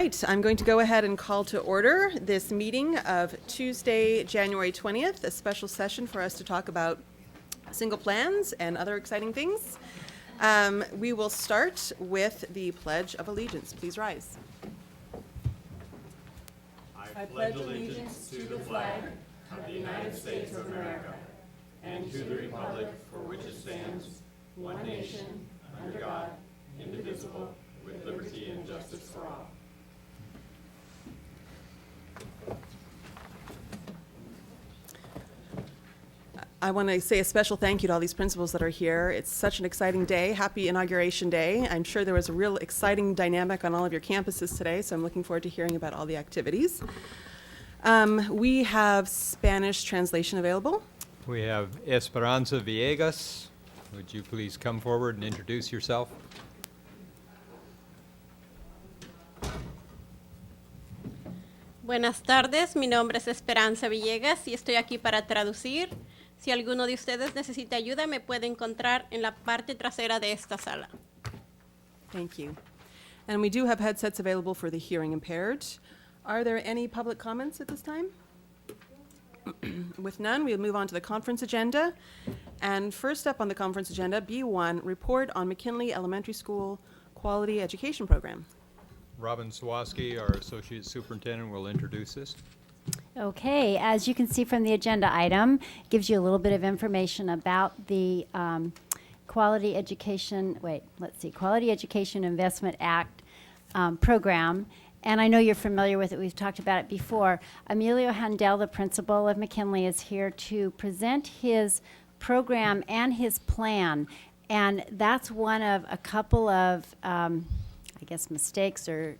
Right, I'm going to go ahead and call to order this meeting of Tuesday, January 20th, a special session for us to talk about single plans and other exciting things. We will start with the Pledge of Allegiance. Please rise. I pledge allegiance to the flag of the United States of America and to the republic for which it stands, one nation, under God, indivisible, with liberty and justice for all. I want to say a special thank you to all these principals that are here. It's such an exciting day. Happy Inauguration Day. I'm sure there was a real exciting dynamic on all of your campuses today, so I'm looking forward to hearing about all the activities. We have Spanish translation available. We have Esperanza Villegas. Would you please come forward and introduce yourself? Buenas tardes, mi nombre es Esperanza Villegas y estoy aquí para traducir. Si alguno de ustedes necesita ayuda, me puede encontrar en la parte trasera de esta sala. Thank you. And we do have headsets available for the hearing impaired. Are there any public comments at this time? With none, we'll move on to the conference agenda. And first up on the conference agenda, B1, Report on McKinley Elementary School Quality Education Program. Robin Sawaski, our Associate Superintendent, will introduce this. Okay, as you can see from the agenda item, gives you a little bit of information about the Quality Education Investment Act program. And I know you're familiar with it. We've talked about it before. Emilio Handel, the principal of McKinley, is here to present his program and his plan. And that's one of a couple of mistakes or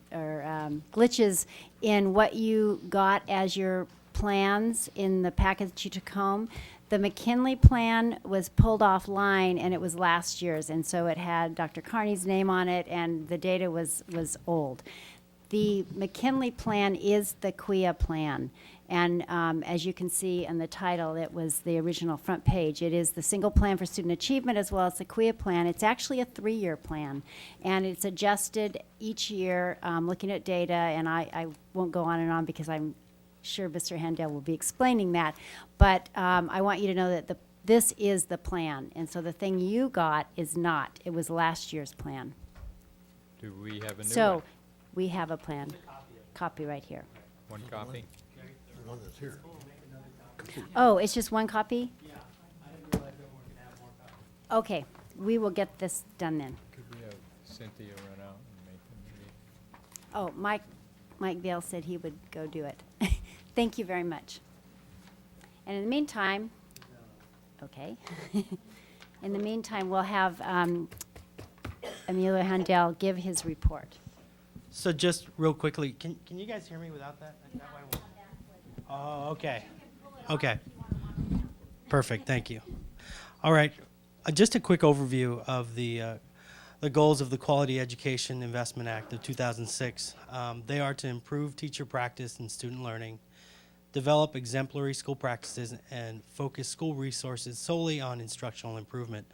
glitches in what you got as your plans in the packet that you took home. The McKinley plan was pulled offline, and it was last year's, and so it had Dr. Carney's name on it, and the data was old. The McKinley plan is the QIA plan. And as you can see in the title, it was the original front page. It is the single plan for student achievement as well as the QIA plan. It's actually a 3-year plan, and it's adjusted each year looking at data, and I won't go on and on because I'm sure Mr. Handel will be explaining that. But I want you to know that this is the plan, and so the thing you got is not. It was last year's plan. Do we have a new So one? we have a plan. Copy right here. One copy? The one that's here. Oh, it's just one copy? Yeah, I didn't realize everyone could have more copies. Okay, we will get this done then. Could we have Cynthia run out and make them read? Oh, Mike Vail said he would go do it. Thank you very much. And in the meantime, okay. In the meantime, we'll have Emilio Handel give his report. So just real quickly, can you guys hear me without that? Oh, okay. Okay. Perfect, thank you. All right, just a quick overview of the goals of the Quality Education Investment Act of 2006. They are to improve teacher practice and student learning, develop exemplary school practices, and focus school resources solely on instructional improvement.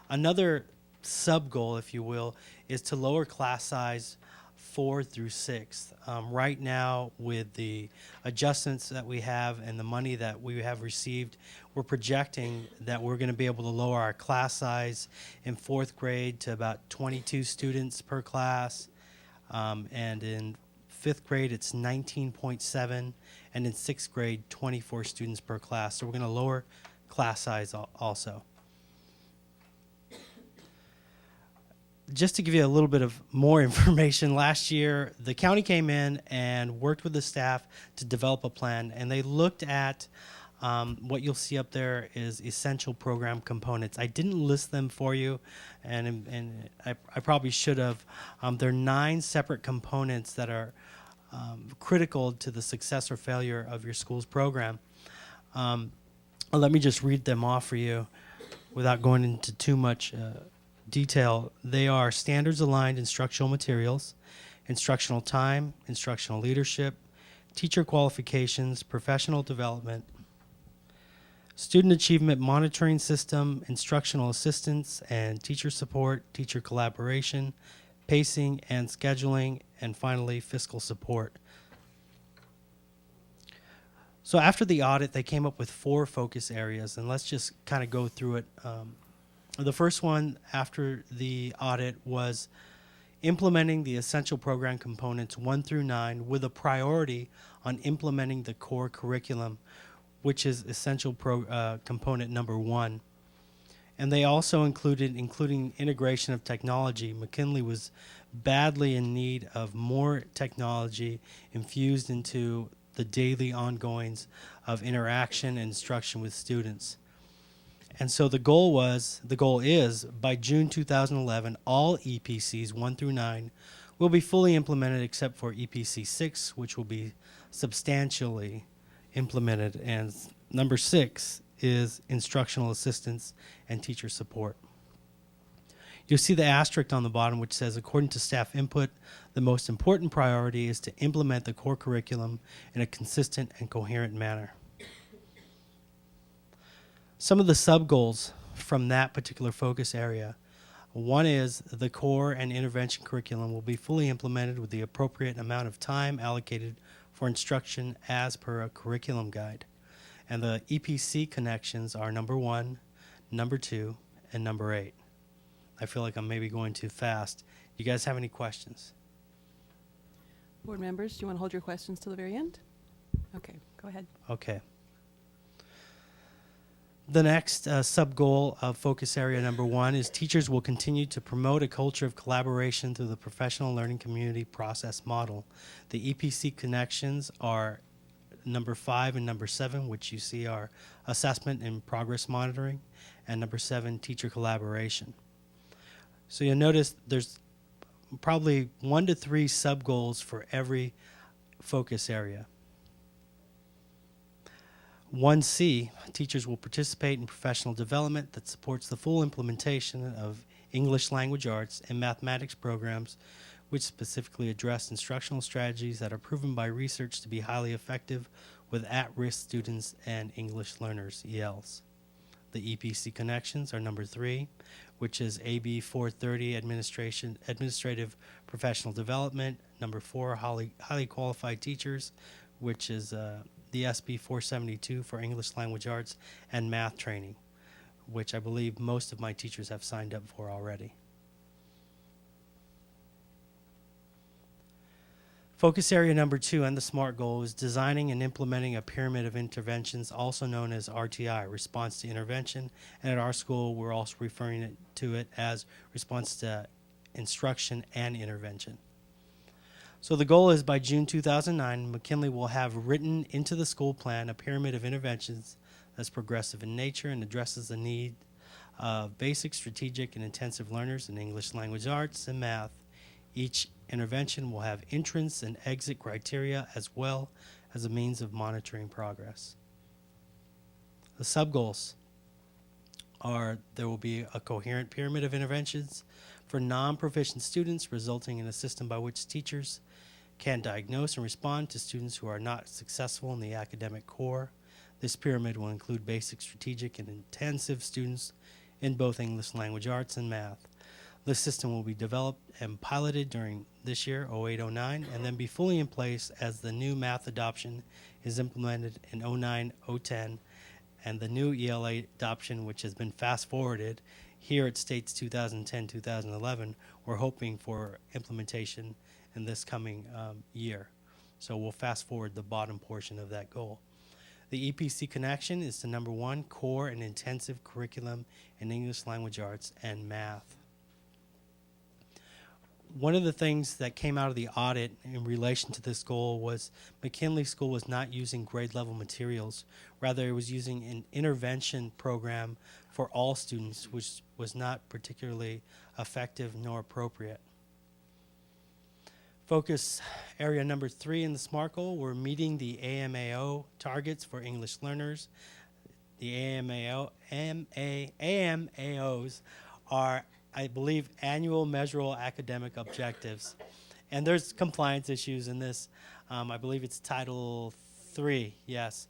Another sub-goal, if you will, is to lower class size 4 through 6. Right now, with the adjustments that we have and the money that we have received, we're projecting that we're going to be able to lower our class size in 4th grade to about 22 students per class, and in 5th grade it's 19.7, and in 6th grade 24 students per class. So we're going to lower class size also. Just to give you a little bit of more information, last year the county came in and worked with the staff to develop a plan, and they looked at what you'll see up there is essential program components. I didn't list them for you, and I probably should have. There are 9 separate components that are critical to the success or failure of your school's program. Let me just read them off for you without going into too much detail. They are standards aligned instructional materials, instructional time, instructional leadership, teacher qualifications, professional development, student achievement monitoring system, instructional assistance and teacher support, teacher collaboration, pacing and scheduling, and finally, fiscal support. So after the audit, they came up with 4 focus areas, and let's just kind of go through it. The first one after the audit was implementing the essential program components 1 through 9 with a priority on implementing the core curriculum, which is essential component number 1. And they also including integration of technology. McKinley was badly in need of more technology infused into the daily ongoings of interaction and instruction with students. And so the goal is, by June 2011, all EPCs 1 through 9 will be fully implemented except for EPC 6, which will be substantially implemented. And number 6 is instructional assistance and teacher support. You'll see the asterisk on the bottom which says, according to staff input, the most important priority is to implement the core curriculum in a consistent and coherent manner. Some of the sub-goals from that particular focus area. One is the core and intervention curriculum will be fully implemented with the appropriate amount of time allocated for instruction as per a curriculum guide. And the EPC connections are number 1, number 2, and number 8. I feel like I'm maybe going too fast. You guys have any questions? Board members, do you want to hold your questions till the very end? Okay, go ahead. Okay. The next sub-goal of focus area number 1 is teachers will continue to promote a culture of collaboration through the professional learning community process model. The EPC connections are number 5 and number 7, which you see are assessment and progress monitoring, and number 7, teacher collaboration. So you'll notice there's probably 1 to 3 sub-goals for every focus area. 1C, teachers will participate in professional development that supports the full implementation of English language arts and mathematics programs, which specifically address instructional strategies that are proven by research to be highly effective with at-risk students and English learners, ELs. The EPC connections are number 3, which is AB 430, administrative professional development. Number 4, highly qualified teachers, which is the SB 472 for English language arts and math training, which I believe most of my teachers have signed up for already. Focus area number 2 and the SMART goal is designing and implementing a pyramid of interventions, also known as RTI, response to intervention. And at our school, we're also referring to it as response to instruction and intervention. So the goal is by June 2009, McKinley will have written into the school plan a pyramid of interventions that's progressive in nature and addresses the need of basic, strategic, and intensive learners in English language arts and math. Each intervention will have entrance and exit criteria as well as a means of monitoring progress. The sub-goals are there will be a coherent pyramid of interventions for non-proficient students, resulting in a system by which teachers can diagnose and respond to students who are not successful in the academic core. This pyramid will include basic, strategic, and intensive students in both English language arts and math. This system will be developed and piloted during this year, 08-09, and then be fully in place as the new math adoption is implemented in 09-10, and the new ELA adoption, which has been fast-forwarded, here it states 2010-2011. We're hoping for implementation in this coming year. So we'll fast-forward the bottom portion of that goal. The EPC connection is to number 1, core and intensive curriculum in English language arts and math. One of the things that came out of the audit in relation to this goal was McKinley School was not using grade level materials. Rather, it was using an intervention program for all students, which was not particularly effective nor appropriate. Focus area number 3 in the SMART goal, we're meeting the AMAO targets for English learners. The AMAOs are, I believe, annual measurable academic objectives. And there's compliance issues in this. I believe it's Title 3, yes.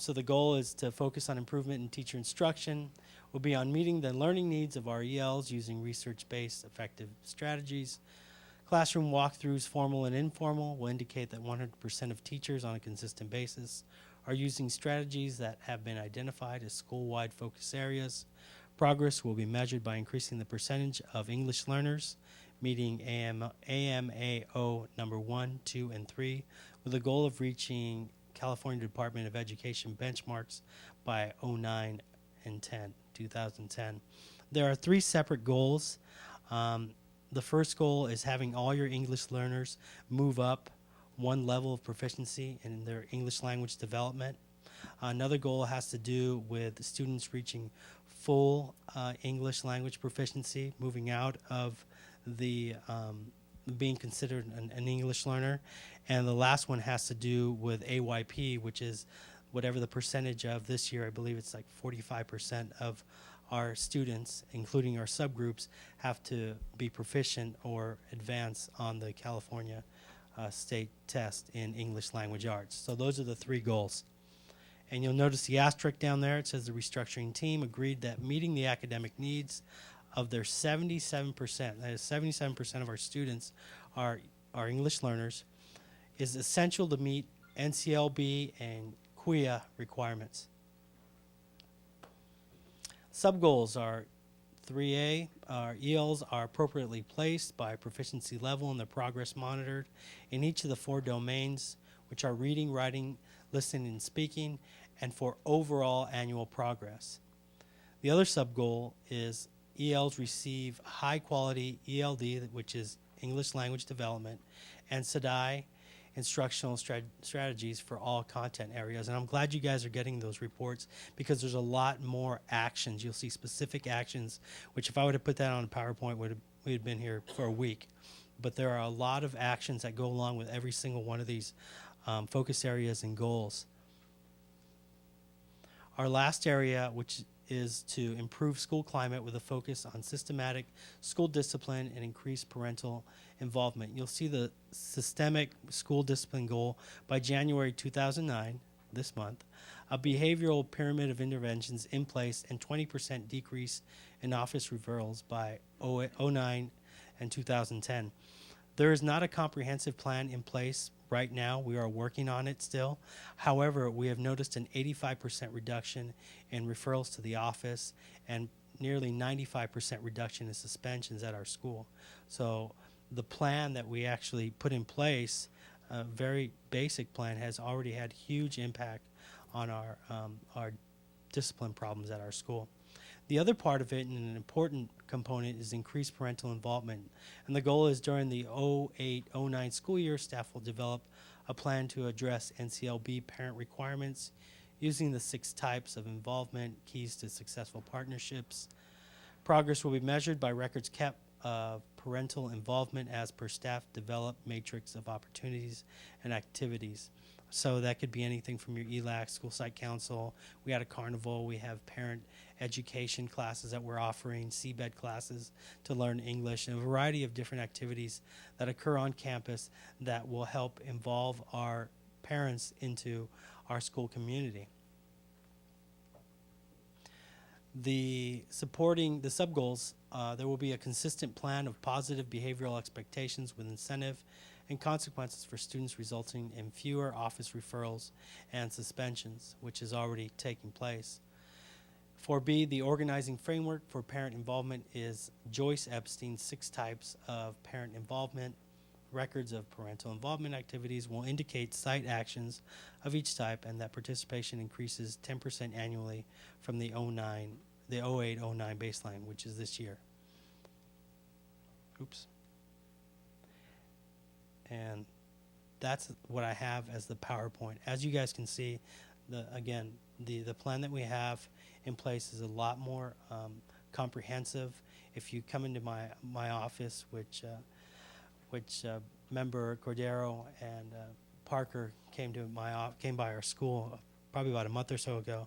So the goal is to focus on improvement in teacher instruction. We'll be on meeting the learning needs of our ELs using research-based effective strategies, Classroom walkthroughs, formal and informal, will indicate that 100% of teachers on a consistent basis are using strategies that have been identified as school-wide focus areas. Progress will be measured by increasing the percentage of English learners meeting AMAO number 1, 2, and 3, with the goal of reaching California Department of Education benchmarks by 09 and 2010. There are 3 separate goals. The first goal is having all your English learners move up one level of proficiency in their English language development. Another goal has to do with students reaching full English language proficiency, moving out of the being considered an English learner. And the last one has to do with AYP, which is whatever the percentage of this year. I believe it's like 45% of our students, including our subgroups, have to be proficient or advance on the California state test in English language arts. So those are the 3 goals. And you'll notice the asterisk down there. It says the restructuring team agreed that meeting the academic needs of their 77%, that is 77% of our students are English learners, is essential to meet NCLB and QIA requirements. Sub-goals are 3A, our ELs are appropriately placed by proficiency level and their progress monitored in each of the 4 domains, which are reading, writing, listening, and speaking, and for overall annual progress. The other sub-goal is ELs receive high-quality ELD, which is English language development, and SEDAI, instructional strategies for all content areas. And I'm glad you guys are getting those reports because there's a lot more actions. You'll see specific actions, which if I would have put that on a PowerPoint, we'd have been here for a week. But there are a lot of actions that go along with every single one of these focus areas and goals. Our last area, which is to improve school climate with a focus on systematic school discipline and increased parental involvement. You'll see the systemic school discipline goal by January 2009, this month, a behavioral pyramid of interventions in place and 20% decrease in office referrals by 09 and 2010. There is not a comprehensive plan in place right now. We are working on it still. However, we have noticed an 85% reduction in referrals to the office and nearly 95% reduction in suspensions at our school. So the plan that we actually put in place, a very basic plan, has already had huge impact on our discipline problems at our school. The other part of it, and an important component, is increased parental involvement. And the goal is during the 08-09 school year, staff will develop a plan to address NCLB parent requirements using the 6 types of involvement, keys to successful partnerships. Progress will be measured by records kept of parental involvement as per staff developed matrix of opportunities and activities. So that could be anything from your ELAC, school site council. We had a carnival. We have parent education classes that we're offering, CBED classes to learn English, and a variety of different activities that occur on campus that will help involve our parents into our school community. Supporting the sub-goals, there will be a consistent plan of positive behavioral expectations with incentive and consequences for students, resulting in fewer office referrals and suspensions, which is already taking place. 4B, the organizing framework for parent involvement is Joyce Epstein's 6 types of parent involvement. Records of parental involvement activities will indicate site actions of each type, and that participation increases 10% annually from the 08-09 baseline, which is this year. Oops. And that's what I have as the PowerPoint. As you guys can see, the plan that we have in place is a lot more comprehensive. If you come into my office, which member Cordero and Parker came by our school probably about a month or so ago,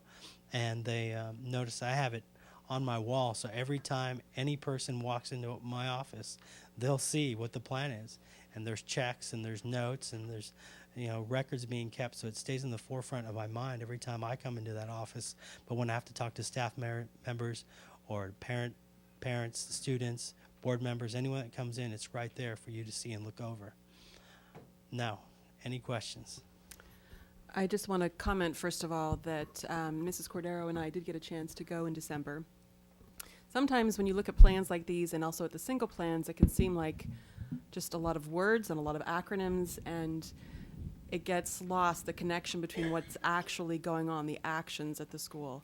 and they noticed I have it on my wall. So every time any person walks into my office, they'll see what the plan is. And there's checks and there's notes and there's records being kept, so it stays in the forefront of my mind every time I come into that office. But when I have to talk to staff members or parents, students, board members, anyone that comes in, it's right there for you to see and look over. Now, any questions? I just want to comment, first of all, that Mrs. Cordero and I did get a chance to go in December. Sometimes when you look at plans like these and also at the single plans, it can seem like just a lot of words and a lot of acronyms, and it gets lost, the connection between what's actually going on, the actions at the school.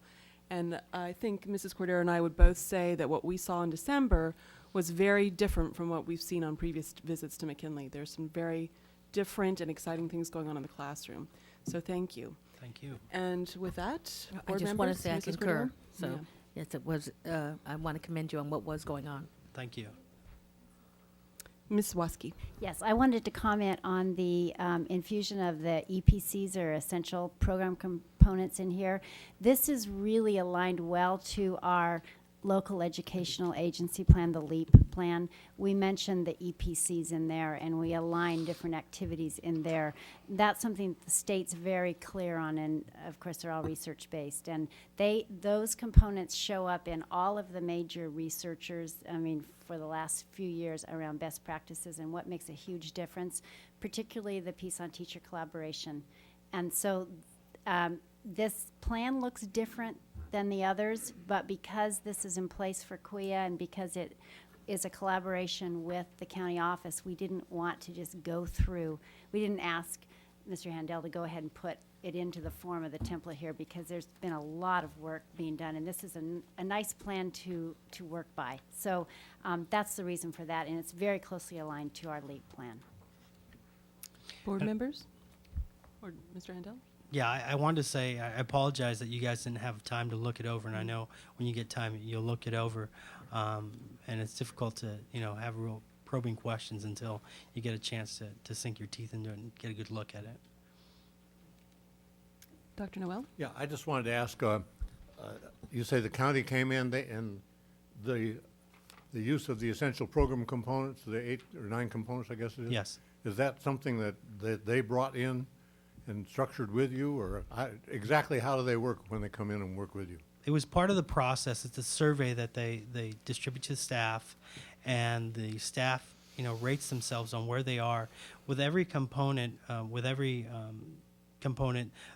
And I think Mrs. Cordero and I would both say that what we saw in December was very different from what we've seen on previous visits to McKinley. There's some very different and exciting things going on in the classroom. So thank you. Thank you. And with that, I board just want members, to say I Mrs. concur. Cordero? So, Yeah. yes, it was, I want to commend you on what was going on. Thank you. Ms. Waski. Yes, I wanted to comment on the infusion of the EPCs, or essential program components, in here. This is really aligned well to our local educational agency plan, the LEAP plan. We mentioned the EPCs in there, and we align different activities in there. That's something the state's very clear on, and of course they're all research-based. And those components show up in all of the major researchers, for the last few years, around best practices and what makes a huge difference, particularly the piece on teacher collaboration. And so this plan looks different than the others, but because this is in place for CUIA and because it is a collaboration with the county office, we didn't want to just go through. We didn't ask Mr. Handel to go ahead and put it into the form of the template here, because there's been a lot of work being done, and this is a nice plan to work by. So that's the reason for that, and it's very closely aligned to our LEAP plan. Board members? Or Mr. Handel? Yeah, I wanted to say, I apologize that you guys didn't have time to look it over, and I know when you get time, you'll look it over. And it's difficult to, have real probing questions until you get a chance to sink your teeth into it and get a good look at it. Dr. Noel? Yeah, I just wanted to ask, you say the county came in, and the use of the essential program components, the 8 or 9 components, I guess it is? Yes. Is that something that they brought in and structured with you, or exactly how do they work when they come in and work with you? It was part of the process. It's a survey that they distribute to the staff, and the staff, rates themselves on where they are. With every component,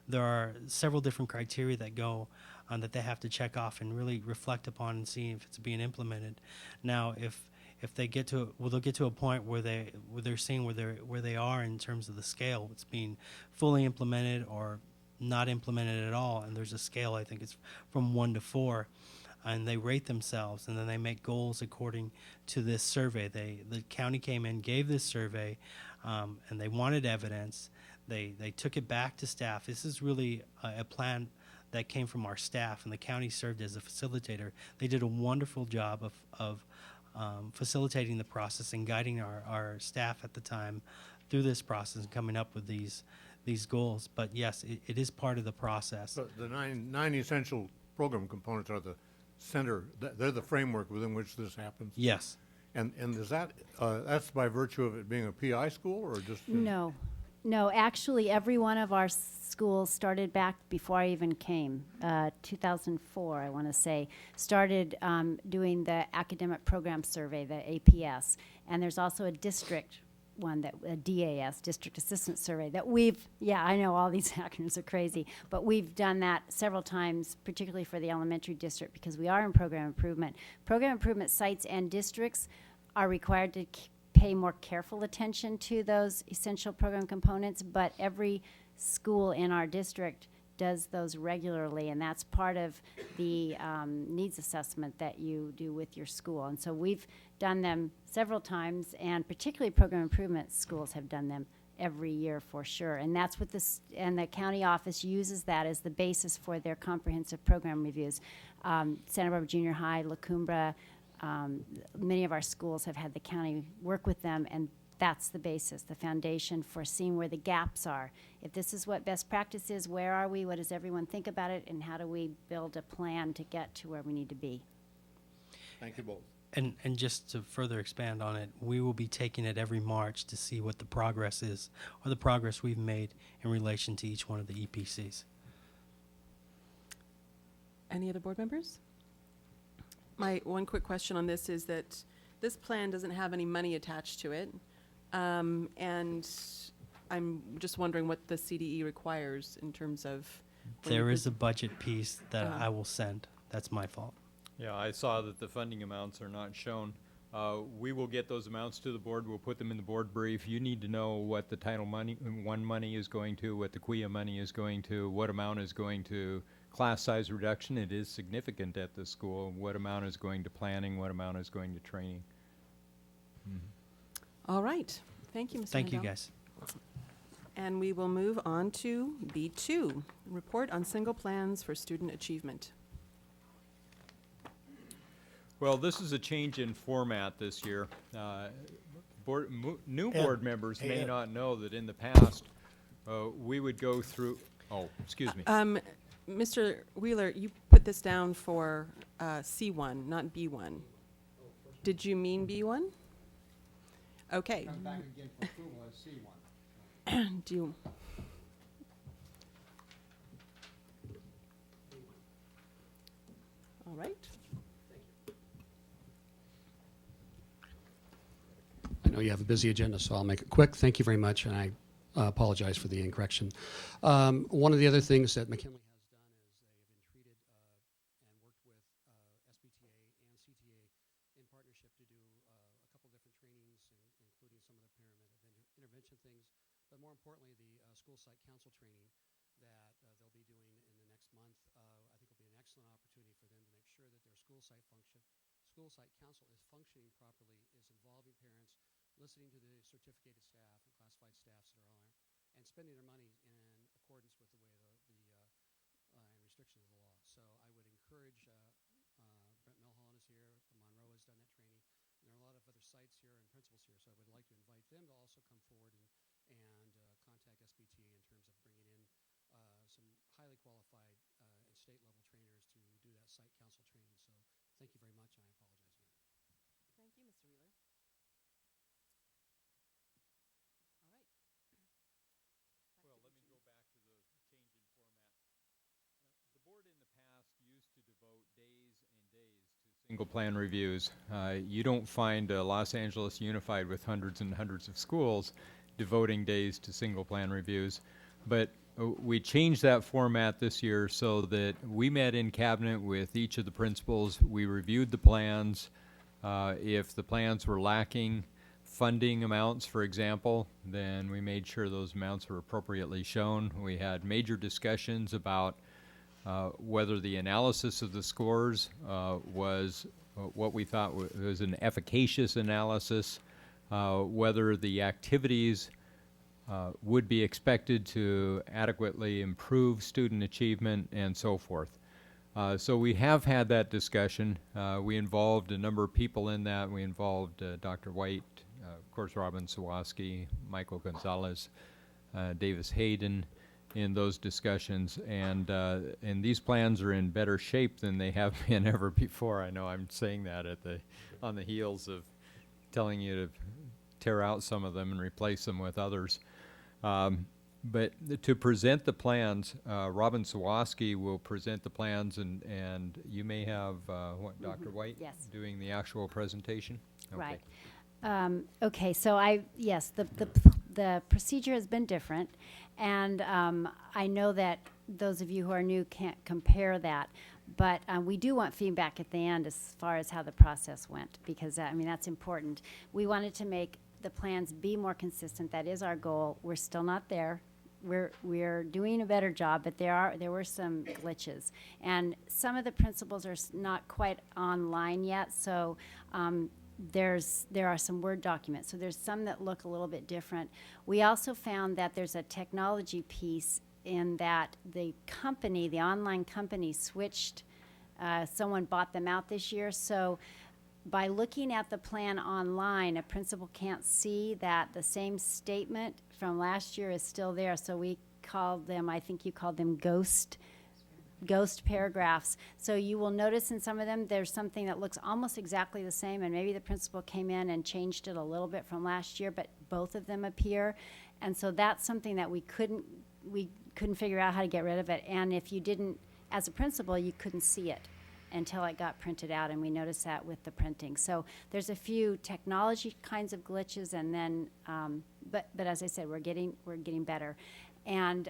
there are several different criteria that go that they have to check off and really reflect upon and see if it's being implemented. Now, if they get to, they'll get to a point where they're seeing where they are in terms of the scale. It's being fully implemented or not implemented at all, and there's a scale. I think it's from 1 to 4, and they rate themselves, and then they make goals according to this survey. The county came in, gave this survey, and they wanted evidence. They took it back to staff. This is really a plan that came from our staff, and the county served as a facilitator. They did a wonderful job of facilitating the process and guiding our staff at the time through this process and coming up with these goals. But yes, it is part of the process. So the nine essential program components are the center, they're the framework within which this happens? Yes. And is that, that's by virtue of it being a PI school, or just? No, actually, every one of our schools started back before I even came, 2004, I want to say, started doing the academic program survey, the APS. And there's also a district one, a DAS, District Assistant Survey, that I know all these acronyms are crazy, but we've done that several times, particularly for the elementary district, because we are in program improvement. Program improvement sites and districts are required to pay more careful attention to those essential program components, but every school in our district does those regularly, and that's part of the needs assessment that you do with your school. And so we've done them several times, and particularly program improvement schools have done them every year for sure. And that's what and the county office uses that as the basis for their comprehensive program reviews. Santa Barbara Junior High, La Cumbre, many of our schools have had the county work with them, and that's the basis, the foundation for seeing where the gaps are. If this is what best practice is, where are we? What does everyone think about it? And how do we build a plan to get to where we need to be? Thank you both. And just to further expand on it, we will be taking it every March to see what the progress is, or the progress we've made in relation to each one of the EPCs. Any other board members? My one quick question on this is that This plan doesn't have any money attached to it. And I'm just wondering what the CDE requires in terms of. when you There is pres- a budget piece that Uh-huh. I will send. That's my fault. Yeah, I saw that the funding amounts are not shown. We will get those amounts to the board. We'll put them in the board brief. You need to know what the Title I money is going to, what the QIA money is going to, what amount is going to class size reduction. It is significant at the school. What amount is going to planning, what amount is going to training. All right. Thank you, Mr. Thank you, Handel. guys. And we will move on to B2, report on single plans for student achievement. Well, this is a change in format this year. New board members may not know that in the past, we would go through, excuse me. Mr. Wheeler, you put this down for C1, not B1. Did you mean B1? Okay. Come back again for approval as C1. Do you? All right. I know you have a busy agenda, so I'll make it quick. Thank you very much, and I apologize for the incorrection. One of the other things that McKinley has done is they have entreated and worked with SBTA and CTA in partnership to do a couple different trainings, including some of the pyramid of intervention things, but more importantly, the school site council training that they'll be doing in the next month. I think will be an excellent opportunity for them to make sure that their school site council is functioning properly, is involving parents, listening to the certificated staff and classified staffs that are on there, and spending their money in accordance with the way and restrictions of the law. So I would encourage, Brent Milholland is here, Monroe has done that training, and there are a lot of other sites here and principals here, so I would like to invite them to also come forward and contact SBTA in terms of bringing in some highly qualified and state-level trainers to do that site council training. So thank you very much, and I apologize again. Thank you, Mr. Wheeler. All right. Well, let me go back to the change in format. The board in the past used to devote days and days to single plan reviews. You don't find Los Angeles Unified with hundreds and hundreds of schools devoting days to single plan reviews. But we changed that format this year so that we met in cabinet with each of the principals. We reviewed the plans. If the plans were lacking funding amounts, for example, then we made sure those amounts were appropriately shown. We had major discussions about whether the analysis of the scores was what we thought was an efficacious analysis, whether the activities would be expected to adequately improve student achievement, and so forth. So we have had that discussion. We involved a number of people in that. We involved Dr. White, of course, Robin Sawaski, Michael Gonzalez, Davis Hayden in those discussions. And these plans are in better shape than they have been ever before. I know I'm saying that on the heels of telling you to tear out some of them and replace them with others. But to present the plans, Robin Sawaski will present the plans, and you may have, Dr. White? Yes. Doing the actual presentation? Okay. Right. Okay, so yes, the procedure has been different, and I know that those of you who are new can't compare that, but we do want feedback at the end as far as how the process went, because, I mean, that's important. We wanted to make the plans be more consistent. That is our goal. We're still not there. We're doing a better job, but there were some glitches, and some of the principles are not quite online yet. So there are some Word documents. So there's some that look a little bit different. We also found that there's a technology piece in that the online company switched. Someone bought them out this year, so by looking at the plan online, a principal can't see that the same statement from last year is still there. So we called them, I think you called them ghost paragraphs. So you will notice in some of them, there's something that looks almost exactly the same, and maybe the principal came in and changed it a little bit from last year, but both of them appear. And so that's something that we couldn't figure out how to get rid of it. And if you didn't, as a principal, you couldn't see it. until it got printed out, and we noticed that with the printing. So there's a few technology kinds of glitches, and then, but as I said, we're getting better. And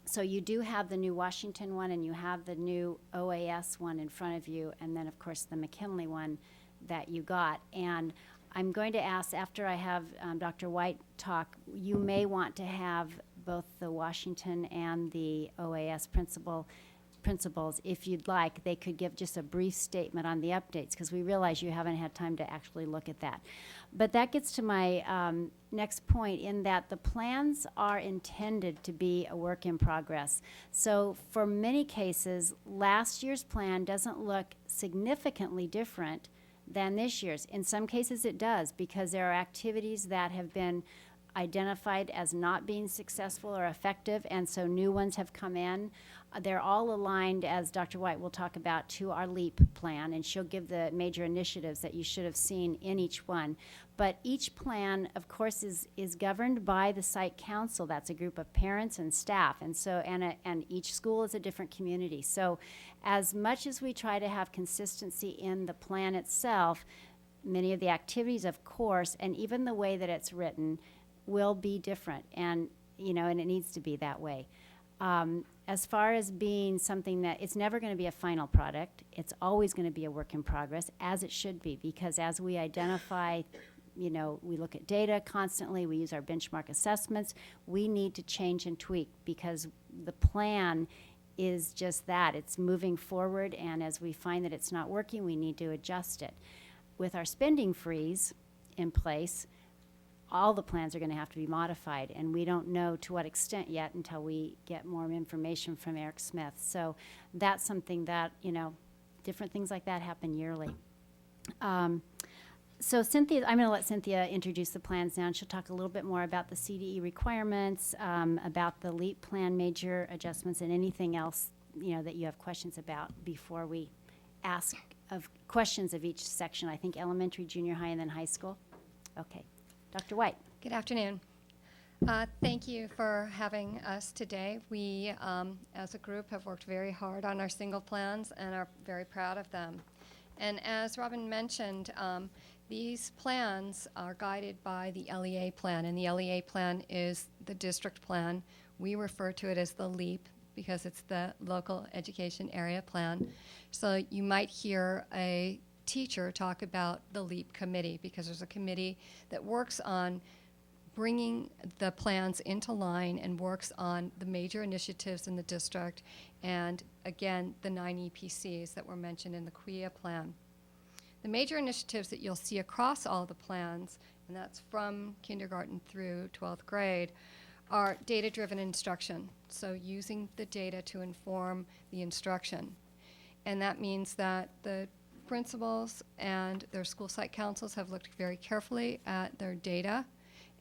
so you do have the new Washington one, and you have the new OAS one in front of you, and then, of course, the McKinley one that you got. And I'm going to ask, after I have Dr. White talk, you may want to have both the Washington and the OAS principals, if you'd like. They could give just a brief statement on the updates, because we realize you haven't had time to actually look at that. But that gets to my next point, in that the plans are intended to be a work in progress. So for many cases, last year's plan doesn't look significantly different than this year's. In some cases it does, because there are activities that have been identified as not being successful or effective, and so new ones have come in. They're all aligned, as Dr. White will talk about, to our LEAP plan, and she'll give the major initiatives that you should have seen in each one. But each plan, of course, is governed by the site council. That's a group of parents and staff, and so and each school is a different community. So as much as we try to have consistency in the plan itself, many of the activities, of course, and even the way that it's written will be different, and and it needs to be that way. As far as being something that, it's never going to be a final product. It's always going to be a work in progress, as it should be, because as we identify, we look at data constantly, we use our benchmark assessments, we need to change and tweak, because the plan is just that. It's moving forward, and as we find that it's not working, we need to adjust it. With our spending freeze in place, all the plans are going to have to be modified, and we don't know to what extent yet until we get more information from Eric Smith. So that's something that, different things like that happen yearly. So Cynthia, I'm going to let Cynthia introduce the plans now, and she'll talk a little bit more about the CDE requirements, about the LEAP plan major adjustments, and anything else, that you have questions about before we ask of questions of each section. I think elementary, junior high, and then high school. Okay. Dr. White. Good afternoon. Thank you for having us today. We, as a group, have worked very hard on our single plans and are very proud of them. And as Robin mentioned, these plans are guided by the LEA plan, and the LEA plan is the district plan. We refer to it as the LEAP because it's the local education area plan. So you might hear a teacher talk about the LEAP committee, because there's a committee that works on bringing the plans into line and works on the major initiatives in the district, and again, the 9 EPCs that were mentioned in the QIA plan. The major initiatives that you'll see across all the plans, and that's from kindergarten through 12th grade, are data-driven instruction, so using the data to inform the instruction. And that means that the principals and their school site councils have looked very carefully at their data,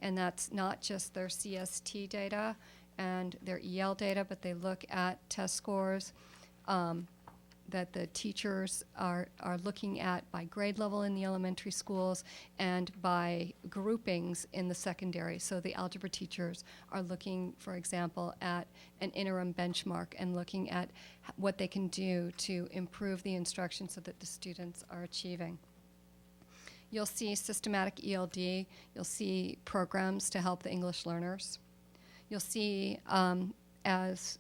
and that's not just their CST data and their EL data, but they look at test scores that the teachers are looking at by grade level in the elementary schools and by groupings in the secondary. So the algebra teachers are looking, for example, at an interim benchmark and looking at what they can do to improve the instruction so that the students are achieving. You'll see systematic ELD. You'll see programs to help the English learners. You'll see, as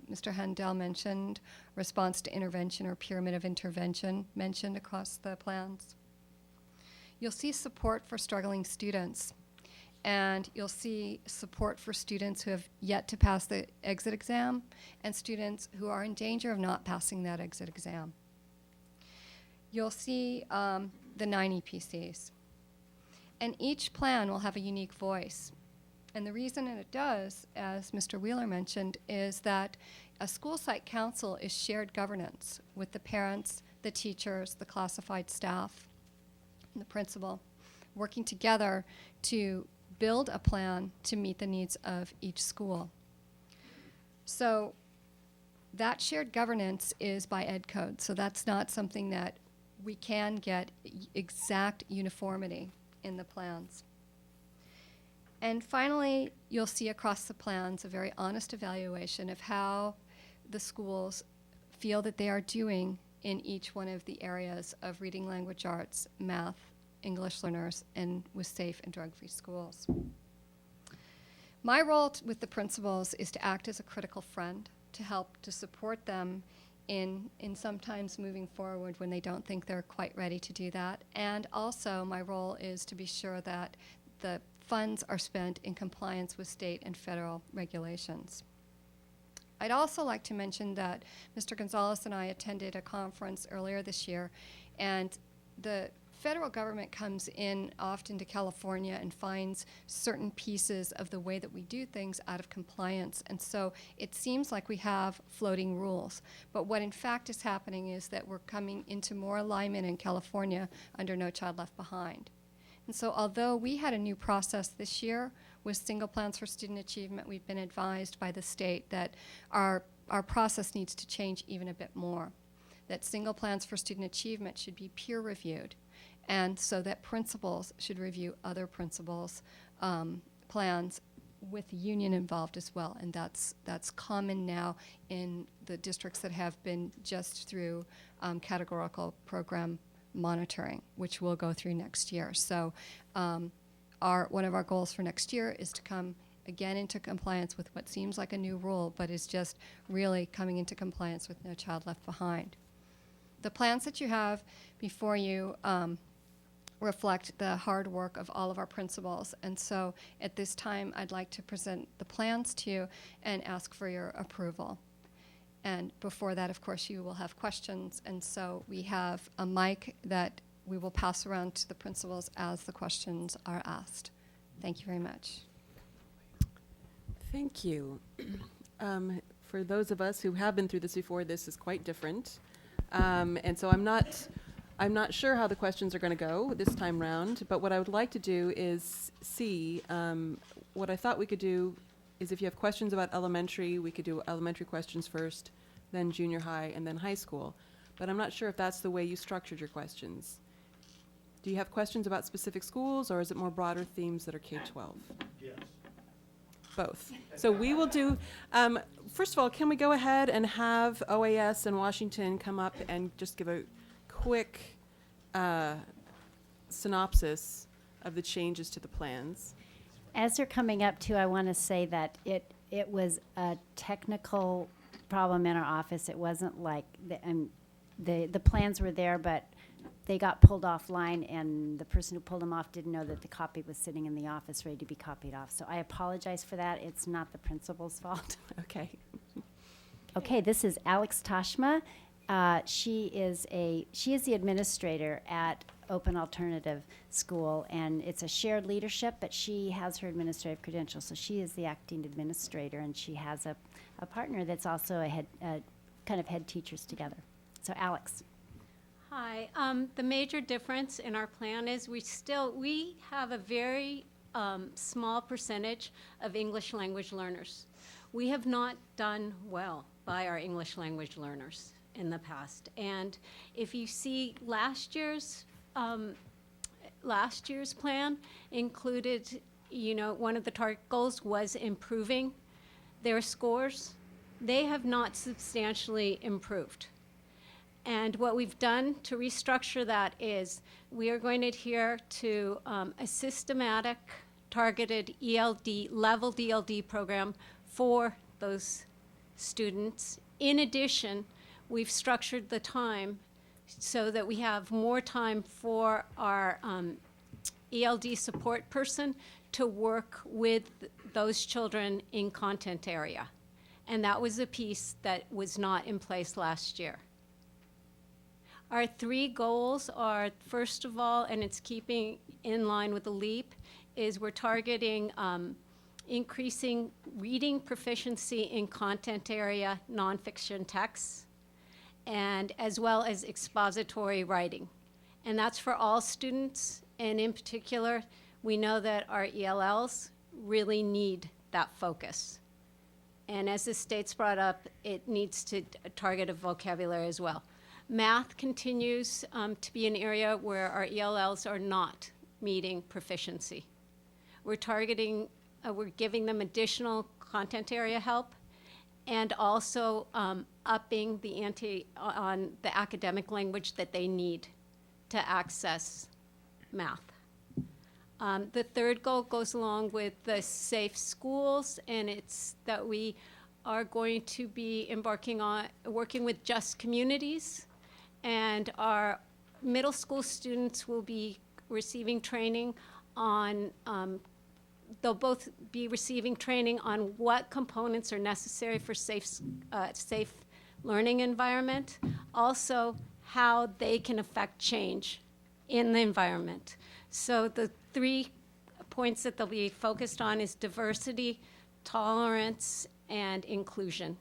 Mr. Handel mentioned, response to intervention or pyramid of intervention mentioned across the plans. You'll see support for struggling students, and you'll see support for students who have yet to pass the exit exam and students who are in danger of not passing that exit exam. You'll see the 9 EPCs, and each plan will have a unique voice. And the reason that it does, as Mr. Wheeler mentioned, is that a school site council is shared governance with the parents, the teachers, the classified staff, and the principal, working together to build a plan to meet the needs of each school. So that shared governance is by ed code, so that's not something that we can get exact uniformity in the plans. And finally, you'll see across the plans a very honest evaluation of how the schools feel that they are doing in each one of the areas of reading, language arts, math, English learners, and with safe and drug-free schools. My role with the principals is to act as a critical friend, to help to support them in sometimes moving forward when they don't think they're quite ready to do that. And also my role is to be sure that the funds are spent in compliance with state and federal regulations. I'd also like to mention that Mr. Gonzalez and I attended a conference earlier this year, and the federal government comes in often to California and finds certain pieces of the way that we do things out of compliance. And so it seems like we have floating rules. But what in fact is happening is that we're coming into more alignment in California under No Child Left Behind. And so although we had a new process this year with single plans for student achievement, we've been advised by the state that our process needs to change even a bit more, that single plans for student achievement should be peer reviewed, and so that principals should review other principals' plans with the union involved as well. And that's common now in the districts that have been just through categorical program monitoring, which we'll go through next year. So one of our goals for next year is to come again into compliance with what seems like a new rule, but is just really coming into compliance with No Child Left Behind. The plans that you have before you reflect the hard work of all of our principals. And so at this time, I'd like to present the plans to you and ask for your approval. And before that, of course, you will have questions. And so we have a mic that we will pass around to the principals as the questions are asked. Thank you very much. Thank you. For those of us who have been through this before, this is quite different. And so I'm not sure how the questions are going to go this time round, but what I would like to do is see, what I thought we could do is if you have questions about elementary, we could do elementary questions first, then junior high, and then high school. But I'm not sure if that's the way you structured your questions. Do you have questions about specific schools, or is it more broader themes that are K-12? Yes. Both. So we will do, first of all, can we go ahead and have OAS and Washington come up and just give a quick synopsis of the changes to the plans? As they're coming up too, I want to say that it was a technical problem in our office. It wasn't like, the plans were there, but they got pulled offline, and the person who pulled them off didn't know that the copy was sitting in the office ready to be copied off. So I apologize for that. It's not the principal's fault. Okay. Okay, this is Alex Tashma. She is the administrator at Open Alternative School, and it's a shared leadership, but she has her administrative credentials, so she is the acting administrator, and she has a partner that's also a head, kind of head teachers together. So Alex. Hi. The major difference in our plan is we have a very small percentage of English language learners. We have not done well by our English language learners in the past. And if you see last year's plan included, one of the target goals was improving their scores. They have not substantially improved. And what we've done to restructure that is we are going to adhere to a systematic, targeted level DLD program for those students. In addition, we've structured the time so that we have more time for our ELD support person to work with those children in content area. And that was a piece that was not in place last year. Our 3 goals are, first of all, and it's keeping in line with the LEAP, is we're targeting increasing reading proficiency in content area nonfiction texts, and as well as expository writing. And that's for all students, and in particular, we know that our ELLs really need that focus. And as the state's brought up, it needs to target a vocabulary as well. Math continues to be an area where our ELLs are not meeting proficiency. We're giving them additional content area help, and also upping the ante on the academic language that they need to access math. The third goal goes along with the safe schools, and it's that we are going to be embarking on working with Just Communities, and our middle school students will be receiving training on, they'll both be receiving training on what components are necessary for safe learning environment, also how they can affect change in the environment. So the 3 points that they'll be focused on is diversity, tolerance, and inclusion.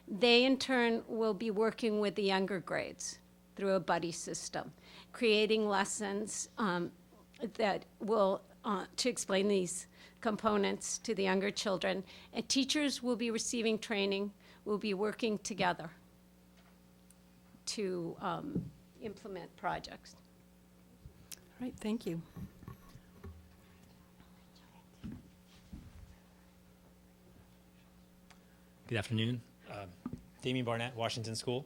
They, in turn, will be working with the younger grades through a buddy system, creating lessons that will, to explain these components to the younger children. And teachers will be receiving training, will be working together to implement projects. All right, thank you. Good afternoon. Damien Barnett, Washington School.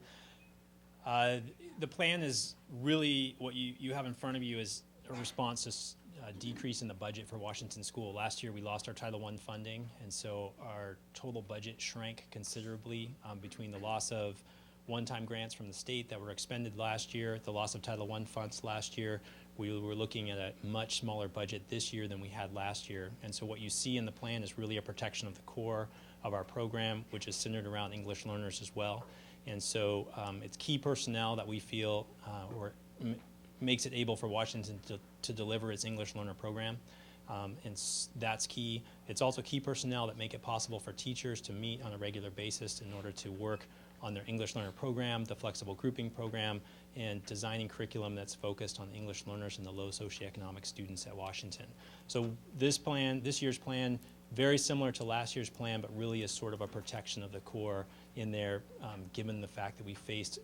The plan is really what you have in front of you is a response to decrease in the budget for Washington School. Last year we lost our Title I funding, and so our total budget shrank considerably between the loss of one-time grants from the state that were expended last year, the loss of Title I funds last year. We were looking at a much smaller budget this year than we had last year. And so what you see in the plan is really a protection of the core of our program, which is centered around English learners as well. And so it's key personnel that we feel makes it able for Washington to deliver its English learner program. And that's key. It's also key personnel that make it possible for teachers to meet on a regular basis in order to work on their English learner program, the flexible grouping program, and designing curriculum that's focused on English learners and the low socioeconomic students at Washington. So this year's plan, very similar to last year's plan, but really is sort of a protection of the core in there, given the fact that we faced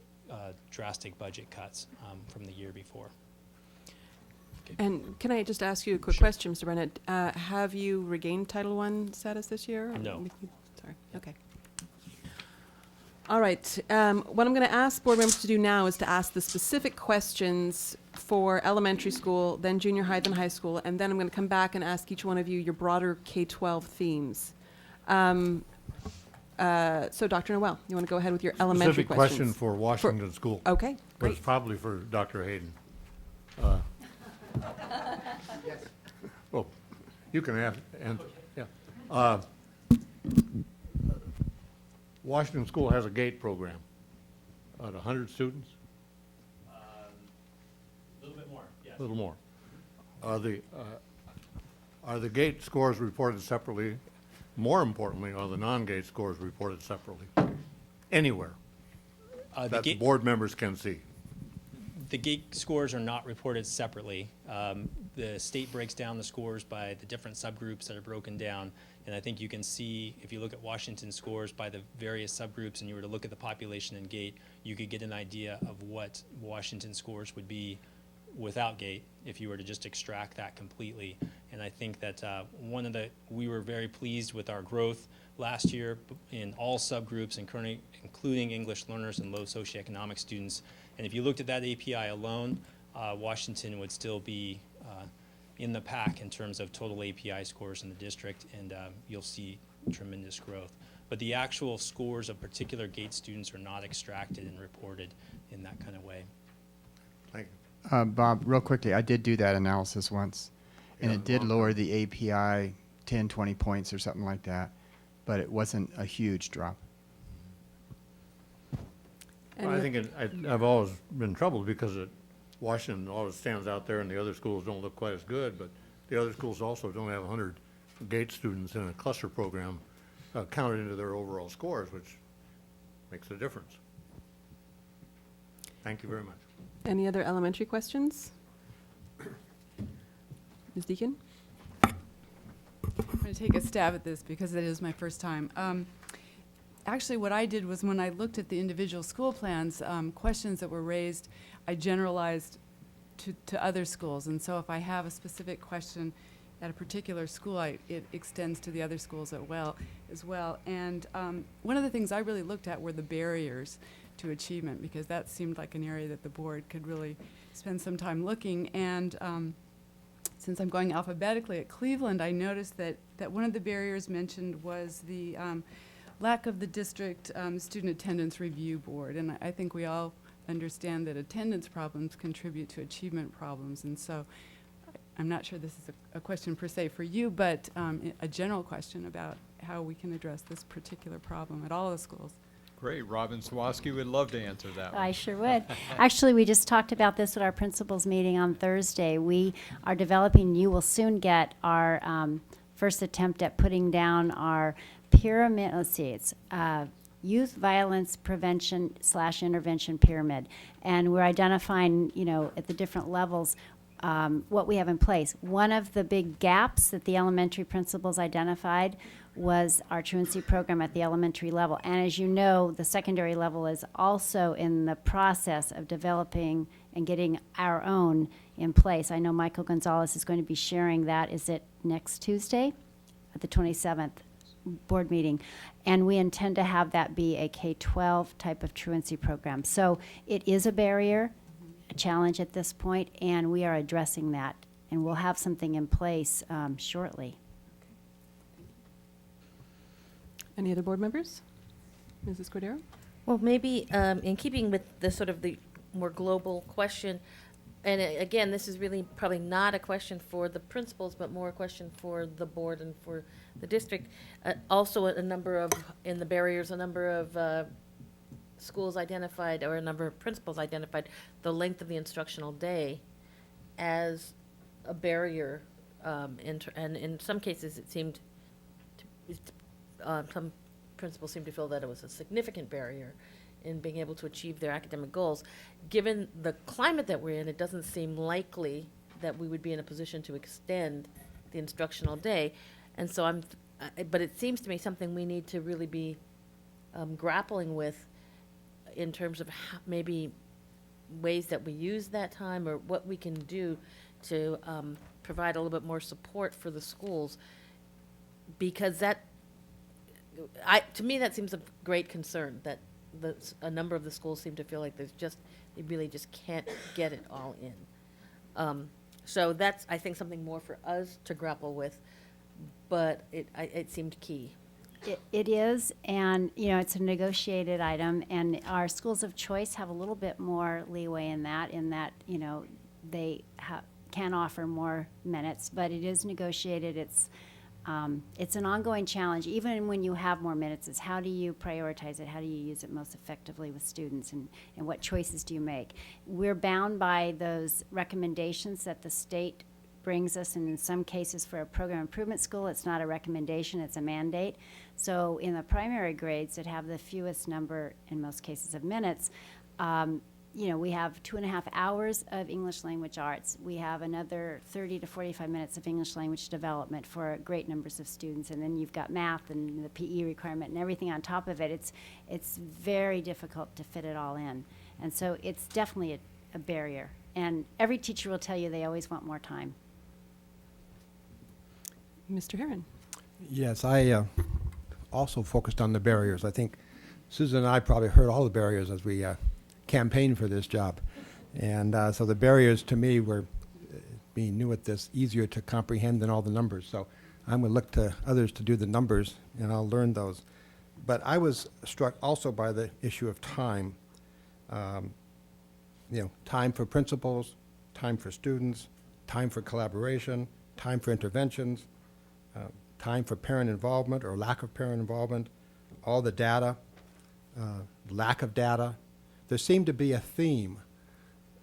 drastic budget cuts from the year before. And can I just ask you a quick question, Mr. Burnett? Have you regained Title I status this year? No. Sorry, okay. All right, what I'm going to ask board members to do now is to ask the specific questions for elementary school, then junior high, then high school, and then I'm going to come back and ask each one of you your broader K-12 themes. So Dr. Noel, you want to go ahead with your elementary Specific questions? question for Washington School. Okay, But great. it's probably for Dr. Hayden. Well, you can ask, and, yeah. Washington School has a GATE program. About 100 students? A little bit more, yes. A little more. Are the GATE scores reported separately? More importantly, are the non-GATE scores reported separately? Anywhere that the board members can see? The GATE scores are not reported separately. The state breaks down the scores by the different subgroups that are broken down. And I think you can see, if you look at Washington scores by the various subgroups and you were to look at the population in GATE, you could get an idea of what Washington scores would be without GATE if you were to just extract that completely. And I think that we were very pleased with our growth last year in all subgroups, including English learners and low socioeconomic students. And if you looked at that API alone, Washington would still be in the pack in terms of total API scores in the district, and you'll see tremendous growth. But the actual scores of particular GATE students are not extracted and reported in that kind of way. Thank you. Bob, real quickly, I did do that analysis once, and Yeah, it did well, lower the API 10, 20 points or something like that, but it wasn't a huge drop. And I you- think I've always been troubled because Washington always stands out there and the other schools don't look quite as good, but the other schools also don't have 100 GATE students in a cluster program counted into their overall scores, which makes a difference. Thank you very much. Any other elementary questions? Ms. Deacon? I'm going to take a stab at this because it is my first time. Actually, what I did was when I looked at the individual school plans, questions that were raised, I generalized to other schools. And so if I have a specific question at a particular school, it extends to the other schools as well. And one of the things I really looked at were the barriers to achievement, because that seemed like an area that the board could really spend some time looking. And since I'm going alphabetically at Cleveland, I noticed that one of the barriers mentioned was the lack of the district student attendance review board. And I think we all understand that attendance problems contribute to achievement problems. And so I'm not sure this is a question per se for you, but a general question about how we can address this particular problem at all the schools. Great. Robin Sawaski would love to answer that one. I sure would. Actually, we just talked about this at our principals meeting on Thursday. We are developing, you will soon get our first attempt at putting down our pyramid, let's see, it's youth violence prevention / intervention pyramid. And we're identifying, at the different levels, what we have in place. One of the big gaps that the elementary principals identified was our truancy program at the elementary level. And as you know, the secondary level is also in the process of developing and getting our own in place. I know Michael Gonzalez is going to be sharing that. Is it next Tuesday at the 27th board meeting? And we intend to have that be a K-12 type of truancy program. So it is a barrier, a challenge at this point, and we are addressing that. And we'll have something in place shortly. Any other board members? Mrs. Cordero? Well, maybe in keeping with the sort of the more global question, and again, this is really probably not a question for the principals, but more a question for the board and for the district. Also, in the barriers, a number of schools identified, or a number of principals identified, the length of the instructional day as a barrier, and in some cases it seemed some principals seem to feel that it was a significant barrier in being able to achieve their academic goals. Given the climate that we're in, it doesn't seem likely that we would be in a position to extend the instructional day. And so but it seems to me something we need to really be grappling with in terms of maybe ways that we use that time, or what we can do to provide a little bit more support for the schools, because to me, that seems a great concern, that a number of the schools seem to feel like they really just can't get it all in. So that's, I think, something more for us to grapple with, but it seemed key. It is, and it's a negotiated item, and our schools of choice have a little bit more leeway in that they can offer more minutes, but it is negotiated. It's an ongoing challenge. Even when you have more minutes, it's how do you prioritize it? How do you use it most effectively with students, and what choices do you make? We're bound by those recommendations that the state brings us, and in some cases for a program improvement school, it's not a recommendation, it's a mandate. So in the primary grades that have the fewest number, in most cases, of minutes, we have 2.5 hours of English language arts. We have another 30 to 45 minutes of English language development for great numbers of students. And then you've got math and the PE requirement and everything on top of it. It's very difficult to fit it all in. And so it's definitely a barrier. And every teacher will tell you they always want more time. Mr. Herron? Yes, I also focused on the barriers. I think Susan and I probably heard all the barriers as we campaigned for this job. And so the barriers to me were, being new at this, easier to comprehend than all the numbers. So I'm going to look to others to do the numbers, and I'll learn those. But I was struck also by the issue of time. Time for principals, time for students, time for collaboration, time for interventions, time for parent involvement or lack of parent involvement, all the data, lack of data. There seemed to be a theme.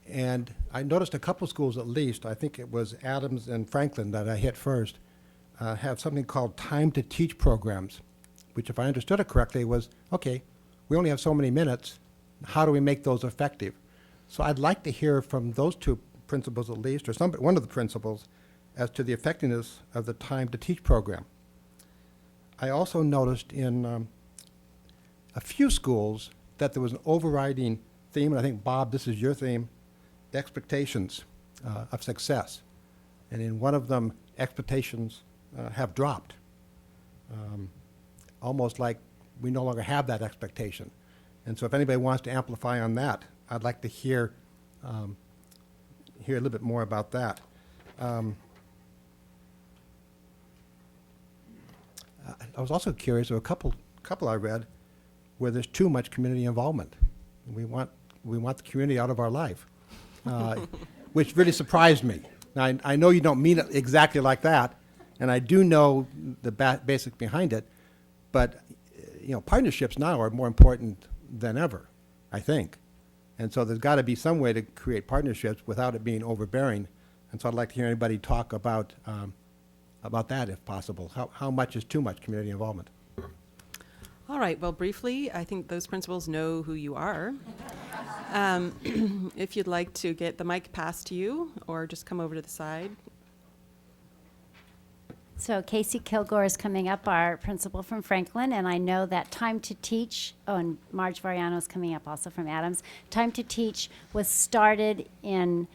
And I noticed a couple schools at least, I think it was Adams and Franklin that I hit first, have something called time to teach programs, which, if I understood it correctly, was, okay, we only have so many minutes, how do we make those effective? So I'd like to hear from those two principals at least, or one of the principals, as to the effectiveness of the time to teach program. I also noticed in a few schools that there was an overriding theme, and I think, Bob, this is your theme, expectations of success. And in one of them, expectations have dropped. Almost like we no longer have that expectation. And so if anybody wants to amplify on that, I'd like to hear a little bit more about that. I was also curious, there were a couple I read where there's too much community involvement. We want the community out of our life, which really surprised me. Now, I know you don't mean it exactly like that, and I do know the basic behind it, but partnerships now are more important than ever, I think. And so there's got to be some way to create partnerships without it being overbearing. And so I'd like to hear anybody talk about that if possible. How much is too much community involvement? All right, well, briefly, I think those principals know who you are. If you'd like to get the mic passed to you or just come over to the side. So Casey Kilgore is coming up, our principal from Franklin, and I know that Time to Teach, and Marge Variano is coming up also from Adams. Time to Teach was started in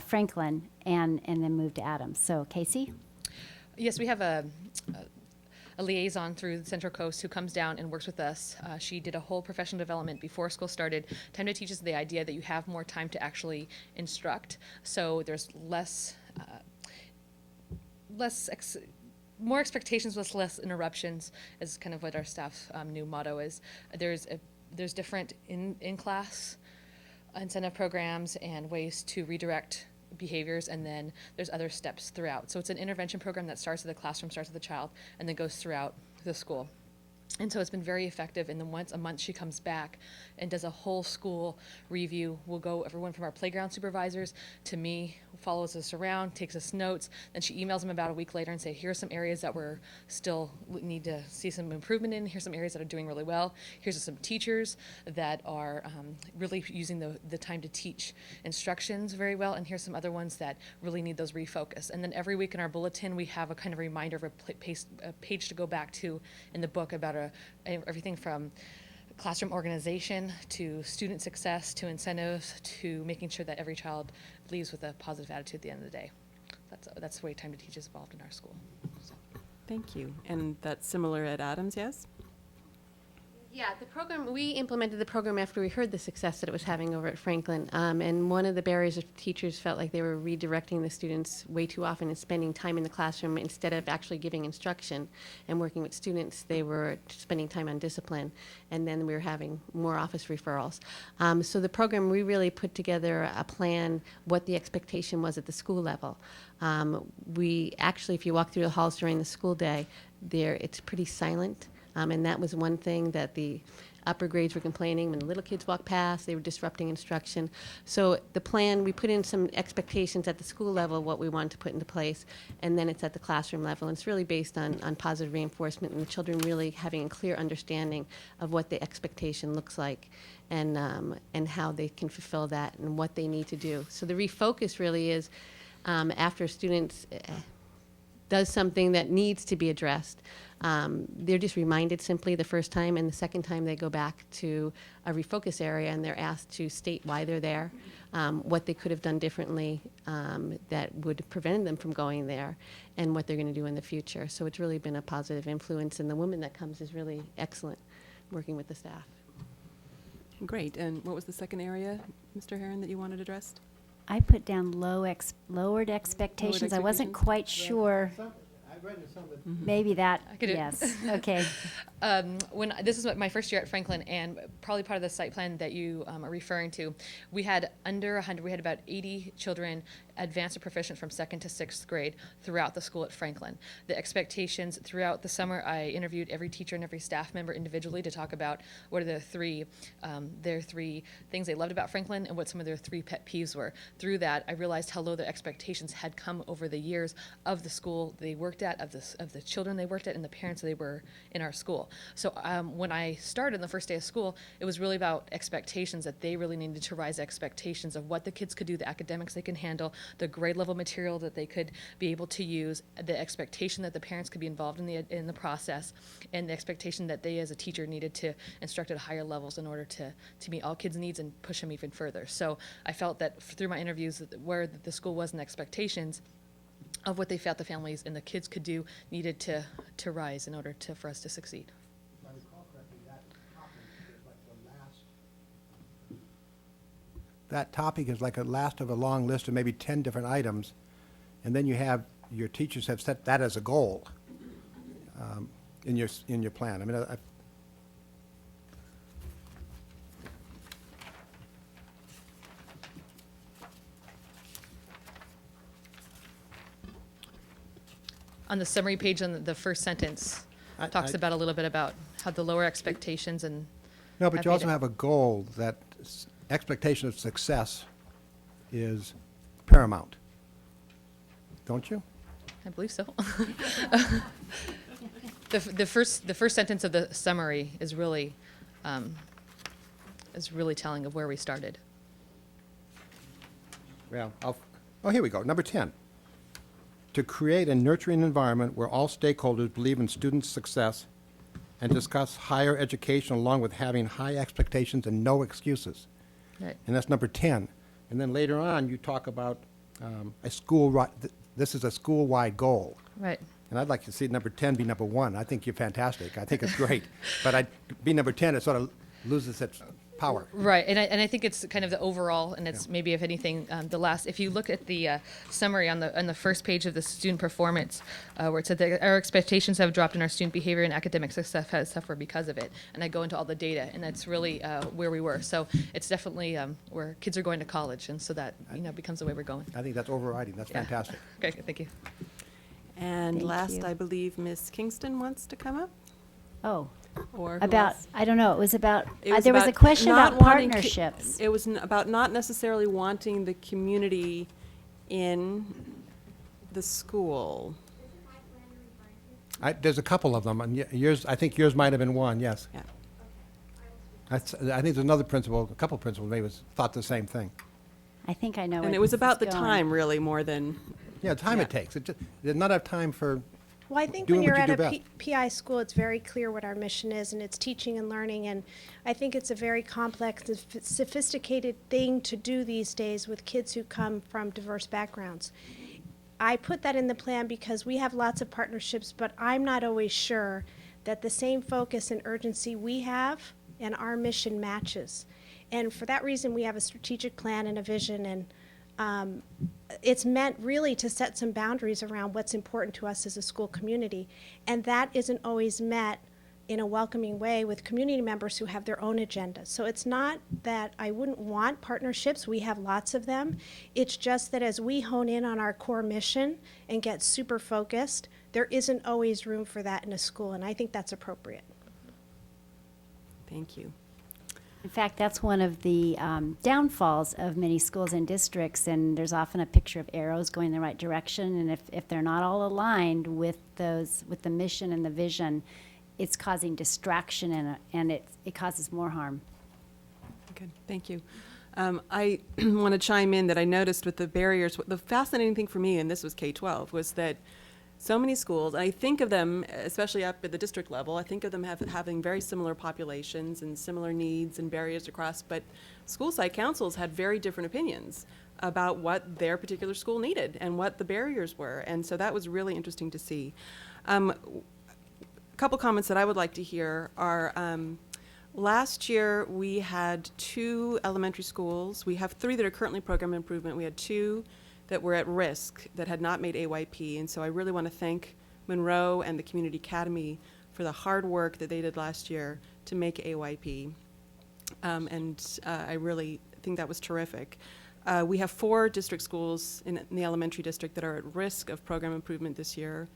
Franklin and then moved to Adams. So Casey? Yes, we have a liaison through the Central Coast who comes down and works with us. She did a whole professional development before school started. Time to Teach is the idea that you have more time to actually instruct, so there's more expectations with less interruptions is kind of what our staff new motto is. There's different in-class incentive programs and ways to redirect behaviors, and then there's other steps throughout. So it's an intervention program that starts at the classroom, starts at the child, and then goes throughout the school. And so it's been very effective, and then once a month she comes back and does a whole school review. We'll go, everyone from our playground supervisors to me, follows us around, takes us notes, then she emails them about a week later and say, here's some areas that we're still need to see some improvement in, here's some areas that are doing really well, here's some teachers that are really using the time to teach instructions very well, and here's some other ones that really need those refocus. And then every week in our bulletin we have a kind of reminder of a page to go back to in the book about everything from classroom organization to student success to incentives to making sure that every child leaves with a positive attitude at the end of the day. That's the way Time to Teach is involved in our school. So. Thank you. And that's similar at Adams, yes? Yeah, the program, we implemented the program after we heard the success that it was having over at Franklin. And one of the barriers of teachers felt like they were redirecting the students way too often and spending time in the classroom instead of actually giving instruction and working with students. They were spending time on discipline, and then we were having more office referrals. So the program, we really put together a plan, what the expectation was at the school level. We actually, if you walk through the halls during the school day, it's pretty silent. And that was one thing that the upper grades were complaining when the little kids walked past, they were disrupting instruction. So the plan, we put in some expectations at the school level, what we wanted to put into place, and then it's at the classroom level. And it's really based on positive reinforcement and the children really having a clear understanding of what the expectation looks like and how they can fulfill that and what they need to do. So the refocus really is after students does something that needs to be addressed. They're just reminded simply the first time, and the second time they go back to a refocus area and they're asked to state why they're there, what they could have done differently that would have prevented them from going there, and what they're going to do in the future. So it's really been a positive influence, and the woman that comes is really excellent working with the staff. Great. And what was the second area, Mr. Heron, that you wanted addressed? I put down lowered expectations. I wasn't quite sure. Maybe that, I could do it. yes, okay. This is my first year at Franklin, and probably part of the site plan that you are referring to, we had under 100, we had about 80 children advanced or proficient from 2nd to 6th grade throughout the school at Franklin. The expectations throughout the summer, I interviewed every teacher and every staff member individually to talk about what are their three things they loved about Franklin and what some of their 3 pet peeves were. Through that, I realized how low their expectations had come over the years of the school they worked at, of the children they worked at, and the parents they were in our school. So when I started on the first day of school, it was really about expectations, that they really needed to rise expectations of what the kids could do, the academics they can handle, the grade level material that they could be able to use, the expectation that the parents could be involved in the process, and the expectation that they as a teacher needed to instruct at higher levels in order to meet all kids' needs and push them even further. So I felt that through my interviews where the school was in expectations, of what they felt the families and the kids could do needed to rise in order for us to succeed. If I recall correctly, that topic is like a last of a long list of maybe 10 different items, and then you have, your teachers have set that as a goal in your plan. I mean, On the summary page, on the first sentence, talks about a little bit about how the lower expectations and. No, but you also made it- have a goal that expectation of success is paramount, don't you? I believe so. The first sentence of the summary is really telling of where we started. Well, here we go. Number 10. To create a nurturing environment where all stakeholders believe in students' success and discuss higher education along with having high expectations and no excuses. Right. And that's number 10. And then later on, you talk about this is a school-wide goal. Right. And I'd like to see number 10 be number 1. I think you're fantastic. I think it's great. But be number 10, it sort of loses its power. Right, and I think it's kind of the overall, and it's maybe if anything, the last. If you look at the summary on the first page of the student performance, where it said that our expectations have dropped and our student behavior and academic success has suffered because of it, and I go into all the data, and that's really where we were. So it's definitely where kids are going to college, and so that becomes the way we're going. I think that's overriding. That's fantastic. Okay, thank you. And Thank last, you. I believe Ms. Kingston wants to come up? Oh, Or who about, else? I don't know, it was about, It there was a about question not about wanting partnerships. It was about not necessarily wanting the community in the school. There's a couple of them, and yours, I think yours might have been one, yes. Yeah. I think there's another principal, a couple principals maybe thought the same thing. I think I know where And it was this is about the going. time, really, more than. Yeah, time Yeah. it takes. There's not enough time for Well, I think doing when you're what you at do a best. PI school, it's very clear what our mission is, and it's teaching and learning. And I think it's a very complex, and sophisticated thing to do these days with kids who come from diverse backgrounds. I put that in the plan because we have lots of partnerships, but I'm not always sure that the same focus and urgency we have and our mission matches. And for that reason, we have a strategic plan and a vision, and it's meant really to set some boundaries around what's important to us as a school community. And that isn't always met in a welcoming way with community members who have their own agendas. So it's not that I wouldn't want partnerships, we have lots of them. It's just that as we hone in on our core mission and get super focused, there isn't always room for that in a school, and I think that's appropriate. Thank you. In fact, that's one of the downfalls of many schools and districts, and there's often a picture of arrows going in the right direction, and if they're not all aligned with with the mission and the vision, it's causing distraction and it causes more harm. Good, thank you. I want to chime in that I noticed with the barriers, the fascinating thing for me, and this was K-12, was that so many schools, I think of them, especially up at the district level, I think of them having very similar populations and similar needs and barriers across, but school site councils had very different opinions about what their particular school needed and what the barriers were, and so that was really interesting to see. A couple comments that I would like to hear are, last year we had 2 elementary schools. We have 3 that are currently program improvement. We had 2 that were at risk that had not made AYP, and so I really want to thank Monroe and the Community Academy for the hard work that they did last year to make AYP, and I really think that was terrific. We have 4 district schools in the elementary district that are at risk of program improvement this year: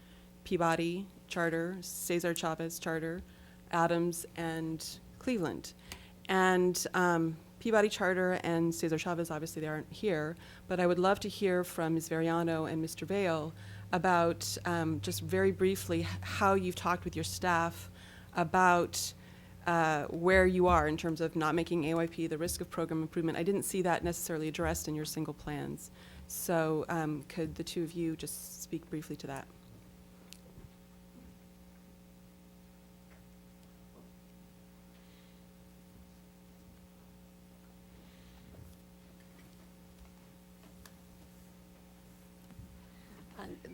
Peabody Charter, Cesar Chavez Charter, Adams, and Cleveland. And Peabody Charter and Cesar Chavez, obviously they aren't here, but I would love to hear from Ms. Veriano and Mr. Vail about, just very briefly, how you've talked with your staff about where you are in terms of not making AYP, the risk of program improvement. I didn't see that necessarily addressed in your single plans. So could the 2 of you just speak briefly to that?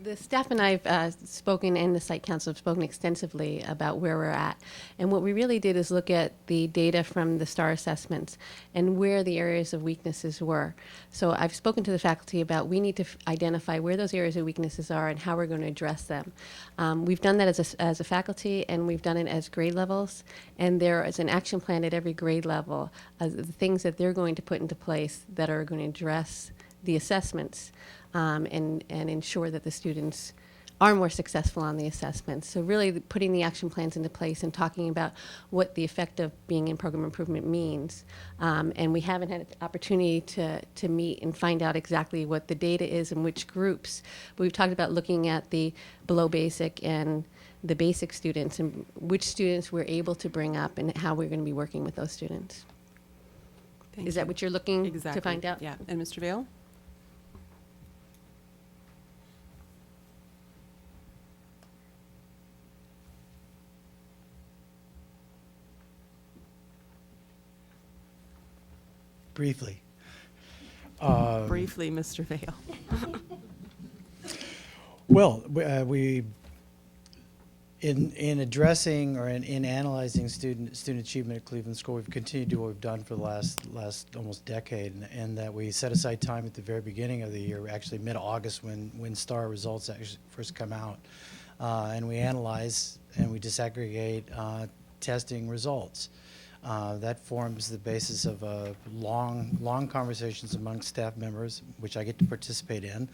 The staff and I have spoken, and the site council have spoken extensively about where we're at. And what we really did is look at the data from the STAR assessments and where the areas of weaknesses were. So I've spoken to the faculty about we need to identify where those areas of weaknesses are and how we're going to address them. We've done that as a faculty, and we've done it as grade levels. And there is an action plan at every grade level, the things that they're going to put into place that are going to address the assessments. And ensure that the students are more successful on the assessments. So really putting the action plans into place and talking about what the effect of being in program improvement means. And we haven't had an opportunity to meet and find out exactly what the data is and which groups. But we've talked about looking at the below basic and the basic students and which students we're able to bring up and how we're going to be working with those students. Is that what you're looking to find out? Yeah. And Mr. Vail? Briefly. Briefly, Mr. Vail. Well, in addressing or in analyzing student achievement at Cleveland School, we've continued to do what we've done for the last almost decade, and that we set aside time at the very beginning of the year, actually mid-August when STAR results actually first come out, and we analyze and we disaggregate testing results. That forms the basis of long conversations among staff members, which I get to participate in.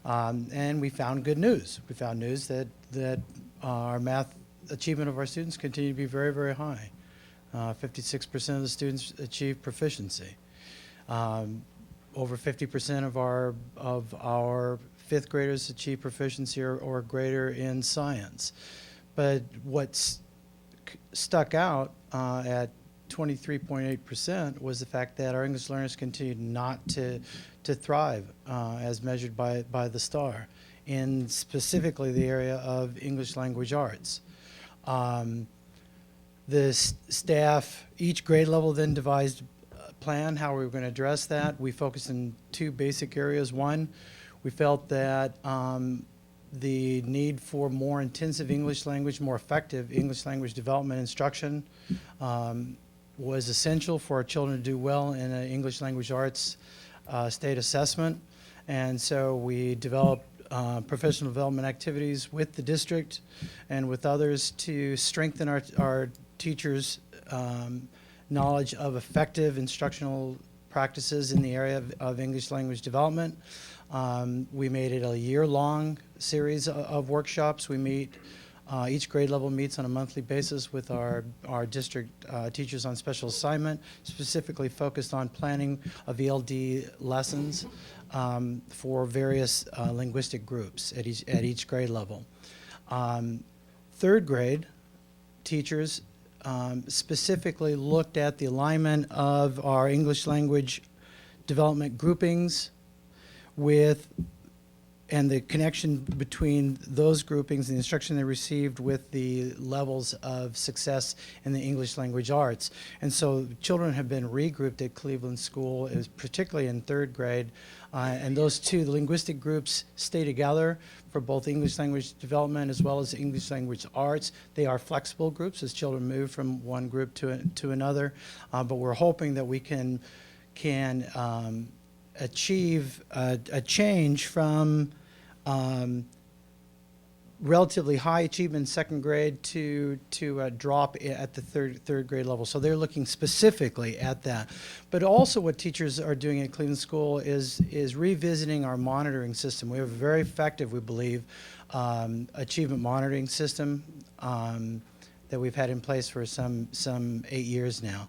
And we found good news. We found news that our math achievement of our students continue to be very, very high. 56% of the students achieve proficiency. Over 50% of our fifth graders achieve proficiency or greater in science. But what's stuck out at 23.8% was the fact that our English learners continued not to thrive as measured by the STAR in specifically the area of English language arts. The staff, each grade level then devised a plan how we were going to address that. We focused in two basic areas. One, we felt that the need for more intensive English language, more effective English language development instruction was essential for our children to do well in an English language arts state assessment. And so we developed professional development activities with the district and with others to strengthen our teachers' knowledge of effective instructional practices in the area of English language development. We made it a year-long series of workshops. We meet, each grade level meets on a monthly basis with our district teachers on special assignment, specifically focused on planning of ELD lessons for various linguistic groups at each grade level. Third grade teachers specifically looked at the alignment of our English language development groupings and the connection between those groupings and the instruction they received with the levels of success in the English language arts. And so children have been regrouped at Cleveland School, particularly in third grade, and those two, the linguistic groups, stay together for both English language development as well as English language arts. They are flexible groups as children move from one group to another, but we're hoping that we can achieve a change from relatively high achievement in second grade to a drop at the third grade level. So they're looking specifically at that. But also what teachers are doing at Cleveland School is revisiting our monitoring system. We have a very effective, we believe, achievement monitoring system that we've had in place for some 8 years now.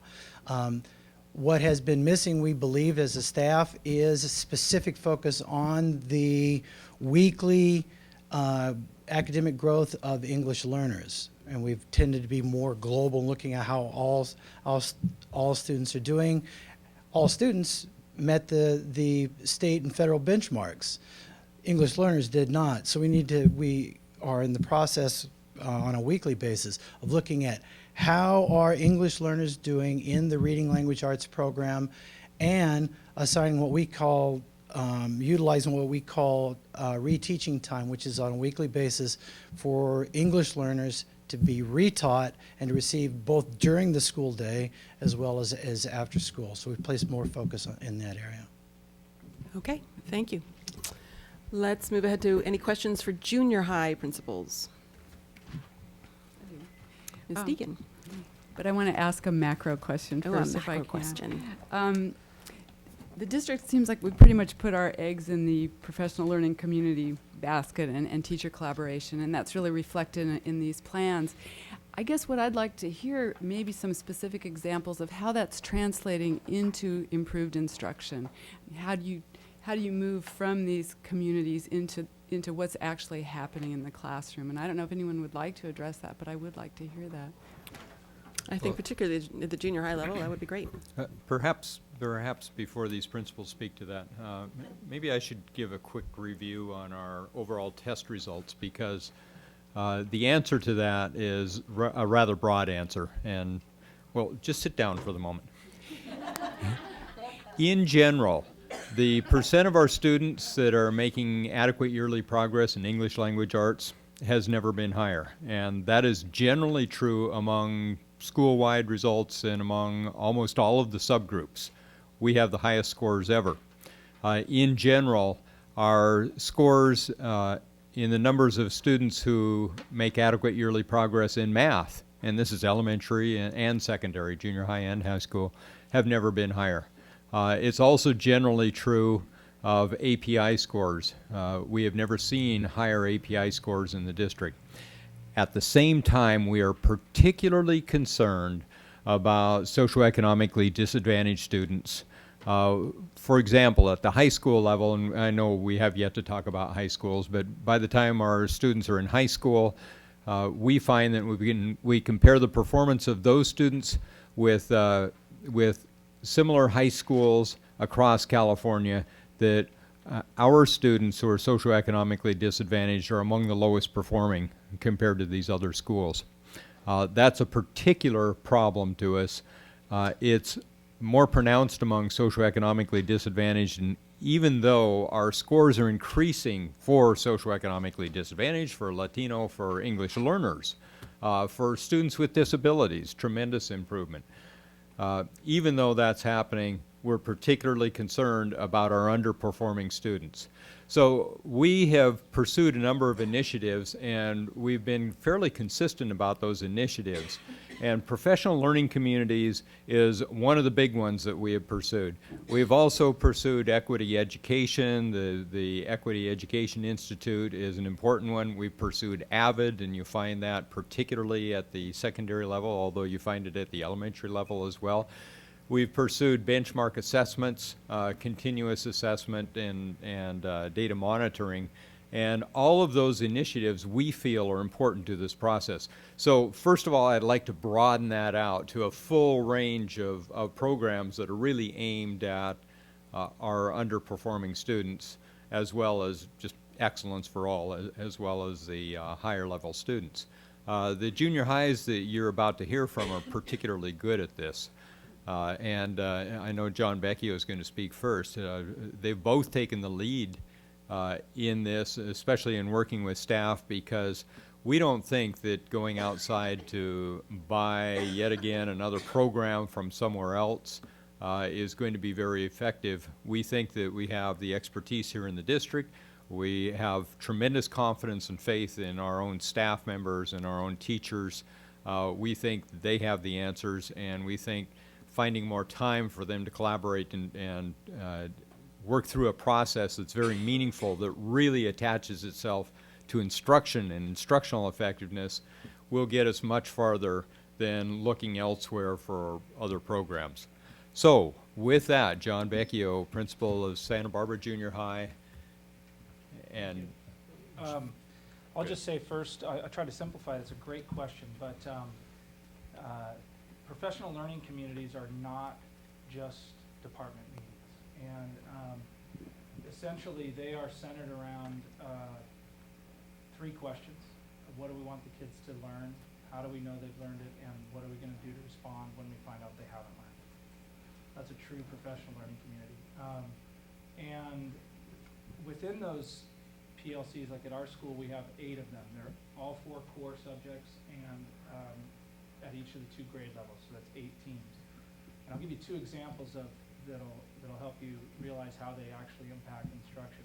What has been missing, we believe, as a staff is a specific focus on the weekly academic growth of English learners. And we've tended to be more global, looking at how all students are doing. All students met the state and federal benchmarks. English learners did not. So we are in the process on a weekly basis of looking at how are English learners doing in the Reading Language Arts program and assigning what we call utilizing what we call reteaching time, which is on a weekly basis for English learners to be retaught and to receive both during the school day as well as after school. So we place more focus in that area. Okay, thank you. Let's move ahead to any questions for junior high principals. Ms. Deacon. But I want to ask a macro question Oh, first, a if I macro can. question. The district seems like we pretty much put our eggs in the professional learning community basket and teacher collaboration, and that's really reflected in these plans. I guess what I'd like to hear maybe some specific examples of how that's translating into improved instruction. How do you move from these communities into what's actually happening in the classroom? And I don't know if anyone would like to address that, but I would like to hear that. I think particularly at the junior high level, that would be great. Perhaps before these principals speak to that, maybe I should give a quick review on our overall test results, because the answer to that is a rather broad answer. And, well, just sit down for the moment. In general, the percent of our students that are making adequate yearly progress in English language arts has never been higher. And that is generally true among school-wide results and among almost all of the subgroups. We have the highest scores ever. In general, our scores in the numbers of students who make adequate yearly progress in math, and this is elementary and secondary, junior high and high school, have never been higher. It's also generally true of API scores. We have never seen higher API scores in the district. At the same time, we are particularly concerned about socioeconomically disadvantaged students. For example, at the high school level, and I know we have yet to talk about high schools, but by the time our students are in high school, we find that we compare the performance of those students with similar high schools across California, that our students who are socioeconomically disadvantaged are among the lowest performing compared to these other schools. That's a particular problem to us. It's more pronounced among socioeconomically disadvantaged, and even though our scores are increasing for socioeconomically disadvantaged, for Latino, for English learners, for students with disabilities, tremendous improvement. Even though that's happening, we're particularly concerned about our underperforming students. So we have pursued a number of initiatives, and we've been fairly consistent about those initiatives. And professional learning communities is one of the big ones that we have pursued. We've also pursued equity education. The Equity Education Institute is an important one. We've pursued AVID, and you find that particularly at the secondary level, although you find it at the elementary level as well. We've pursued benchmark assessments, continuous assessment, and data monitoring. And all of those initiatives we feel are important to this process. So first of all, I'd like to broaden that out to a full range of programs that are really aimed at our underperforming students, as well as just excellence for all, as well as the higher level students. The junior highs that you're about to hear from are particularly good at this. I know John Becchio is going to speak first. They've both taken the lead in this, especially in working with staff, because we don't think that going outside to buy yet again another program from somewhere else is going to be very effective. We think that we have the expertise here in the district. We have tremendous confidence and faith in our own staff members and our own teachers. We think they have the answers, and we think finding more time for them to collaborate and work through a process that's very meaningful, that really attaches itself to instruction and instructional effectiveness, will get us much farther than looking elsewhere for other programs. So with that, John Becchio, principal of Santa Barbara Junior High. And I'll just say first, I try to simplify it. It's a great question, but professional learning communities are not just department meetings. And essentially, they are centered around three questions. What do we want the kids to learn? How do we know they've learned it? And what are we going to do to respond when we find out they haven't learned it? That's a true professional learning community. And within those PLCs, like at our school, we have 8 of them. They're all 4 core subjects and at each of the 2 grade levels, so that's 8 teams. And I'll give you 2 examples of that'll help you realize how they actually impact instruction.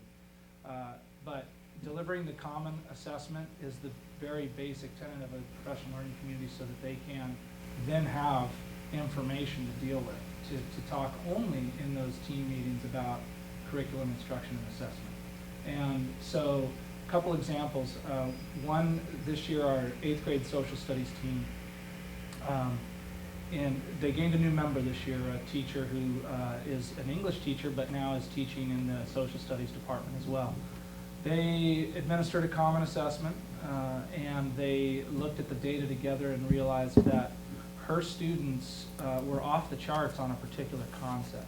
But delivering the common assessment is the very basic tenet of a professional learning community so that they can then have information to deal with, to talk only in those team meetings about curriculum, instruction, and assessment. And so a couple examples. One, this year our 8th grade social studies team, and they gained a new member this year, a teacher who is an English teacher but now is teaching in the social studies department as well. They administered a common assessment and they looked at the data together and realized that her students were off the charts on a particular concept.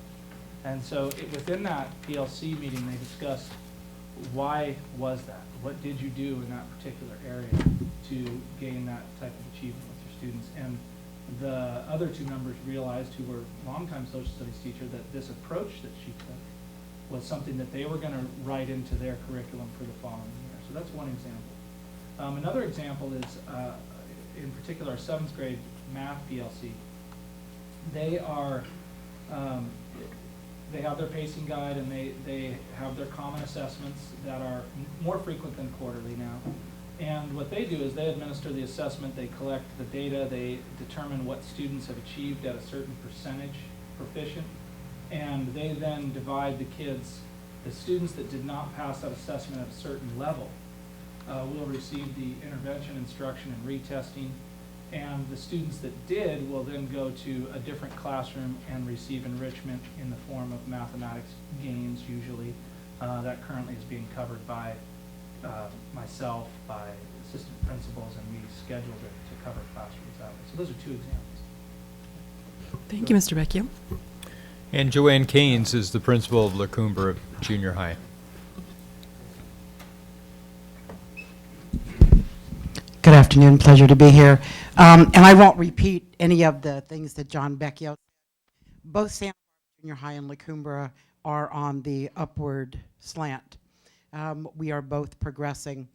And so within that PLC meeting, they discussed why was that? What did you do in that particular area to gain that type of achievement with your students? And the other 2 members realized, who were longtime social studies teacher, that this approach that she took was something that they were going to write into their curriculum for the following year. So that's one example. Another example is, in particular, our 7th grade math PLC. They are, they have their pacing guide and they have their common assessments that are more frequent than quarterly now. And what they do is they administer the assessment, they collect the data, they determine what students have achieved at a certain percentage proficient, and they then divide the kids. The students that did not pass that assessment at a certain level will receive the intervention, instruction, and retesting, and the students that did will then go to a different classroom and receive enrichment in the form of mathematics gains, usually. That currently is being covered by myself, by assistant principals, and we scheduled it to cover classrooms that way. So those are 2 examples. Thank you, Mr. Becchio. And Joanne Keynes is the principal of LaCoumbra Junior High. Good afternoon, pleasure to be here. And I won't repeat any of the things that John Becchio. Both Santa Barbara Junior High and LaCoumbra are on the upward slant. We are both progressing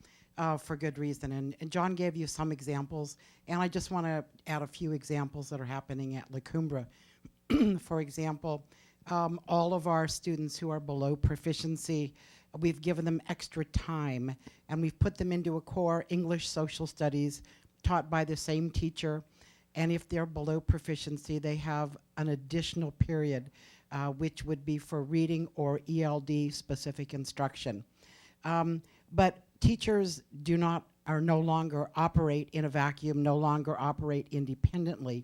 for good reason. And John gave you some examples, and I just want to add a few examples that are happening at LaCoumbra. For example, all of our students who are below proficiency, we've given them extra time, and we've put them into a core English social studies taught by the same teacher. And if they're below proficiency, they have an additional period, which would be for reading or ELD specific instruction. But teachers are no longer operate in a vacuum, no longer operate independently.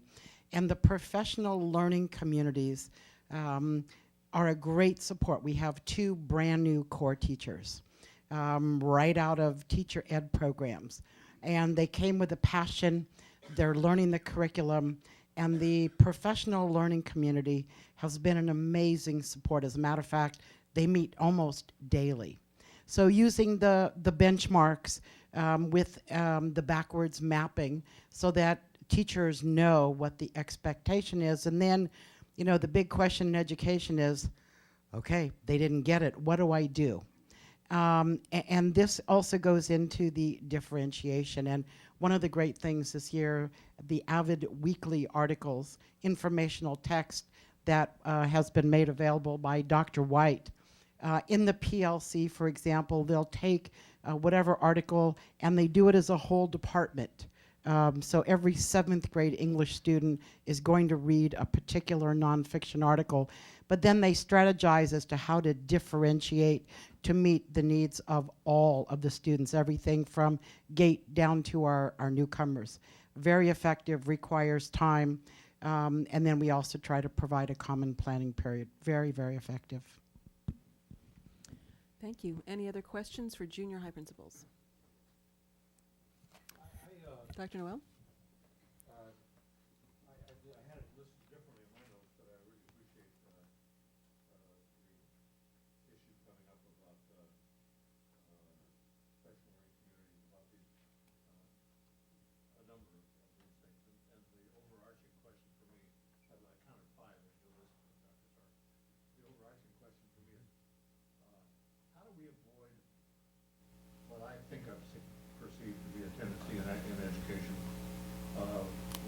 And the professional learning communities are a great support. We have 2 brand new core teachers right out of teacher ed programs. And they came with a passion. They're learning the curriculum. And the professional learning community has been an amazing support. As a matter of fact, they meet almost daily. So using the benchmarks with the backwards mapping so that teachers know what the expectation is. And then, you know, the big question in education is, okay, they didn't get it. What do I do? And this also goes into the differentiation. And one of the great things this year, the Avid weekly articles, informational text that has been made available by Dr. White. In the PLC, for example, they'll take whatever article and they do it as a whole department. So every 7th grade English student is going to read a particular nonfiction article, but then they strategize as to how to differentiate to meet the needs of all of the students, everything from GATE down to our newcomers. Very effective, requires time, and then we also try to provide a common planning period. Very, very effective. Thank you. Any other questions for junior high principals? Dr. Noel? I had it listed differently in my notes, but I really appreciate the issue coming up about professional learning communities, about these, a number of these things. And the overarching question for me, I counted 5 in your list, Dr. Sark. The overarching question for me is,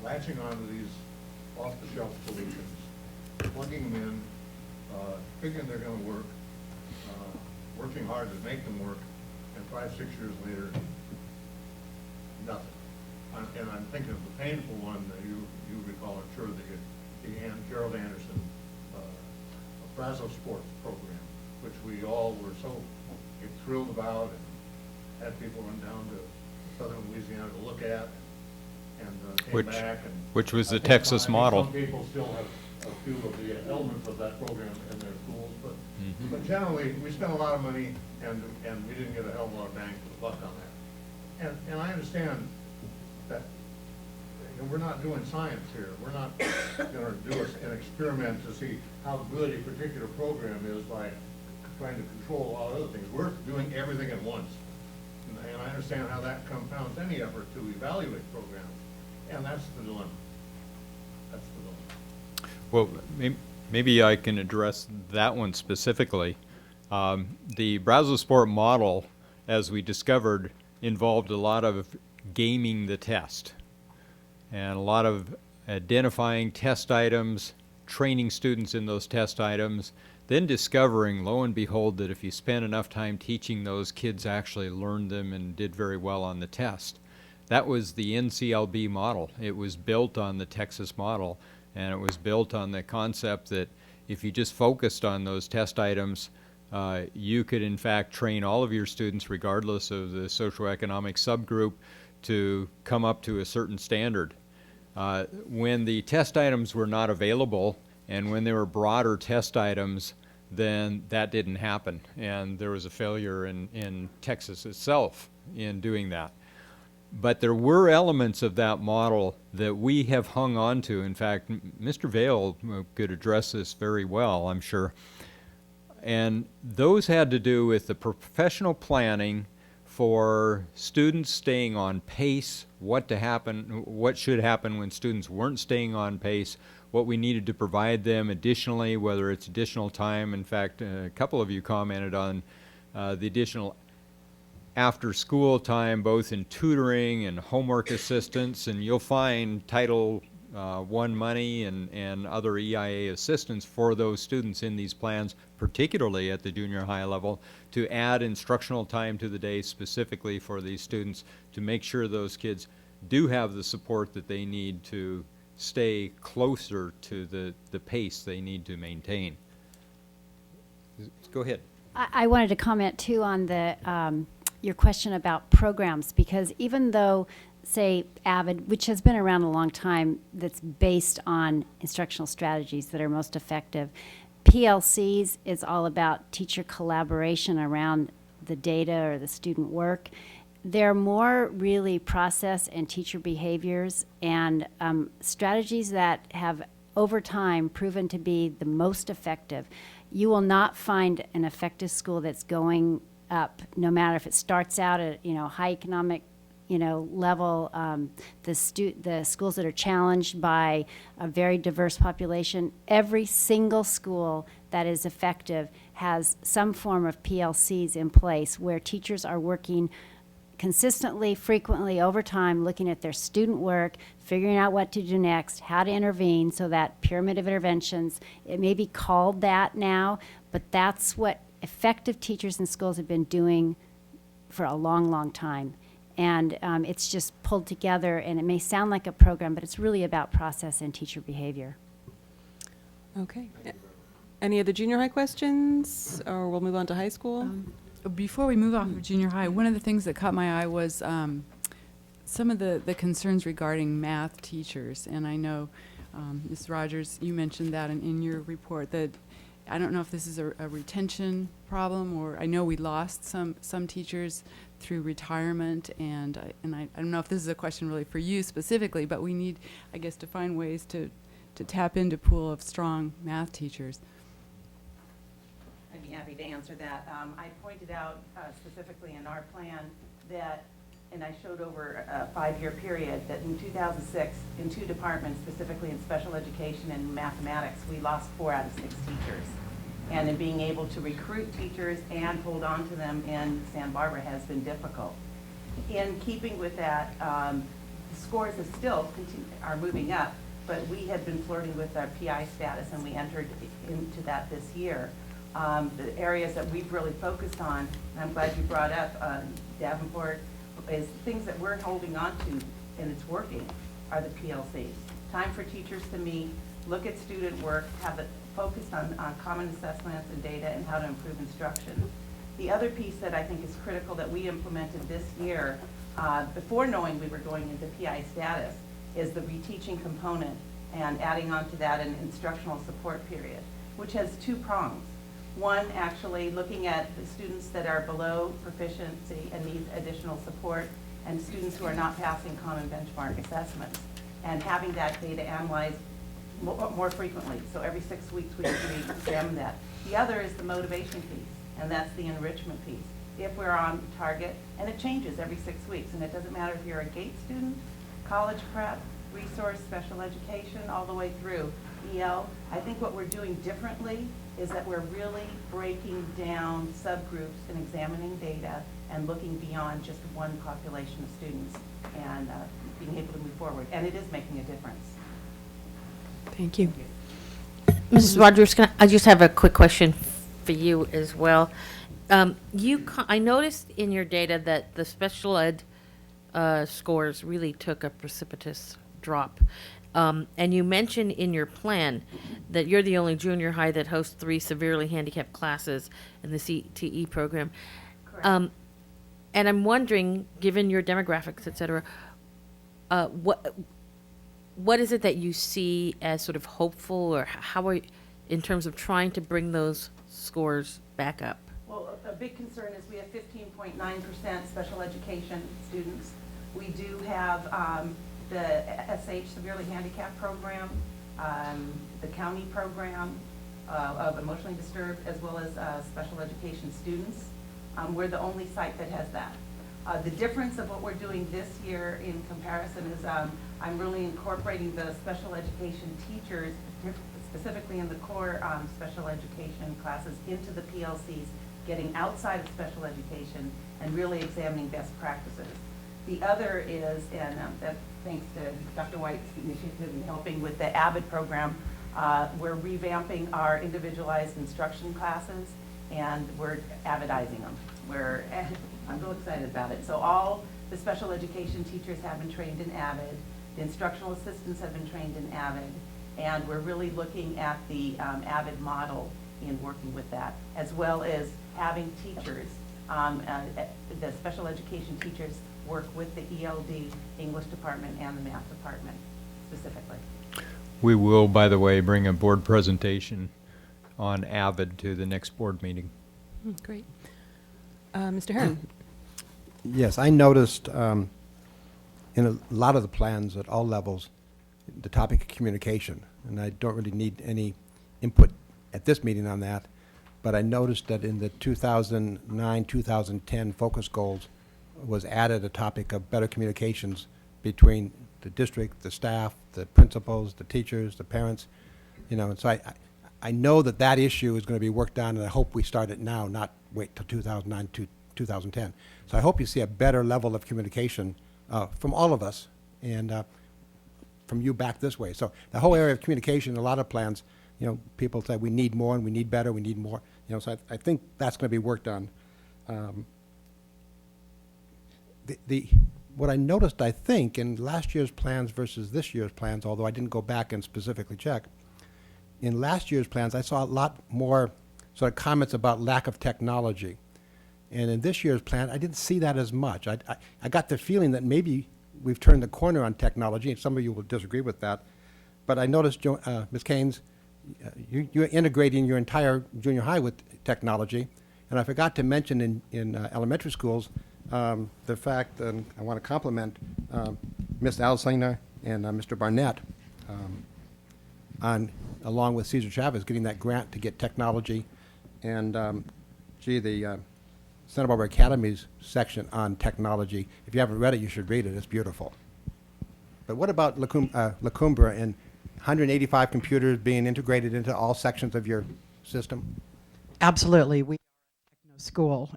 latching onto these off-the-shelf solutions, plugging them in, figuring they're going to work, working hard to make them work, and 5, 6 years later, nothing. And I'm thinking of the painful one that you recall, I'm sure, the Gerald Anderson Brazos Sports program, which we all were so thrilled about and had people run down to southern Louisiana to look at, and came back. And which was the I think Texas some model. people still have a few of the elements of that program in their schools, but generally, we spent a lot of money, and we didn't get a hell of a lot of bang for the buck on that. And I understand that we're not doing science here. We're not going to do an experiment to see how good a particular program is by trying to control all other things. We're doing everything at once. And I understand how that compounds any effort to evaluate programs. And that's the dilemma. That's the dilemma. Well, maybe I can address that one specifically. The Brazos Sport model, as we discovered, involved a lot of gaming the test and a lot of identifying test items, training students in those test items, then discovering, lo and behold, that if you spent enough time teaching those, kids actually learned them and did very well on the test. That was the NCLB model. It was built on the Texas model, and it was built on the concept that if you just focused on those test items, you could in fact train all of your students, regardless of the socioeconomic subgroup, to come up to a certain standard. When the test items were not available, and when there were broader test items, then that didn't happen. And there was a failure in Texas itself in doing that. But there were elements of that model that we have hung on to. In fact, Mr. Vail could address this very well, I'm sure. And those had to do with the professional planning for students staying on pace, what should happen when students weren't staying on pace, what we needed to provide them additionally, whether it's additional time. In fact, a couple of you commented on the additional after-school time, both in tutoring and homework assistance, and you'll find Title I money and other EIA assistance for those students in these plans, particularly at the junior high level, to add instructional time to the day specifically for these students to make sure those kids do have the support that they need to stay closer to the pace they need to maintain. Go ahead. I wanted to comment too on the your question about programs, because even though, say, AVID, which has been around a long time, that's based on instructional strategies that are most effective, PLCs is all about teacher collaboration around the data or the student work. They're more really process and teacher behaviors and strategies that have over time proven to be the most effective. You will not find an effective school that's going up, no matter if it starts out at high economic level. The schools that are challenged by a very diverse population, every single school that is effective has some form of PLCs in place where teachers are working consistently, frequently, over time, looking at their student work, figuring out what to do next, how to intervene, so that pyramid of interventions, it may be called that now, but that's what effective teachers in schools have been doing for a long, long time. And it's just pulled together, and it may sound like a program, but it's really about process and teacher behavior. Okay. Any of the junior high questions, or we'll move on to high school? Before we move on to junior high, one of the things that caught my eye was some of the concerns regarding math teachers. And I know, Ms. Rogers, you mentioned that in your report, that I don't know if this is a retention problem, or I know we lost some teachers through retirement, and I don't know if this is a question really for you specifically, but we need, I guess, to find ways to tap into a pool of strong math teachers. I'd be happy to answer that. I pointed out specifically in our plan that, and I showed over a 5-year period, that in 2006, in 2 departments, specifically in special education and mathematics, we lost 4 out of 6 teachers. And in being able to recruit teachers and hold on to them in Santa Barbara has been difficult. In keeping with that, The scores are moving up, but we had been flirting with our PI status, and we entered into that this year. The areas that we've really focused on, and I'm glad you brought up Davenport, is things that we're holding on to, and it's working, are the PLCs. Time for teachers to meet, look at student work, have it focused on common assessments and data and how to improve instruction. The other piece that I think is critical that we implemented this year, before knowing we were going into PI status, is the reteaching component and adding on to that an instructional support period, which has two prongs. One, actually looking at the students that are below proficiency and need additional support, and students who are not passing common benchmark assessments, and having that data analyzed more frequently. So every 6 weeks we examine that. The other is the motivation piece, and that's the enrichment piece. If we're on target, and it changes every 6 weeks, and it doesn't matter if you're a GATE student, college prep, resource, special education, all the way through EL. I think what we're doing differently is that we're really breaking down subgroups and examining data and looking beyond just one population of students and being able to move forward. And it is making a difference. Thank you. Mrs. Rogers, I just have a quick question for you as well. I noticed in your data that the special ed scores really took a precipitous drop. And you mentioned in your plan that you're the only junior high that hosts 3 severely handicapped classes in the CTE program. Correct. And I'm wondering, given your demographics, et cetera, what is it that you see as sort of hopeful, or how are you, in terms of trying to bring those scores back up? Well, a big concern is we have 15.9% special education students. We do have the SH Severely Handicapped program, the county program of emotionally disturbed, as well as special education students. We're the only site that has that. The difference of what we're doing this year in comparison is I'm really incorporating the special education teachers, specifically in the core special education classes, into the PLCs, getting outside of special education and really examining best practices. The other is, and that thanks to Dr. White's initiative in helping with the AVID program, we're revamping our individualized instruction classes, and we're AVIDizing them. I'm real excited about it. So all the special education teachers have been trained in AVID, the instructional assistants have been trained in AVID, and we're really looking at the AVID model in working with that, as well as having teachers, the special education teachers work with the ELD English department and the math department specifically. We will, by the way, bring a board presentation on AVID to the next board meeting. Great. Mr. Heron. Yes, I noticed in a lot of the plans at all levels, the topic of communication, and I don't really need any input at this meeting on that, but I noticed that in the 2009-2010 focus goals was added a topic of better communications between the district, the staff, the principals, the teachers, the parents, and so I know that issue is going to be worked on, and I hope we start it now, not wait till 2009 to 2010. So I hope you see a better level of communication from all of us and from you back this way. So the whole area of communication, a lot of plans, people say we need more and we need better, we need more. So I think that's going to be worked on. What I noticed, I think, in last year's plans versus this year's plans, although I didn't go back and specifically check, in last year's plans I saw a lot more sort of comments about lack of technology. And in this year's plan, I didn't see that as much. I got the feeling that maybe we've turned the corner on technology, and some of you will disagree with that. But I noticed, Ms. Keynes, you're integrating your entire junior high with technology. And I forgot to mention in elementary schools the fact, and I want to compliment Ms. Alsinger and Mr. Barnett along with Cesar Chavez, getting that grant to get technology. And the Santa Barbara Academy's section on technology, if you haven't read it, you should read it. It's beautiful. But what about La Cumbre and 185 computers being integrated into all sections of your system? Absolutely. We are a techno school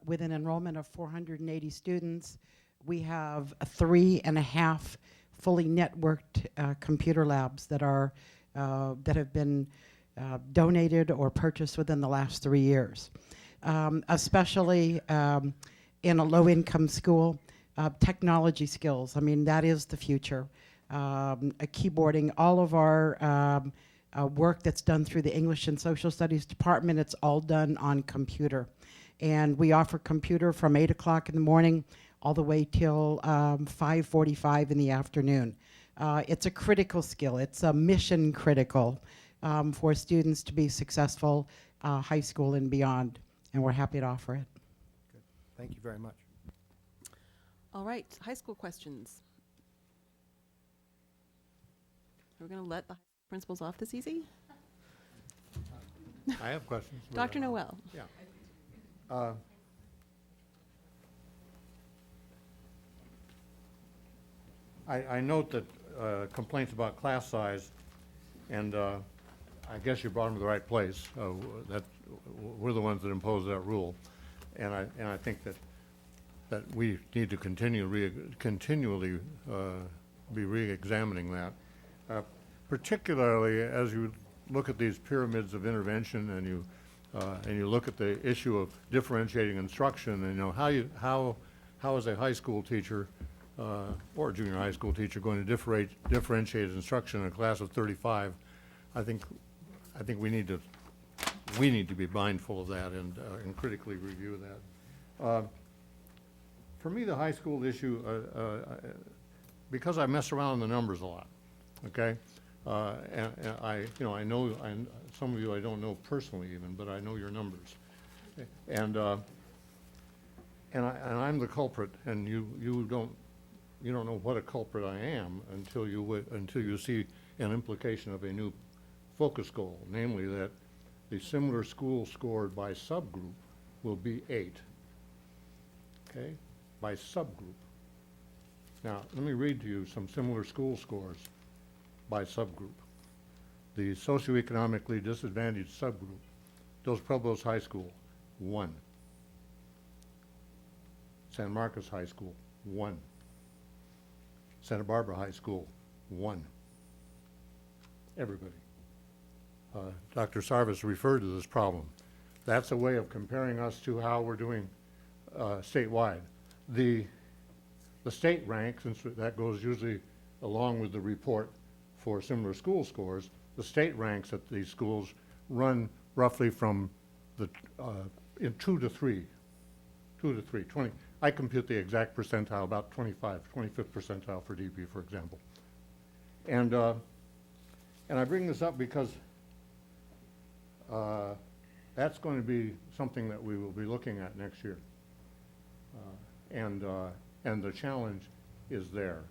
with an enrollment of 480 students. we have 3.5 fully networked computer labs that are that have been donated or purchased within the last 3 years. Especially in a low-income school, technology skills. I mean, that is the future. Keyboarding, all of our work that's done through the English and Social Studies department, it's all done on computer. And we offer computer from 8 o'clock in the morning all the way till 5:45 in the afternoon. It's a critical skill. It's a mission critical for students to be successful high school and beyond, and we're happy to offer it. Good. Thank you very much. All right, high school questions. Are we going to let the principals off this easy? I have questions. Dr. Noel. Yeah. I note that complaints about class size, and I guess you brought them to the right place. That we're the ones that impose that rule, and I think that we need to continually be re-examining that, particularly as you look at these pyramids of intervention and you look at the issue of differentiating instruction, and you know how is a high school teacher or a junior high school teacher going to differentiate instruction in a class of 35? I think we need to be mindful of that and critically review that. For me, the high school issue, because I mess around in the numbers a lot, okay, and I know some of you I don't know personally even, but I know your numbers, and I'm the culprit, and you don't know what a culprit I am until you see an implication of a new focus goal, namely that the similar school scored by subgroup will be 8. Okay, by subgroup. Now, let me read to you some similar school scores by subgroup. The socioeconomically disadvantaged subgroup, Dos Pueblos High School, 1. San Marcos High School, 1. Santa Barbara High School, 1. Everybody. Dr. Sarvis referred to this problem. That's a way of comparing us to how we're doing statewide. The state rank, since that goes usually along with the report for similar school scores, the state ranks at these schools run roughly from the in 2 to 3. 20. I compute the exact percentile, about 25th percentile for DP, for example. And I bring this up because that's going to be something that we will be looking at next year. And the challenge is there.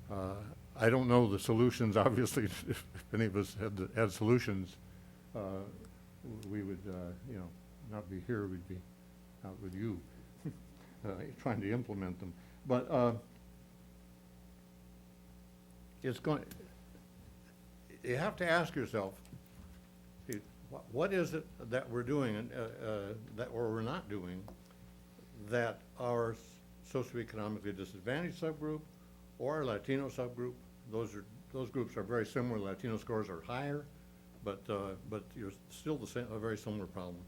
I don't know the solutions. Obviously, if any of us had solutions, we would, not be here. We'd be out with you, trying to implement them. But it's going. You have to ask yourself, what is it that we're doing, or we're not doing, that our socioeconomically disadvantaged subgroup or our Latino subgroup, those groups are very similar. Latino scores are higher, but you're still a very similar problem.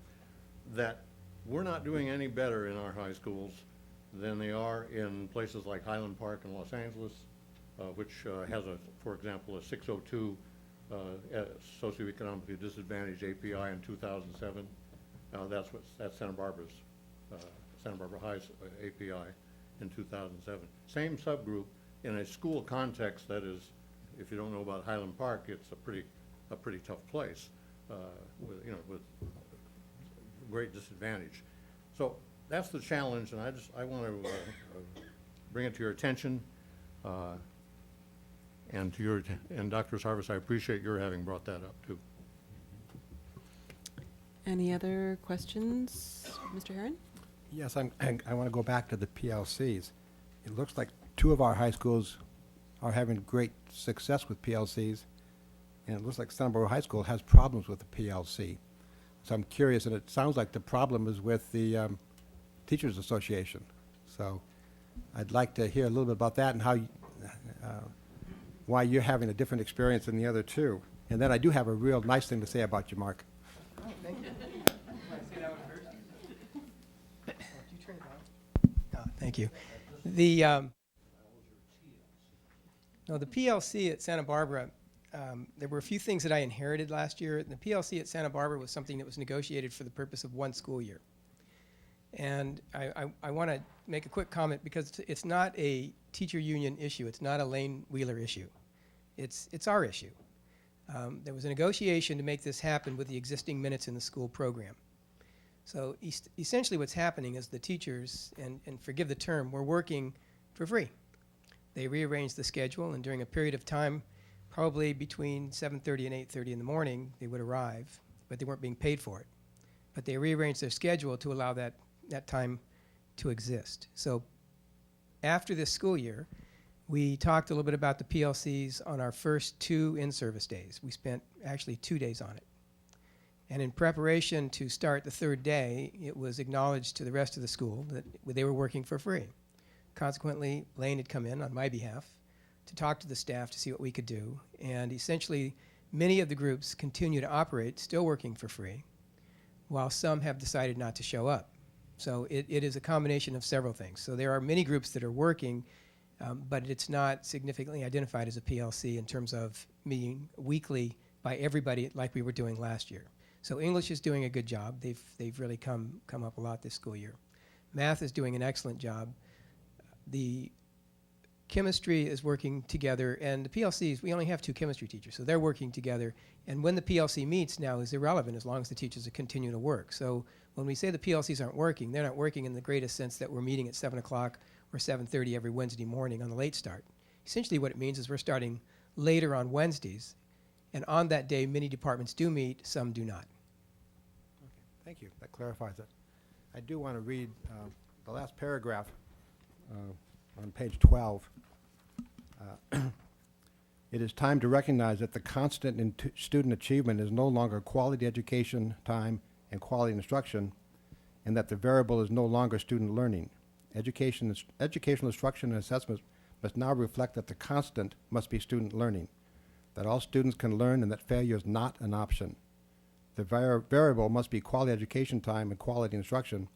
That we're not doing any better in our high schools than they are in places like Highland Park in Los Angeles, which has for example, a 602 socioeconomically disadvantaged API in 2007. That's Santa Barbara High's API in 2007. Same subgroup in a school context that is, if you don't know about Highland Park, it's a pretty tough place with great disadvantage. So that's the challenge, and I want to bring it to your attention. And Dr. Sarvis, I appreciate your having brought that up too. Any other questions, Mr. Herron? Yes, I want to go back to the PLCs. It looks like 2 of our high schools are having great success with PLCs, and it looks like Santa Barbara High School has problems with the PLC. So I'm curious, and it sounds like the problem is with the Teachers Association. So I'd like to hear a little bit about that and how, why you're having a different experience than the other two. And then I do have a real nice thing to say about you, Mark. Oh, thank you. Thank you. The the PLC at Santa Barbara, there were a few things that I inherited last year. The PLC at Santa Barbara was something that was negotiated for the purpose of one school year. And I want to make a quick comment because it's not a teacher union issue. It's not a Lane Wheeler issue. It's our issue. There was a negotiation to make this happen with the existing minutes in the school program. So essentially what's happening is the teachers, and forgive the term, were working for free. They rearranged the schedule, and during a period of time, probably between 7:30 and 8:30 in the morning, they would arrive, but they weren't being paid for it. But they rearranged their schedule to allow that time to exist. So after this school year, we talked a little bit about the PLCs on our first 2 in-service days. We spent actually 2 days on it. And in preparation to start the 3rd day, it was acknowledged to the rest of the school that they were working for free. Consequently, Lane had come in on my behalf to talk to the staff to see what we could do. And essentially, many of the groups continue to operate, still working for free, while some have decided not to show up. So it is a combination of several things. So there are many groups that are working, but it's not significantly identified as a PLC in terms of meeting weekly by everybody like we were doing last year. So English is doing a good job. They've really come up a lot this school year. Math is doing an excellent job. The chemistry is working together, and the PLCs, we only have 2 chemistry teachers, so they're working together. And when the PLC meets now is irrelevant as long as the teachers continue to work. So when we say the PLCs aren't working, they're not working in the greatest sense that we're meeting at 7 o'clock or 7:30 every Wednesday morning on the late start. Essentially what it means is we're starting later on Wednesdays, and on that day many departments do meet, some do not. Thank you. That clarifies it. I do want to read the last paragraph on page 12. It is time to recognize that the constant in student achievement is no longer quality education time and quality instruction, and that the variable is no longer student learning. Educational instruction and assessment must now reflect that the constant must be student learning, that all students can learn and that failure is not an option. The variable must be quality education time and quality instruction.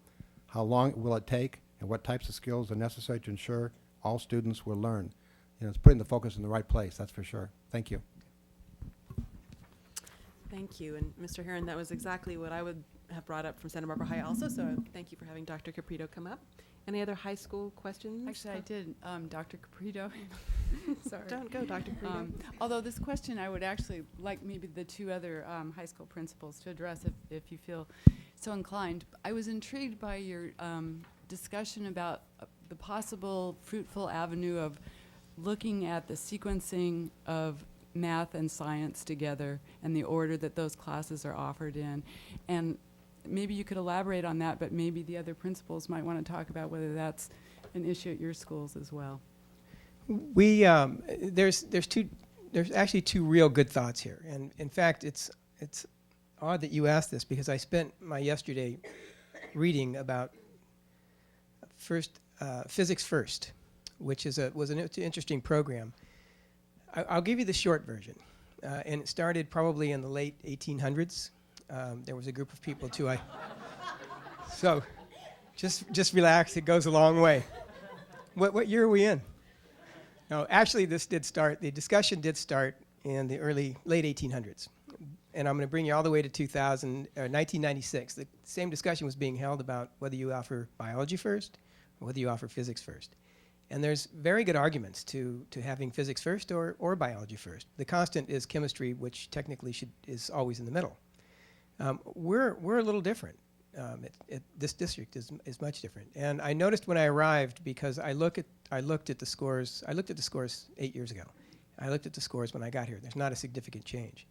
How long will it take, and what types of skills are necessary to ensure all students will learn? It's putting the focus in the right place, that's for sure. Thank you. Thank you. And Mr. Heron, that was exactly what I would have brought up from Santa Barbara High also, so thank you for having Dr. Caprito come up. Any other high school questions? Actually, I did, Dr. Caprito. Sorry. Don't go, Dr. Caprito. Although this question I would actually like maybe the 2 other high school principals to address if you feel so inclined. I was intrigued by your discussion about the possible fruitful avenue of looking at the sequencing of math and science together and the order that those classes are offered in. And maybe you could elaborate on that, but maybe the other principals might want to talk about whether that's an issue at your schools as well. We there's actually 2 real good thoughts here, and in fact it's odd that you asked this because I spent my yesterday reading about Physics First, which was an interesting program. I'll give you the short version, and it started probably in the late 1800s. There was a group of people too. So just relax. It goes a long way. What year are we in? No, actually, the discussion did start in the late 1800s. And I'm going to bring you all the way to 1996. The same discussion was being held about whether you offer biology first or whether you offer physics first. And there's very good arguments to having physics first or biology first. The constant is chemistry, which technically is always in the middle. We're a little different. This district is much different. And I noticed when I arrived, because I looked at the scores 8 years ago. I looked at the scores when I got here. There's not a significant change.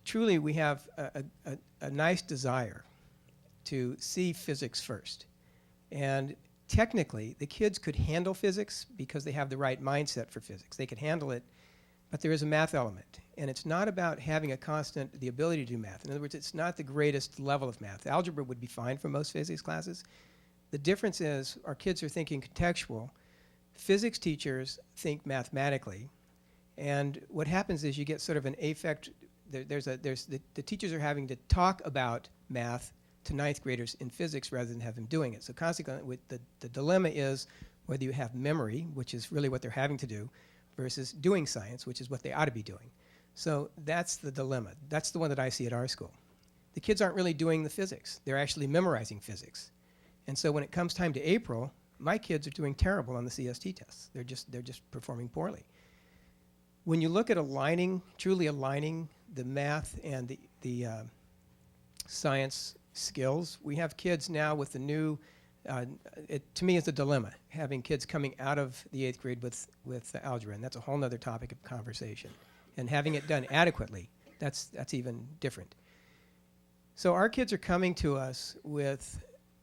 Truly, we have a nice desire to see physics first. And technically, the kids could handle physics because they have the right mindset for physics. They could handle it, but there is a math element. And it's not about having a constant, the ability to do math. In other words, it's not the greatest level of math. Algebra would be fine for most physics classes, The difference is our kids are thinking contextual. Physics teachers think mathematically. And what happens is you get sort of an affect. The teachers are having to talk about math to ninth graders in physics rather than have them doing it. So consequently, with the dilemma is whether you have memory, which is really what they're having to do, versus doing science, which is what they ought to be doing. So that's the dilemma. That's the one that I see at our school. The kids aren't really doing the physics. They're actually memorizing physics. And so when it comes time to April, my kids are doing terrible on the CST tests. They're just performing poorly. When you look at truly aligning the math and the science skills, we have kids now with the new, to me it's a dilemma, having kids coming out of the 8th grade with algebra, and that's a whole nother topic of conversation. And having it done adequately, that's even different. So our kids are coming to us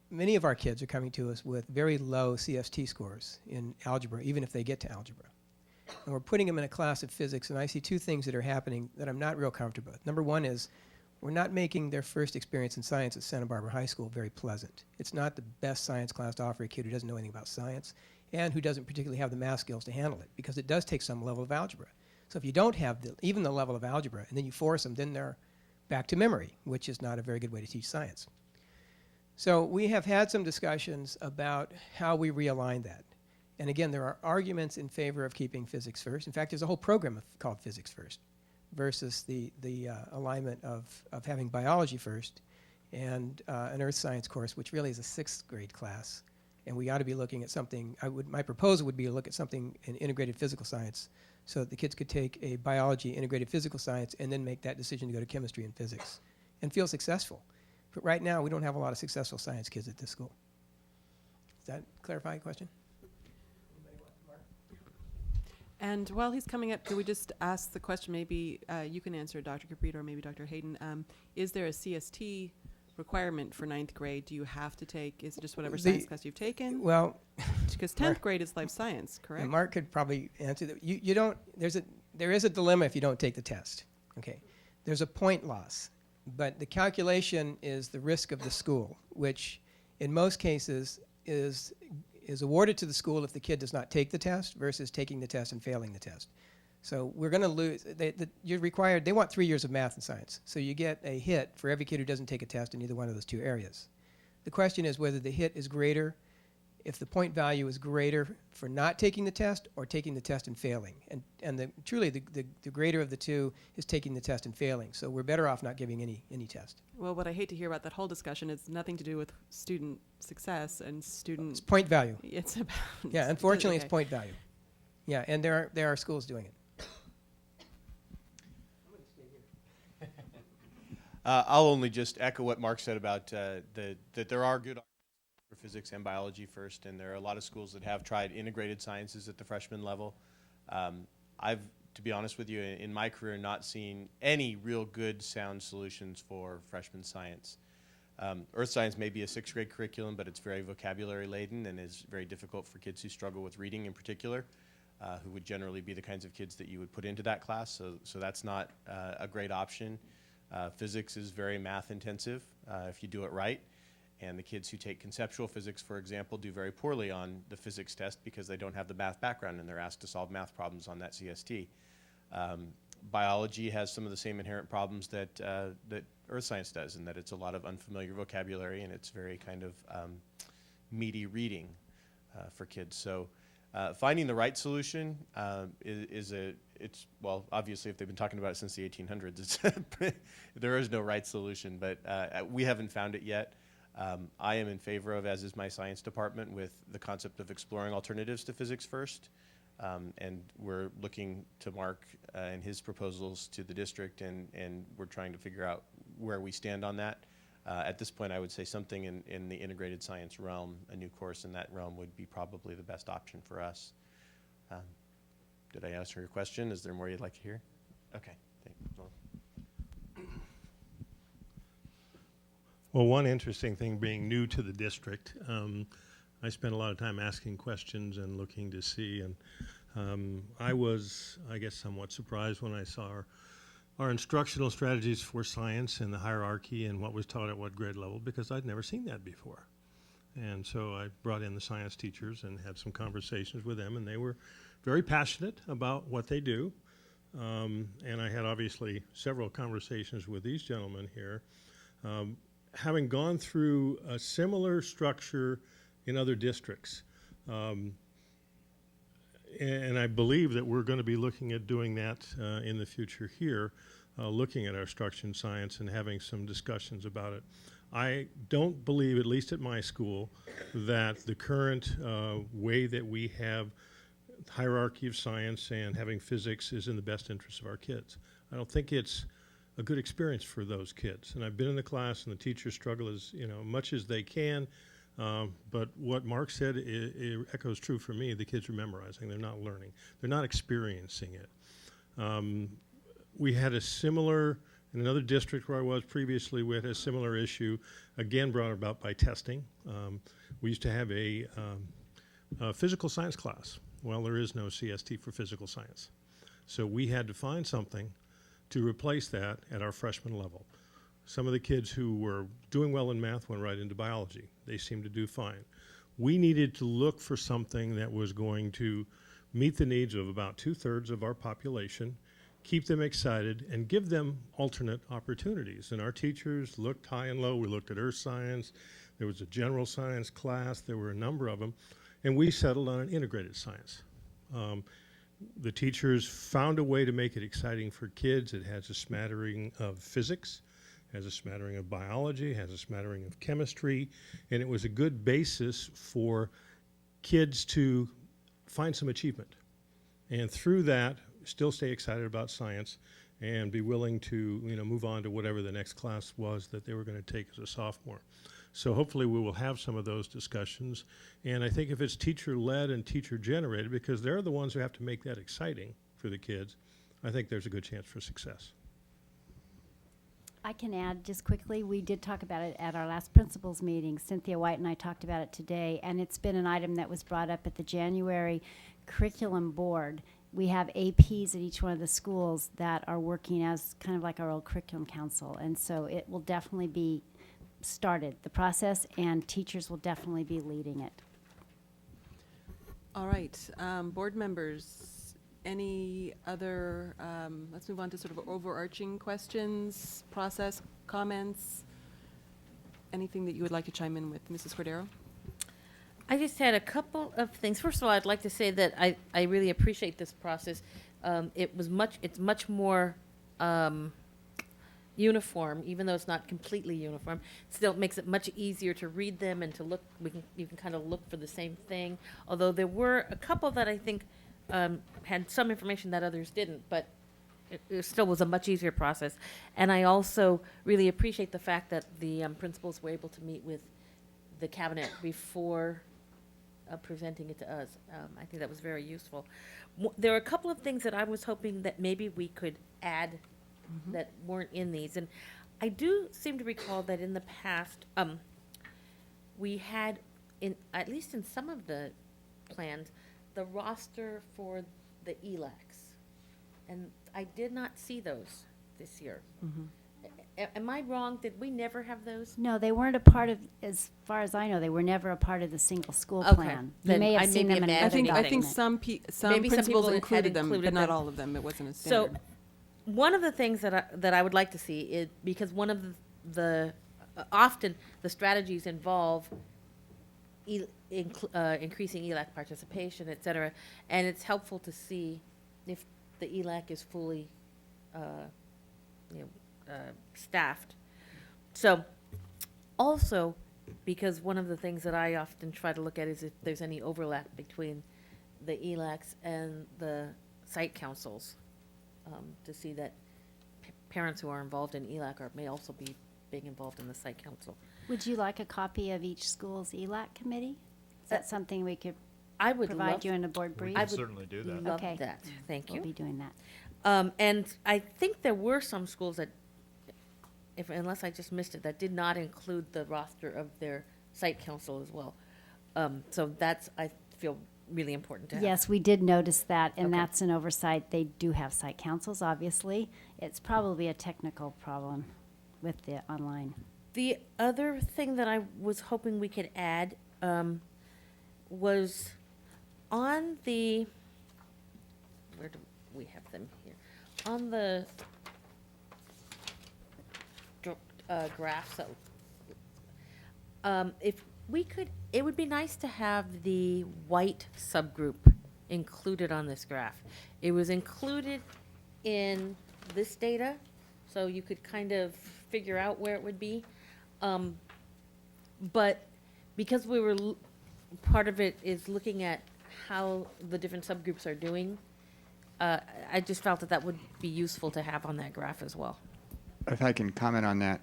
many of our kids are coming to us with very low CST scores in algebra, even if they get to algebra. And we're putting them in a class of physics, and I see two things that are happening that I'm not real comfortable with. Number one is we're not making their first experience in science at Santa Barbara High School very pleasant. It's not the best science class to offer a kid who doesn't know anything about science and who doesn't particularly have the math skills to handle it, because it does take some level of algebra. So if you don't have even the level of algebra and then you force them, then they're back to memory, which is not a very good way to teach science. So we have had some discussions about how we realign that. And again, there are arguments in favor of keeping physics first. In fact, there's a whole program called Physics First versus the alignment of having biology first and an earth science course, which really is a 6th grade class. And we ought to be looking at something, my proposal would be to look at something in integrated physical science so that the kids could take a biology, integrated physical science, and then make that decision to go to chemistry and physics and feel successful. But right now, we don't have a lot of successful science kids at this school. Does that clarify your question? And while he's coming up, could we just ask the question, maybe you can answer, Dr. Caprito or maybe Dr. Hayden, is there a CST requirement for 9th grade? Do you have to take, is it just whatever science class you've taken? Well, because 10th grade is life science, correct? And Mark could probably answer that. You don't, there is a dilemma if you don't take the test, okay? There's a point loss, but the calculation is the risk of the school, which in most cases is awarded to the school if the kid does not take the test versus taking the test and failing the test. So we're going to lose. You're required. They want 3 years of math and science. So you get a hit for every kid who doesn't take a test in either one of those two areas. The question is whether the hit is greater if the point value is greater for not taking the test or taking the test and failing. And truly the greater of the two is taking the test and failing. So we're better off not giving any test. Well, what I hate to hear about that whole discussion is nothing to do with student success and student. It's point value. It's about. Yeah, unfortunately, it's point value. Yeah, and there are schools doing it. I'll only just echo what Mark said about that there are good for physics and biology first, and there are a lot of schools that have tried integrated sciences at the freshman level. I've, to be honest with you, in my career, not seen any real good, sound solutions for freshman science. Earth science may be a 6th grade curriculum, but it's very vocabulary laden and is very difficult for kids who struggle with reading in particular, who would generally be the kinds of kids that you would put into that class. So that's not a great option. Physics is very math intensive if you do it right. And the kids who take conceptual physics, for example, do very poorly on the physics test because they don't have the math background and they're asked to solve math problems on that CST. Biology has some of the same inherent problems that earth science does, in that it's a lot of unfamiliar vocabulary and it's very kind of meaty reading for kids. So finding the right solution well, obviously if they've been talking about it since the 1800s, there is no right solution, but we haven't found it yet. I am in favor of, as is my science department, with the concept of exploring alternatives to physics first. And we're looking to Mark and his proposals to the district, and we're trying to figure out where we stand on that. At this point, I would say something in the integrated science realm, a new course in that realm would be probably the best option for us. Did I answer your question? Is there more you'd like to hear? Okay, thank you. Well, one interesting thing being new to the district, I spent a lot of time asking questions and looking to see, and I was, I guess, somewhat surprised when I saw our instructional strategies for science and the hierarchy and what was taught at what grade level, because I'd never seen that before. And so I brought in the science teachers and had some conversations with them, and they were very passionate about what they do. And I had obviously several conversations with these gentlemen here. Having gone through a similar structure in other districts, and I believe that we're going to be looking at doing that in the future here, looking at our structure in science and having some discussions about it. I don't believe, at least at my school, that the current way that we have hierarchy of science and having physics is in the best interest of our kids. I don't think it's a good experience for those kids. And I've been in the class, and the teachers struggle as much as they can. But what Mark said it echoes true for me. The kids are memorizing. They're not learning. They're not experiencing it. We had a similar, in another district where I was previously, we had a similar issue, again brought about by testing. We used to have a physical science class. Well, there is no CST for physical science. So we had to find something to replace that at our freshman level. Some of the kids who were doing well in math went right into biology. They seemed to do fine. We needed to look for something that was going to meet the needs of about 2/3 of our population, keep them excited, and give them alternate opportunities. And our teachers looked high and low. We looked at earth science. There was a general science class. There were a number of them. And we settled on an integrated science. The teachers found a way to make it exciting for kids. It has a smattering of physics, has a smattering of biology, has a smattering of chemistry, and it was a good basis for kids to find some achievement. And through that, still stay excited about science and be willing to move on to whatever the next class was that they were going to take as a sophomore. So hopefully we will have some of those discussions. And I think if it's teacher-led and teacher-generated, because they're the ones who have to make that exciting for the kids, I think there's a good chance for success. I can add just quickly, we did talk about it at our last principals meeting. Cynthia White and I talked about it today, and it's been an item that was brought up at the January curriculum board. We have APs at each one of the schools that are working as kind of like our old curriculum council, and so it will definitely be started, the process, and teachers will definitely be leading it. All right, board members, any other, let's move on to sort of overarching questions, process, comments, anything that you would like to chime in with, Mrs. Cordero? I just had a couple of things. First of all, I'd like to say that I really appreciate this process. It's much more uniform, even though it's not completely uniform. Still, it makes it much easier to read them and to look. You can kind of look for the same thing. Although there were a couple that I think had some information that others didn't, but it still was a much easier process. And I also really appreciate the fact that the principals were able to meet with the cabinet before presenting it to us. I think that was very useful. There are a couple of things that I was hoping that maybe we could add that weren't in these. And I do seem to recall that in the past, we had, at least in some of the plans, the roster for the ELACs. And I did not see those this year. Am I wrong? Did we never have those? No, they weren't a part of, as far as I know, they were never a part of the single school plan. You Then may have I seen may them be in another I think document. some Maybe some principals people had included them, included but not them. all of them. It wasn't a So, standard. one of the things that I would like to see is, because one of the often the strategies involve increasing ELAC participation, et cetera, and it's helpful to see if the ELAC is fully staffed. So, also, because one of the things that I often try to look at is if there's any overlap between the ELACs and the site councils, to see that parents who are involved in ELAC may also be being involved in the site council. Would you like a copy of each school's ELAC committee? Is that something we could I would provide love you in a board brief? I would certainly do that. love Okay. that. Thank you. We'll be doing that. And I think there were some schools that, unless I just missed it, that did not include the roster of their site council as well. So that's, I feel, really important to have. Yes, we did notice that, and Okay. that's an oversight. They do have site councils, obviously. It's probably a technical problem with the online. The other thing that I was hoping we could add was on the, where do we have them here? On the graphs, if we could, it would be nice to have the white subgroup included on this graph. It was included in this data, so you could kind of figure out where it would be. But because we were, part of it is looking at how the different subgroups are doing, I just felt that that would be useful to have on that graph as well. If I can comment on that,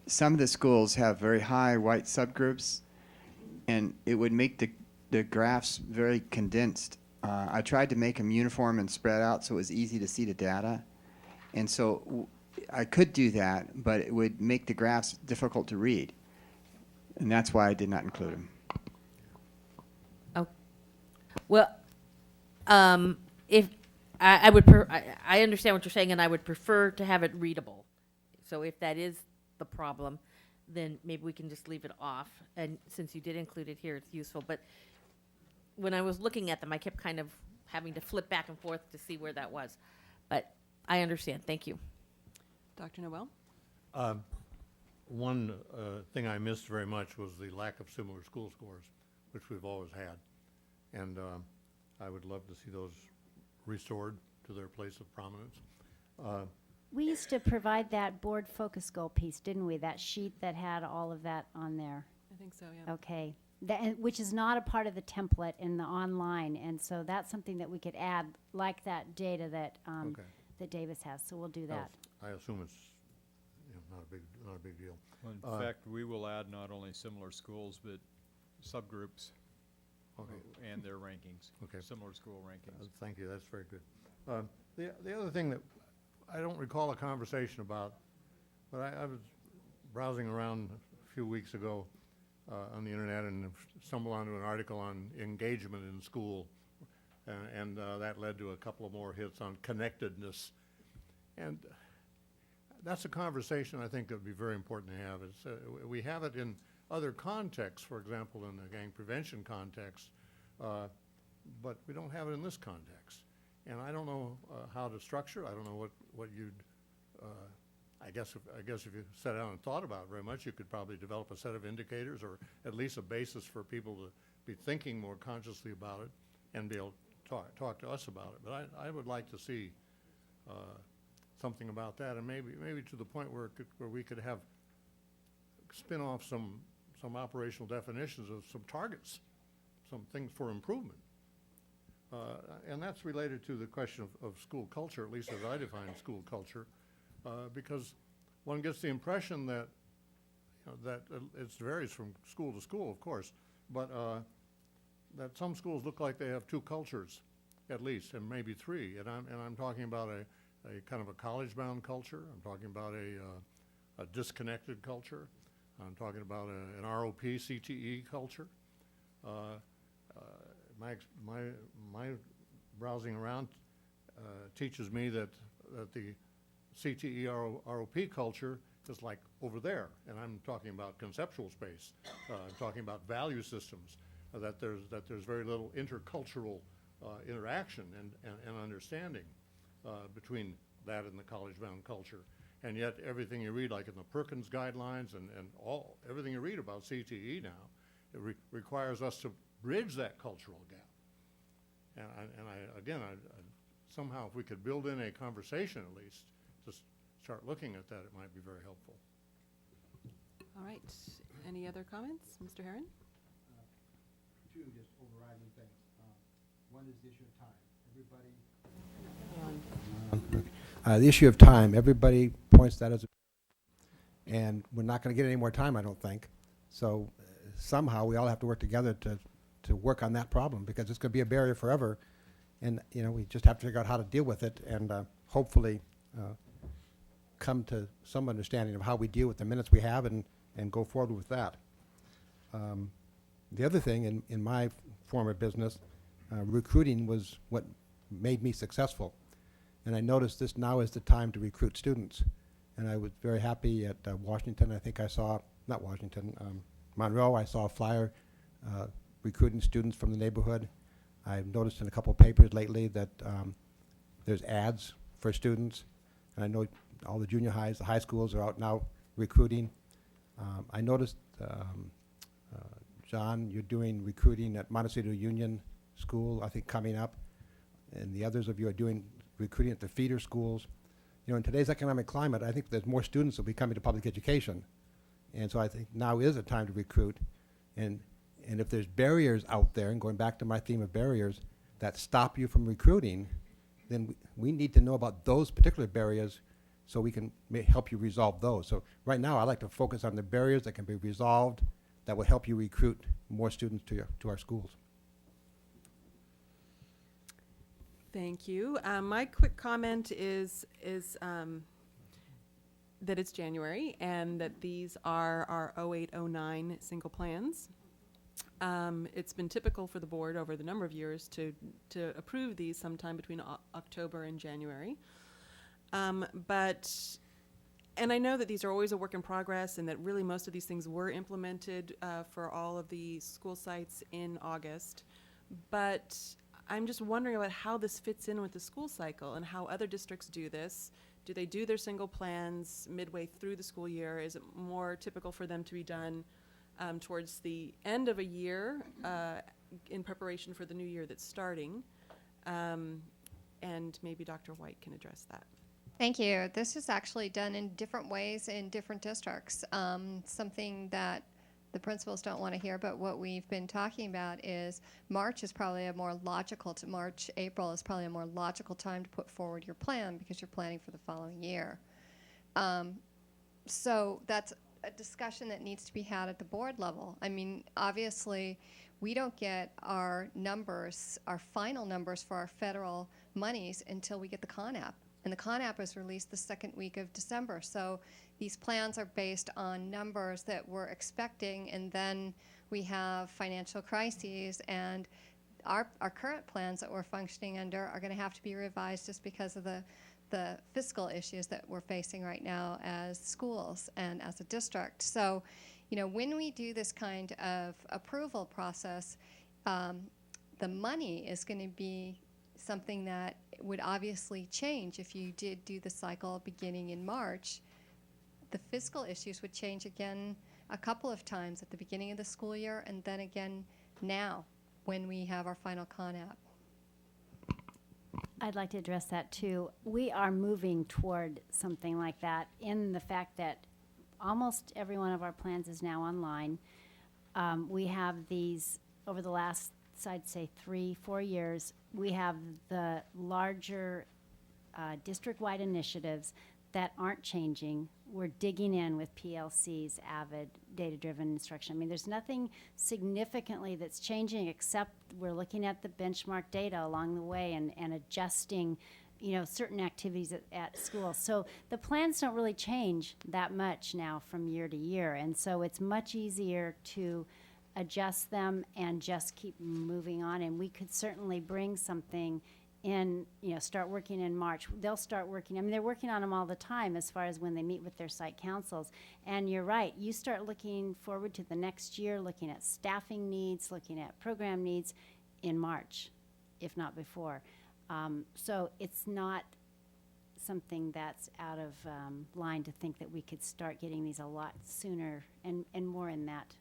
some of the schools have very high white subgroups, and it would make the graphs very condensed. I tried to make them uniform and spread out so it was easy to see the data. And so I could do that, but it would make the graphs difficult to read. And that's why I did not include them. Oh, well, if I understand what you're saying, and I would prefer to have it readable. So if that is the problem, then maybe we can just leave it off. And since you did include it here, it's useful. But when I was looking at them, I kept kind of having to flip back and forth to see where that was. But I understand. Thank you. Dr. Noel? One thing I missed very much was the lack of similar school scores, which we've always had. And I would love to see those restored to their place of prominence. We used to provide that board focus goal piece, didn't we? That sheet that had all of that on there. I think so, yeah. Okay. Which is not a part of the template in the online, and so that's something that we could add, like that data that that Davis has. So we'll do that. I assume it's not a big deal. Well, in fact, we will add not only similar schools, but subgroups and their rankings. Okay. Similar school rankings. Thank you. That's very good. The other thing that I don't recall a conversation about, but I was browsing around a few weeks ago on the internet and stumbled onto an article on engagement in school, and that led to a couple of more hits on connectedness. And that's a conversation I think that would be very important to have. We have it in other contexts, for example, in the gang prevention context, but we don't have it in this context. And I don't know how to structure it. I don't know what you'd, I guess if you sat down and thought about it very much, you could probably develop a set of indicators or at least a basis for people to be thinking more consciously about it and be able to talk to us about it. But I would like to see something about that, and maybe to the point where we could have spin off some operational definitions of some targets, some things for improvement. And that's related to the question of school culture, at least as I define school culture, because one gets the impression that that it varies from school to school, of course, but that some schools look like they have two cultures, at least, and maybe three. And I'm talking about a kind of a college-bound culture. I'm talking about a disconnected culture. I'm talking about an ROP CTE culture. My browsing around teaches me that the CTE ROP culture is like over there, and I'm talking about conceptual space. I'm talking about value systems. That there's very little intercultural interaction and understanding between that and the college-bound culture. And yet everything you read, like in the Perkins guidelines and everything you read about CTE now, it requires us to bridge that cultural gap. And somehow if we could build in a conversation at least, to start looking at that, it might be very helpful. All right. Any other comments? Mr. Herron? Two just overriding things. One is the issue of time. The issue of time. Everybody points that as a, and we're not going to get any more time, I don't think. So somehow we all have to work together to work on that problem, because it's going to be a barrier forever, and we just have to figure out how to deal with it, and hopefully come to some understanding of how we deal with the minutes we have and go forward with that. The other thing in my former business, recruiting was what made me successful. And I noticed this now is the time to recruit students. And I was very happy at Washington. I think I saw, not Washington, Monroe, I saw a flyer recruiting students from the neighborhood. I've noticed in a couple of papers lately that there's ads for students. And I know all the junior highs, the high schools are out now recruiting. I noticed, John, you're doing recruiting at Montecito Union School, I think, coming up. And the others of you are doing recruiting at the feeder schools. You know, in today's economic climate, I think there's more students that will be coming to public education. And so I think now is a time to recruit. And if there's barriers out there, and going back to my theme of barriers, that stop you from recruiting, then we need to know about those particular barriers so we can help you resolve those. So right now, I like to focus on the barriers that can be resolved that will help you recruit more students to our schools. Thank you. My quick comment is that it's January and that these are our 0809 single plans. It's been typical for the board over the number of years to approve these sometime between October and January. And I know that these are always a work in progress and that really most of these things were implemented for all of the school sites in August. But I'm just wondering about how this fits in with the school cycle and how other districts do this. Do they do their single plans midway through the school year? Is it more typical for them to be done towards the end of a year in preparation for the new year that's starting? And maybe Dr. White can address that. Thank you. This is actually done in different ways in different districts. Something that the principals don't want to hear, but what we've been talking about is March is probably a more logical, April is probably a more logical time to put forward your plan because you're planning for the following year. So that's a discussion that needs to be had at the board level. I mean, obviously, we don't get our numbers, our final numbers for our federal monies until we get the CONAP. And the CONAP is released the second week of December. So these plans are based on numbers that we're expecting, and then we have financial crises, and our current plans that we're functioning under are going to have to be revised just because of the fiscal issues that we're facing right now as schools and as a district. So, you know, when we do this kind of approval process, the money is going to be something that would obviously change if you did do the cycle beginning in March. The fiscal issues would change again a couple of times at the beginning of the school year and then again now when we have our final CONAP. I'd like to address that too. We are moving toward something like that in the fact that almost every one of our plans is now online. We have these over the last, I'd say 3-4 years, we have the larger district-wide initiatives that aren't changing. We're digging in with PLCs, AVID, data-driven instruction. I mean, there's nothing significantly that's changing except we're looking at the benchmark data along the way and adjusting, you know, certain activities at school. So the plans don't really change that much now from year to year, and so it's much easier to adjust them and just keep moving on. And we could certainly bring something in, you know, start working in March. They'll start working, I mean, they're working on them all the time as far as when they meet with their site councils. And you're right, you start looking forward to the next year, looking at staffing needs, looking at program needs in March, if not before. So it's not something that's out of line to think that we could start getting these a lot sooner and more in that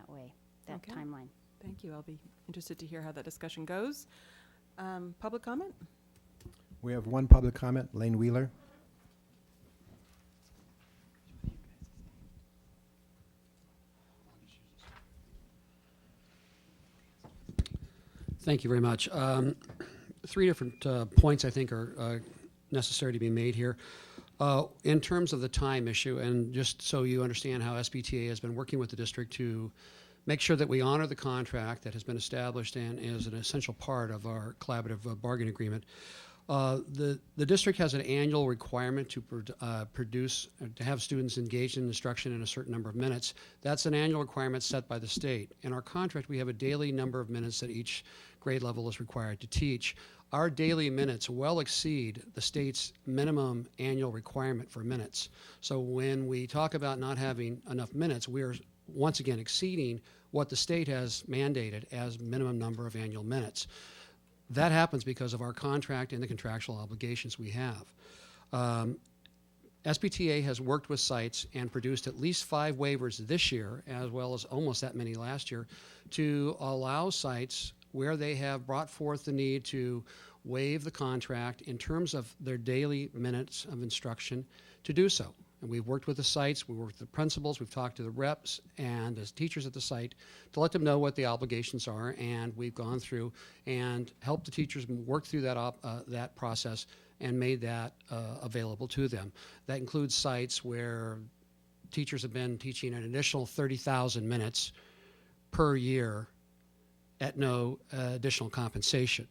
way, that Okay. timeline. Thank you. I'll be interested to hear how that discussion goes. Public comment? We have one public comment, Lane Wheeler. Thank you very much. 3 different points I think are necessary to be made here. In terms of the time issue, and just so you understand how SBTA has been working with the district to make sure that we honor the contract that has been established and is an essential part of our collaborative bargaining agreement. The district has an annual requirement to produce, to have students engaged in instruction in a certain number of minutes. That's an annual requirement set by the state. In our contract, we have a daily number of minutes that each grade level is required to teach. Our daily minutes well exceed the state's minimum annual requirement for minutes. So when we talk about not having enough minutes, once again exceeding what the state has mandated as minimum number of annual minutes. That happens because of our contract and the contractual obligations we have. SBTA has worked with sites and produced at least 5 waivers this year, as well as almost that many last year, to allow sites where they have brought forth the need to waive the contract in terms of their daily minutes of instruction to do so. And we've worked with the sites, we've worked with the principals, we've talked to the reps and as teachers at the site to let them know what the obligations are, and we've gone through and helped the teachers work through that process and made that available to them. That includes sites where teachers have been teaching an additional 30,000 minutes per year at no additional compensation.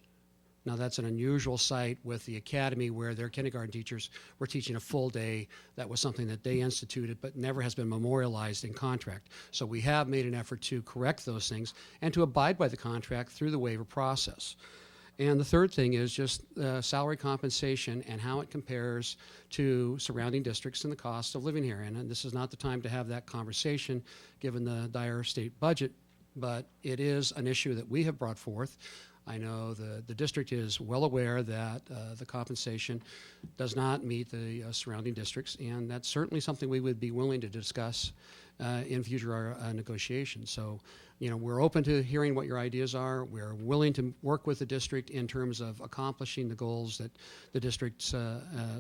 Now, that's an unusual site with the academy where their kindergarten teachers were teaching a full day. That was something that they instituted but never has been memorialized in contract. So we have made an effort to correct those things and to abide by the contract through the waiver process. And the third thing is just salary compensation and how it compares to surrounding districts and the cost of living here. And this is not the time to have that conversation given the dire state budget, but it is an issue that we have brought forth. I know the district is well aware that the compensation does not meet the surrounding districts, and that's certainly something we would be willing to discuss in future negotiations. So, you know, we're open to hearing what your ideas are. We're willing to work with the district in terms of accomplishing the goals that the district's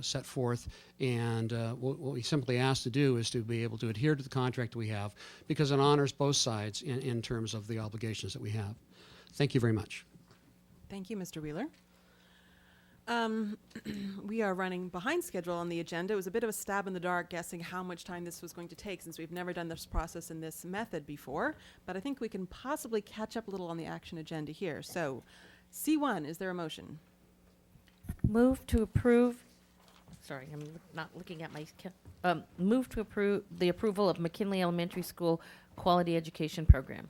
set forth. And what we simply ask to do is to be able to adhere to the contract we have, because it honors both sides in terms of the obligations that we have. Thank you very much. Thank you, Mr. Wheeler. We are running behind schedule on the agenda. It was a bit of a stab in the dark guessing how much time this was going to take, since we've never done this process in this method before, but I think we can possibly catch up a little on the action agenda here. So, C1, is there a motion? Move to approve, sorry, I'm not looking at my, move to approve the approval of McKinley Elementary School Quality Education Program.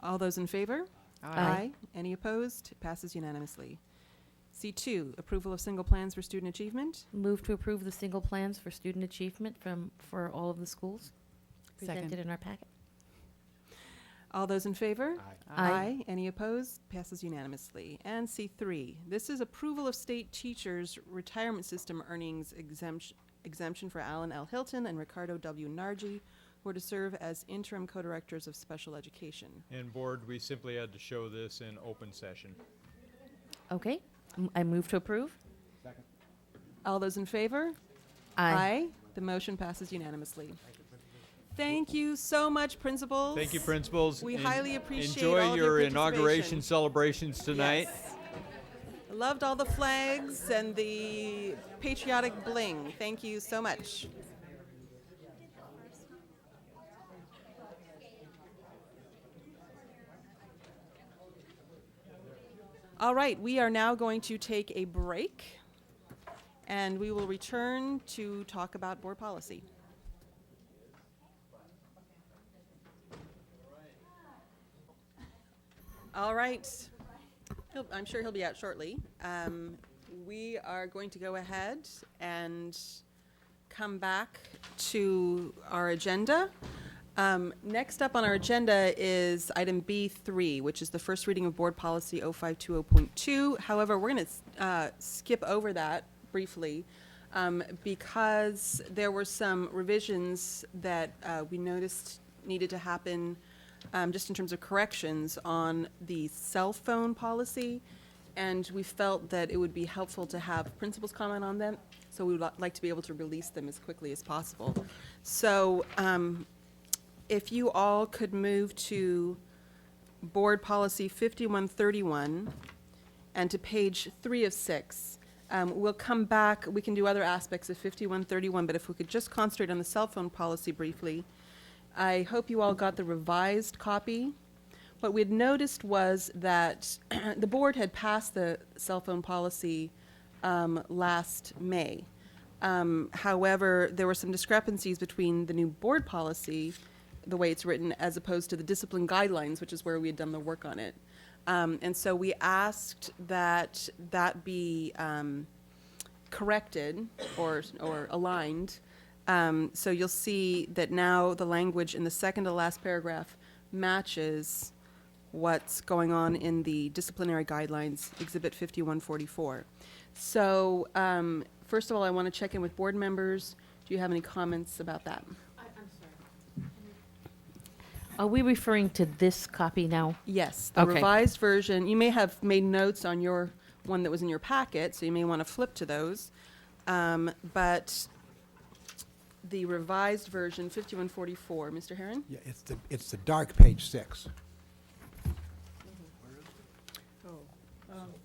All those in favor? Aye. Any opposed? It passes unanimously. C2, approval of single plans for student achievement. Move to approve the single plans for student achievement for all of the schools presented Second. in our packet. All those in favor? Aye. Any opposed? Passes unanimously. And C3, this is approval of state teachers' retirement system earnings exemption for Alan L. Hilton and Ricardo W. Nargi, who are to serve as interim co-directors of special education. And board, we simply had to show this in open session. Okay, I move to approve. All those in favor? Aye. The motion passes unanimously. Thank you so much, principals. Thank you, principals. We En- highly appreciate enjoy all of your your inauguration participation. celebrations tonight. Yes. I loved all the flags and the patriotic bling. Thank you so much. All right, we are now going to take a break, and we will return to talk about board policy. All right. I'm sure he'll be out shortly. We are going to go ahead and come back to our agenda. Next up on our agenda is item B3, which is the first reading of Board Policy 0520.2. However, we're going to skip over that briefly because there were some revisions that we noticed needed to happen just in terms of corrections on the cell phone policy, and we felt that it would be helpful to have principals comment on them, so we would like to be able to release them as quickly as possible. So if you all could move to Board Policy 5131 and to page 3 of 6. We'll come back, we can do other aspects of 5131, but if we could just concentrate on the cell phone policy briefly. I hope you all got the revised copy. What we had noticed was that the board had passed the cell phone policy last May. However, there were some discrepancies between the new board policy, the way it's written, as opposed to the discipline guidelines, which is where we had done the work on it. And so we asked that that be corrected or aligned So you'll see that now the language in the second to last paragraph matches what's going on in the disciplinary guidelines, Exhibit 5144. So first of all, I want to check in with board members. Do you have any comments about that? I'm sorry. Are we referring to this copy now? Yes, the Okay. revised version. You may have made notes on your one that was in your packet, so you may want to flip to those. But the revised version, 5144, Mr. Herron? Yeah, it's the dark page 6.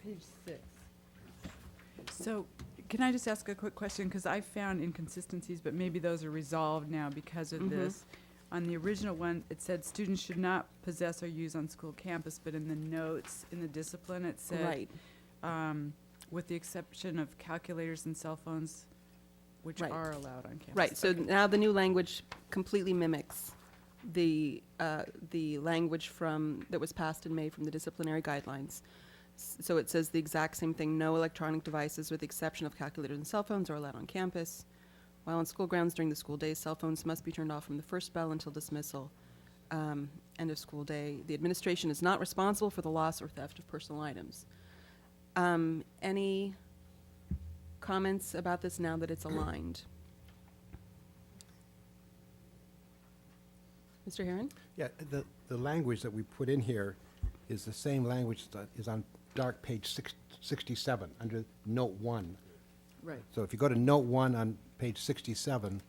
Page 6. So, can I just ask a quick question? Because I found inconsistencies, but maybe those are resolved now because of this. On the original one, it said students should not possess or use on school campus, but in the notes, in the discipline, it said, Right. with the exception of calculators and cell phones, which Right. are allowed on campus. Right, so Okay. now the new language completely mimics the language that was passed in May from the disciplinary guidelines. So it says the exact same thing: no electronic devices with the exception of calculators and cell phones are allowed on campus. While on school grounds during the school day, cell phones must be turned off from the first bell until dismissal. End of school day. The administration is not responsible for the loss or theft of personal items. Any comments about this now that it's aligned? Mr. Herron? Yeah, the language that we put in here is the same language that is on dark page 67 under note 1. Right. So if you go to note 1 on page 67,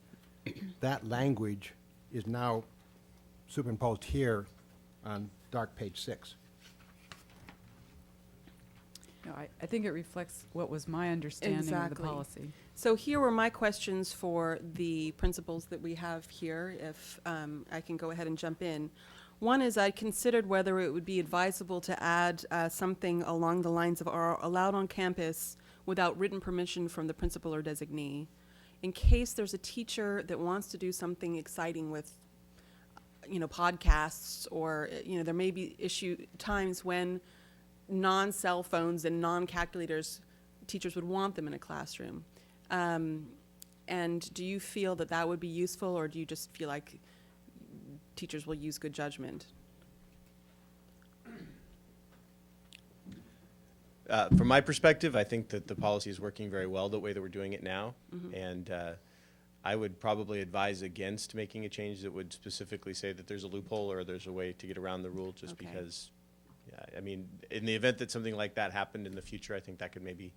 that language is now superimposed here on dark page 6. No, I think it reflects what was my understanding of the Exactly. policy. So here were my questions for the principals that we have here, if I can go ahead and jump in. One is I considered whether it would be advisable to add something along the lines of are allowed on campus without written permission from the principal or designee, in case there's a teacher that wants to do something exciting with, podcasts, or, there may be times when non-cell phones and non-calculators, teachers would want them in a classroom. And do you feel that that would be useful, or do you just feel like teachers will use good judgment? From my perspective, I think that the policy is working very well the way that we're doing it now. And I would probably advise against making a change that would specifically say that there's a loophole or there's a way to get around the rule, just because, in the event that something like that happened in the future, I think that could maybe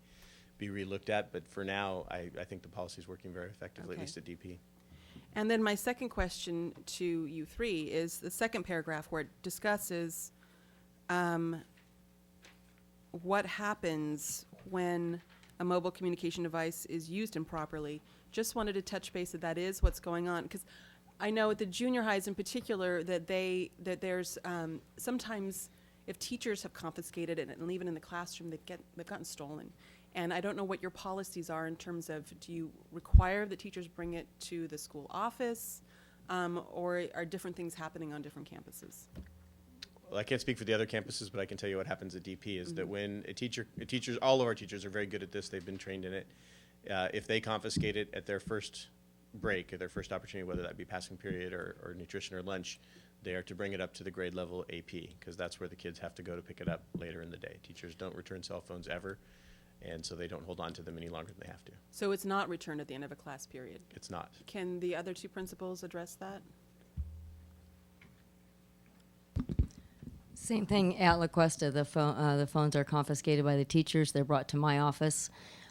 be relooked at. But for now, I think the policy is working very effectively, at least at DP. And then my second question to you three is the second paragraph where it discusses what happens when a mobile communication device is used improperly. Just wanted to touch base that is what's going on, because I know at the junior highs in particular that there's sometimes if teachers have confiscated it and leave it in the classroom, they've gotten stolen. And I don't know what your policies are in terms of, do you require that teachers bring it to the school office, or are different things happening on different campuses? Well, I can't speak for the other campuses, but I can tell you what happens at DP is that when all of our teachers are very good at this, they've been trained in it. If they confiscate it at their first break, or their first opportunity, whether that be passing period or nutrition or lunch, they are to bring it up to the grade level AP, because that's where the kids have to go to pick it up later in the day. Teachers don't return cell phones ever, and so they don't hold on to them any longer than they have to. So it's not returned at the end of a class period? It's not. Can the other two principals address that? Same thing at La Cuesta. The phones are confiscated by the teachers. They're brought to my office.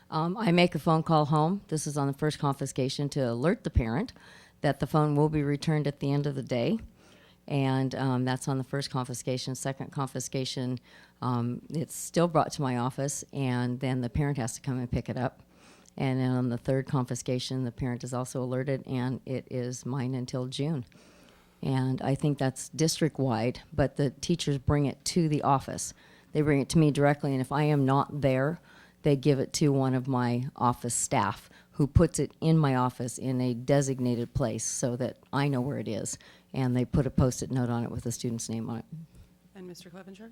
I make a phone call home. This is on the first confiscation to alert the parent that the phone will be returned at the end of the day. And that's on the first confiscation. Second confiscation, it's still brought to my office, and then the parent has to come and pick it up. And then on the third confiscation, the parent is also alerted, and it is mine until June. And I think that's district-wide, but the teachers bring it to the office. They bring it to me directly, and if I am not there, they give it to one of my office staff, who puts it in my office in a designated place so that I know where it is. And they put a Post-it note on it with the student's name on it. And Mr. Clevenger?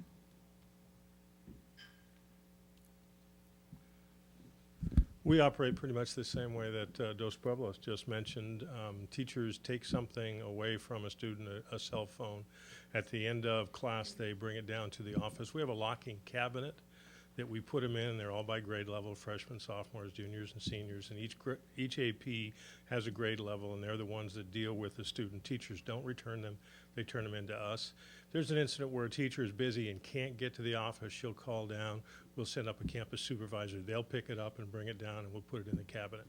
We operate pretty much the same way that Dos Pueblos just mentioned. Teachers take something away from a student, a cell phone. At the end of class, they bring it down to the office. We have a locking cabinet that we put them in. They're all by grade level, freshmen, sophomores, juniors, and seniors. And each AP has a grade level, and they're the ones that deal with the student. Teachers don't return them. They turn them into us. If there's an incident where a teacher is busy and can't get to the office, she'll call down. We'll send up a campus supervisor. They'll pick it up and bring it down, and we'll put it in the cabinet.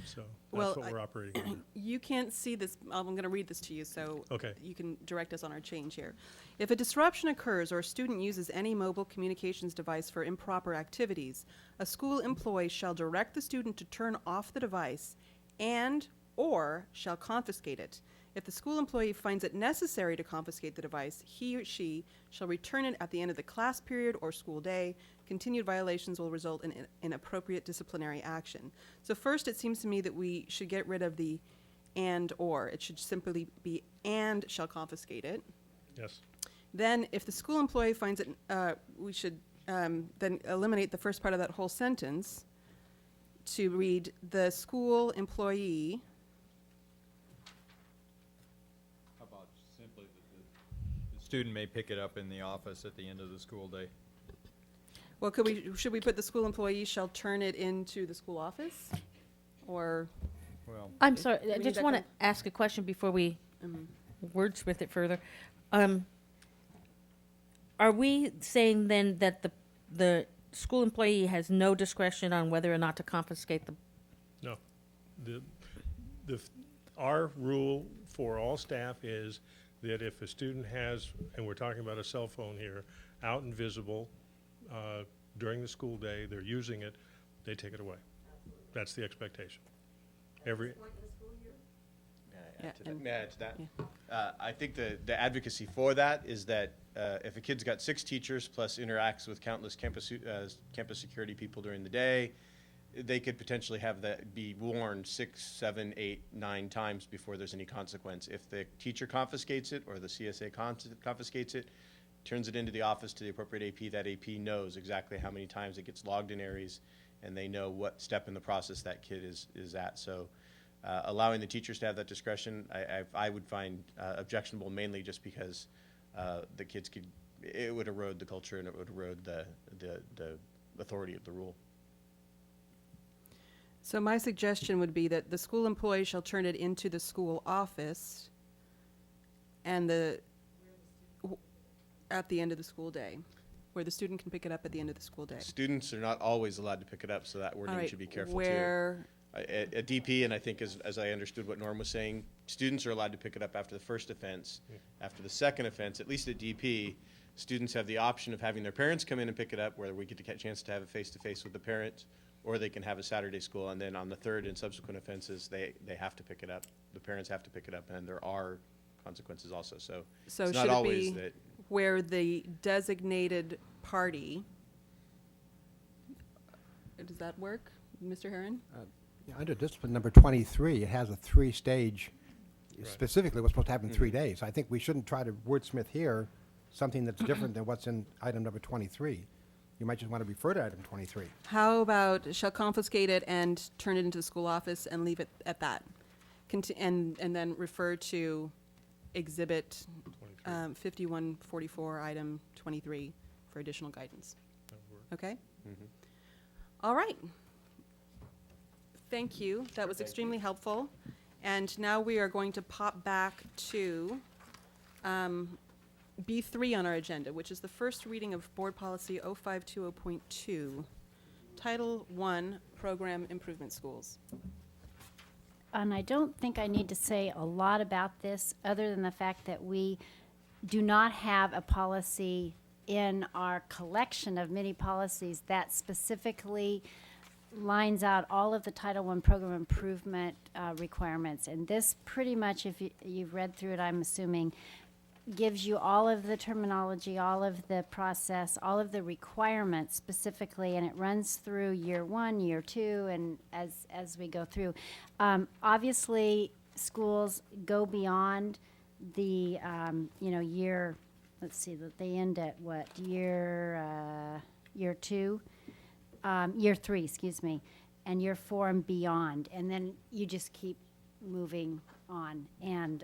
So that's what we're operating under. You can't see this. I'm going to read this to you so Okay. you can direct us on our change here. If a disruption occurs or a student uses any mobile communications device for improper activities, a school employee shall direct the student to turn off the device and or shall confiscate it. If the school employee finds it necessary to confiscate the device, he or she shall return it at the end of the class period or school day. Continued violations will result in inappropriate disciplinary action. So first, it seems to me that we should get rid of the and or. It should simply be and shall confiscate it. Yes. Then, if the school employee finds it, we should then eliminate the first part of that whole sentence to read the school employee. How about simply that the student may pick it up in the office at the end of the school day? Well, should we put the school employee shall turn it into the school office? Or? Well, I'm sorry, we I need just that want to con- ask a question before we wordsmith it further. Are we saying then that the school employee has no discretion on whether or not to confiscate the? No. Our rule for all staff is that if a student has, and we're talking about a cell phone here, out and visible during the school day, they're using it, they take it away. That's the expectation. May I add to that? I think the advocacy for that is that if a kid's got 6 teachers plus interacts with countless campus security people during the day, they could potentially have that be warned 6, 7, 8, 9 times before there's any consequence. If the teacher confiscates it or the CSA confiscates it, turns it into the office to the appropriate AP, that AP knows exactly how many times it gets logged in Aries, and they know what step in the process that kid is at. So allowing the teachers to have that discretion, I would find objectionable, mainly just because the kids it would erode the culture and it would erode the authority of the rule. So my suggestion would be that the school employee shall turn it into the school office and at the end of the school day, where the student can pick it up at the end of the school day. Students are not always allowed to pick it up, so that wording All right, should be careful where- too. At DP, and I think as I understood what Norm was saying, students are allowed to pick it up after the first offense. After the second offense, at least at DP, students have the option of having their parents come in and pick it up, where we get a chance to have a face-to-face with the parents, or they can have a Saturday school, and then on the third and subsequent offenses, they have to pick it up. The parents have to pick it up, and there are consequences also. So it's not should it always be that. where the designated party, does that work, Mr. Herron? Yeah, under discipline number 23, it has a 3-stage, specifically what's supposed to happen in 3 days. I think we shouldn't try to wordsmith here something that's different than what's in item number 23. You might just want to refer to item 23. How about shall confiscate it and turn it into the school office and leave it at that? And then refer to exhibit 5144, item 23 for additional guidance. Okay? All right. Thank you. That was extremely helpful. And now we are going to pop back to B3 on our agenda, which is the first reading of Board Policy 0520.2, Title I, Program Improvement Schools. And I don't think I need to say a lot about this, other than the fact that we do not have a policy in our collection of many policies that specifically lines out all of the Title I program improvement requirements. And this pretty much, if you've read through it, I'm assuming, gives you all of the terminology, all of the process, all of the requirements specifically, and it runs through year 1, year 2, and as we go through. Obviously, schools go beyond the year. Let's see, they end at what, year 2, year 3, excuse me. and you're for and beyond, and then you just keep moving on and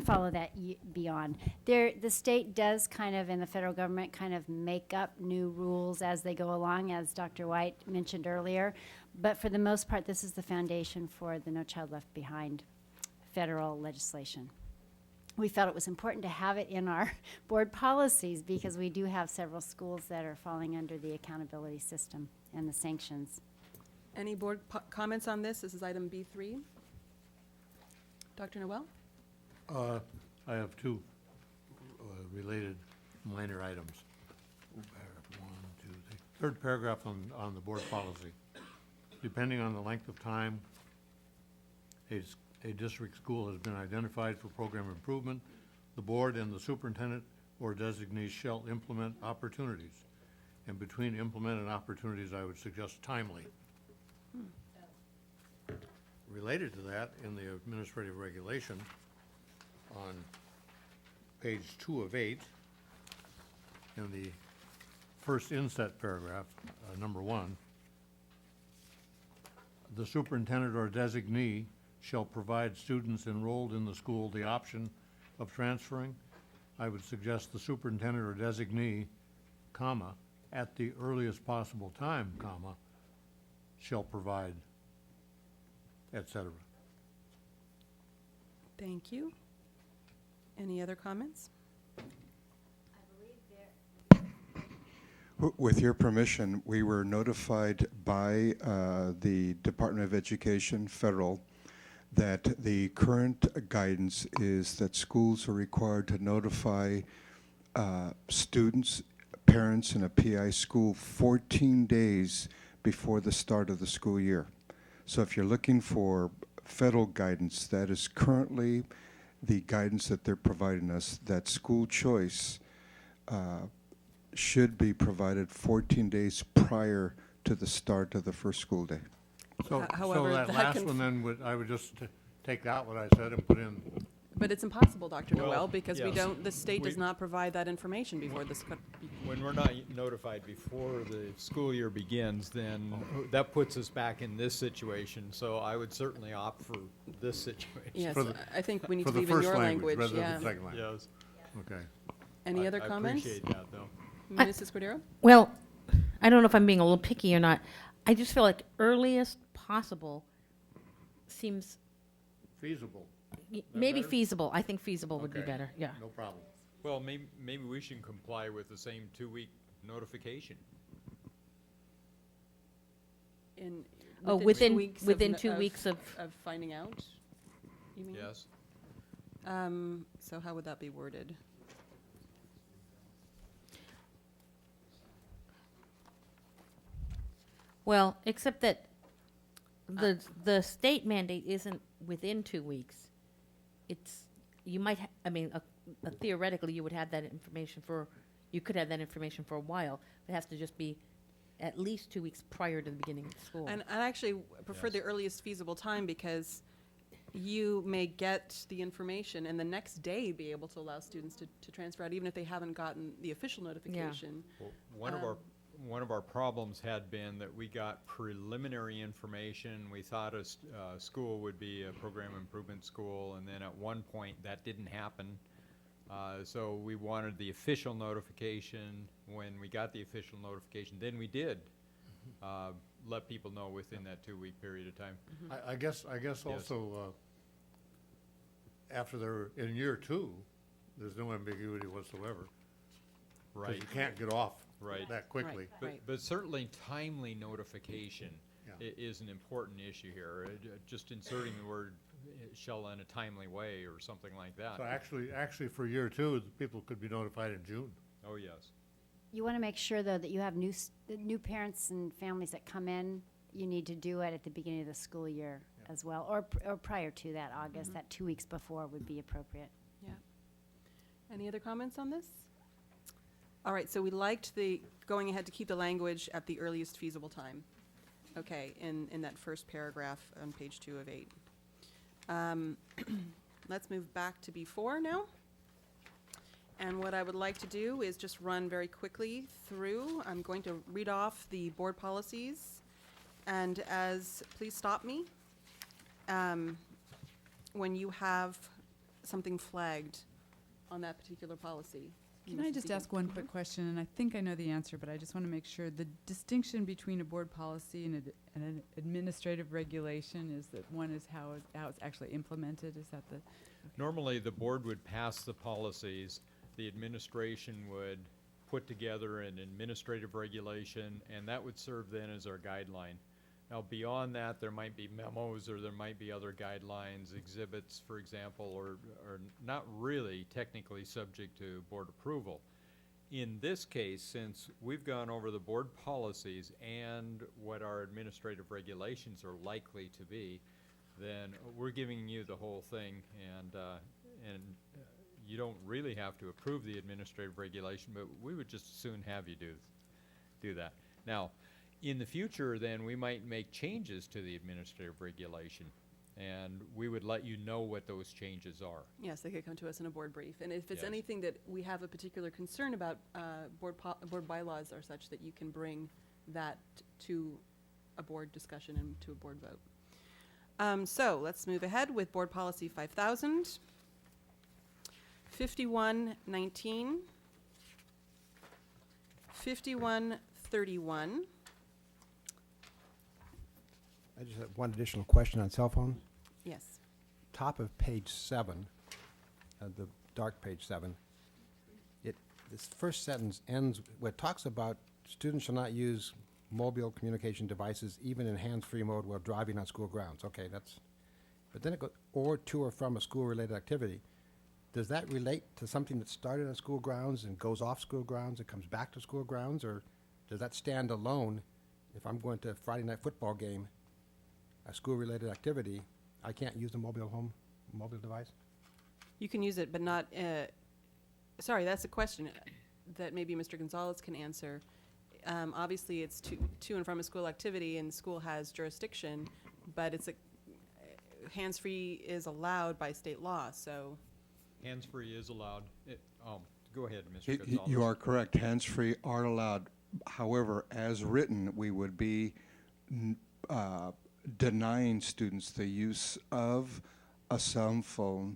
follow that beyond. The state does kind of, and the federal government kind of make up new rules as they go along, as Dr. White mentioned earlier. But for the most part, this is the foundation for the No Child Left Behind federal legislation. We felt it was important to have it in our board policies because we do have several schools that are falling under the accountability system and the sanctions. Any board comments on this? This is item B3. Dr. Noel? I have two related minor items. One, two, three. Third paragraph on the board policy. Depending on the length of time a district school has been identified for program improvement, the board and the superintendent or designee shall implement opportunities. And between implement and opportunities, I would suggest timely. Related to that, in the administrative regulation, on page 2 of 8, in the first inset paragraph, number 1, the superintendent or designee shall provide students enrolled in the school the option of transferring. I would suggest the superintendent or designee, comma, at the earliest possible time, comma, shall provide, etc. Thank you. Any other comments? With your permission, we were notified by the Department of Education, federal, that the current guidance is that schools are required to notify students, parents in a PI school 14 days before the start of the school year. So if you're looking for federal guidance, that is currently the guidance that they're providing us, that school choice should be provided 14 days prior to the start of the first school day. So, However, so that that last can one then, I would just take out what I said and put in. But it's impossible, Dr. Well, Noel, because we yes. don't, the state does We- not provide that information before this. When we're not notified before the school year begins, then that puts us back in this situation. So I would certainly opt for this situation. Yes, For the- I think we need for to the leave in first your language language, rather yeah. than the second language. Yes. Okay. Any other I comments? appreciate that, though. Mrs. Cordero? Well, I don't know if I'm being a little picky or not. I just feel like earliest possible seems Feasible. maybe better? feasible. I think feasible would be Okay. better, yeah. No problem. Well, maybe we should comply with the same 2-week notification. In, Oh, 2 within- weeks of within no- 2 weeks of- finding out, you mean? Yes. So how would that be worded? Well, except that the state mandate isn't within 2 weeks. It's, you might, I mean, theoretically, you would have that information you could have that information for a while. It has to just be at least 2 weeks prior to the beginning of school. And I actually prefer the earliest feasible time because you may get the information and the next day be able to allow students to transfer out, even if they haven't gotten the official notification. Well, one of our problems had been that we got preliminary information. We thought a school would be a program improvement school, and then at one point that didn't happen. So we wanted the official notification. When we got the official notification, then we did let people know within that 2-week period of time. I guess also, after they're in year 2, there's no ambiguity whatsoever. 'Cause Right. you can't get off Right. that quickly. But certainly timely notification Yeah. is an important issue here. Just inserting the word shall in a timely way or something like that. So actually for year 2, the people could be notified in June. Oh, yes. You want to make sure, though, that you have new parents and families that come in. You need to do it at the beginning of the school year as well, or prior to that, August. That 2 weeks before would be appropriate. Yeah. Any other comments on this? All right, so we liked the going ahead to keep the language at the earliest feasible time. Okay, in that first paragraph on page 2 of 8. Let's move back to B4 now. And what I would like to do is just run very quickly through. I'm going to read off the board policies And please stop me when you have something flagged on that particular policy. Can I just ask one quick question? And I think I know the answer, but I just want to make sure. The distinction between a board policy and an administrative regulation is that one is how it's actually implemented? Is that the? Normally, the board would pass the policies, the administration would put together an administrative regulation, and that would serve then as our guideline. Now, beyond that, there might be memos or there might be other guidelines, exhibits, for example, or not really technically subject to board approval. In this case, since we've gone over the board policies and what our administrative regulations are likely to be, then we're giving you the whole thing, and you don't really have to approve the administrative regulation, but we would just as soon have you do that. Now, in the future, then, we might make changes to the administrative regulation, and we would let you know what those changes are. Yes, they could come to us in a board brief. And if it's Yes. anything that we have a particular concern about, board bylaws are such that you can bring that to a board discussion and to a board vote. So let's move ahead with Board Policy 5000, 5119, 5131. I just have one additional question on cell phones. Yes. Top of page 7, the dark page 7, this first sentence ends, where it talks about students shall not use mobile communication devices even in hands-free mode while driving on school grounds. Okay, but then it goes, or to or from a school-related activity. Does that relate to something that started on school grounds and goes off school grounds and comes back to school grounds, or does that stand alone? If I'm going to a Friday night football game, a school-related activity, I can't use a mobile device? You can use it, but not, sorry, that's a question that maybe Mr. Gonzalez can answer. Obviously, it's to and from a school activity, and school has jurisdiction, but hands-free is allowed by state law, so. Hands-free is allowed. Go ahead, Mr. Gonzalez. You are correct. Hands-free are allowed. However, as written, we would be denying students the use of a cell phone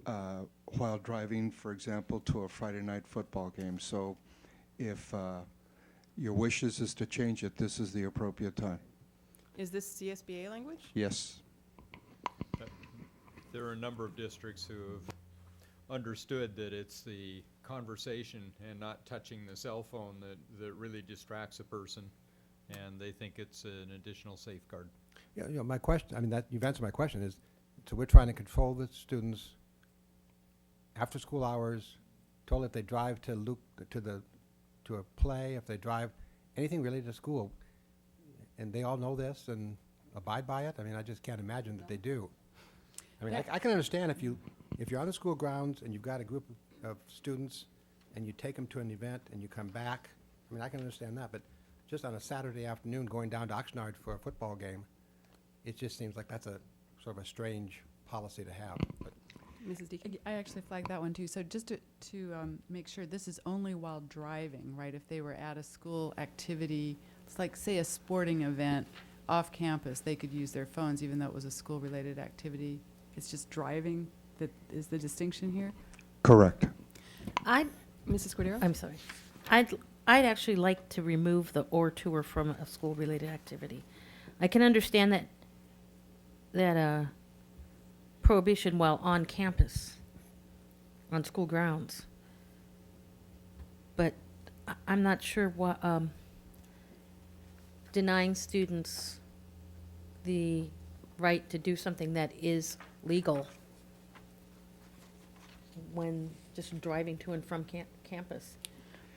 while driving, for example, to a Friday night football game. So if your wishes is to change it, this is the appropriate time. Is this CSBA language? Yes. There are a number of districts who have understood that it's the conversation and not touching the cell phone that really distracts a person, and they think it's an additional safeguard. Yeah, my question, you've answered my question, is, so we're trying to control the students after school hours, told if they drive to a play, if they drive anything related to school, and they all know this and abide by it? I just can't imagine that they do. I can understand if you're on the school grounds and you've got a group of students and you take them to an event and you come back, I can understand that, but just on a Saturday afternoon going down to Oxnard for a football game, it just seems like that's a sort of a strange policy to have. But Mrs. Deacon? I actually flagged that one too. So just to make sure, this is only while driving, right? If they were at a school activity, it's like, say, a sporting event off campus, they could use their phones even though it was a school-related activity. It's just driving that is the distinction here? Correct. Mrs. Cordero? I'm sorry. I'd actually like to remove the or to or from a school-related activity. I can understand that prohibition while on campus, on school grounds. But I'm not sure what denying students the right to do something that is legal when just driving to and from campus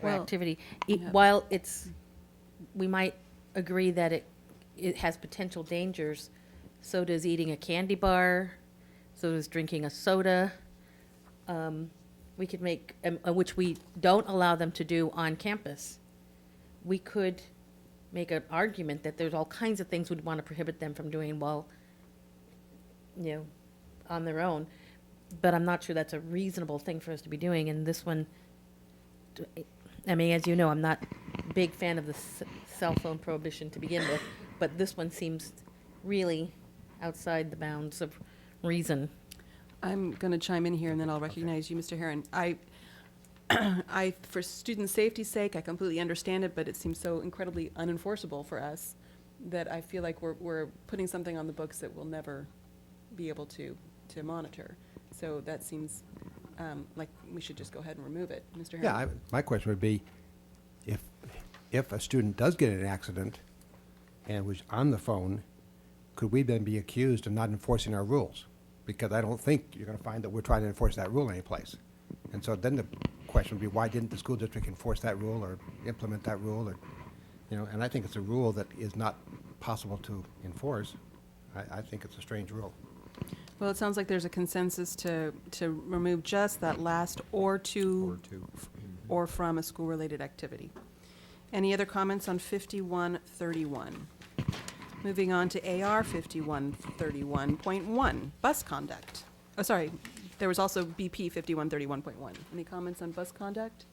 or activity. While we might agree that it has potential dangers, so does eating a candy bar, so does drinking a soda. We could make, which we don't allow them to do on campus. We could make an argument that there's all kinds of things we'd want to prohibit them from doing while, on their own. But I'm not sure that's a reasonable thing for us to be doing. And this one, as you know, I'm not a big fan of the cell phone prohibition to begin with, but this one seems really outside the bounds of reason. I'm going to chime in here, and then I'll recognize you, Mr. Heron. For student safety's sake, I completely understand it, but it seems so incredibly unenforceable for us that I feel like we're putting something on the books that we'll never be able to monitor. So that seems like we should just go ahead and remove it. Mr. Heron? Yeah, my question would be, if a student does get in an accident and was on the phone, could we then be accused of not enforcing our rules? Because I don't think you're going to find that we're trying to enforce that rule anyplace. And so then the question would be, why didn't the school district enforce that rule or implement that rule? Or, and I think it's a rule that is not possible to enforce. I think it's a strange rule. Well, it sounds like there's a consensus to remove just that last or to or from a school-related activity. Any other comments on 5131? Moving on to AR 5131.1, bus conduct. Oh, sorry, there was also BP 5131.1. Any comments on bus conduct?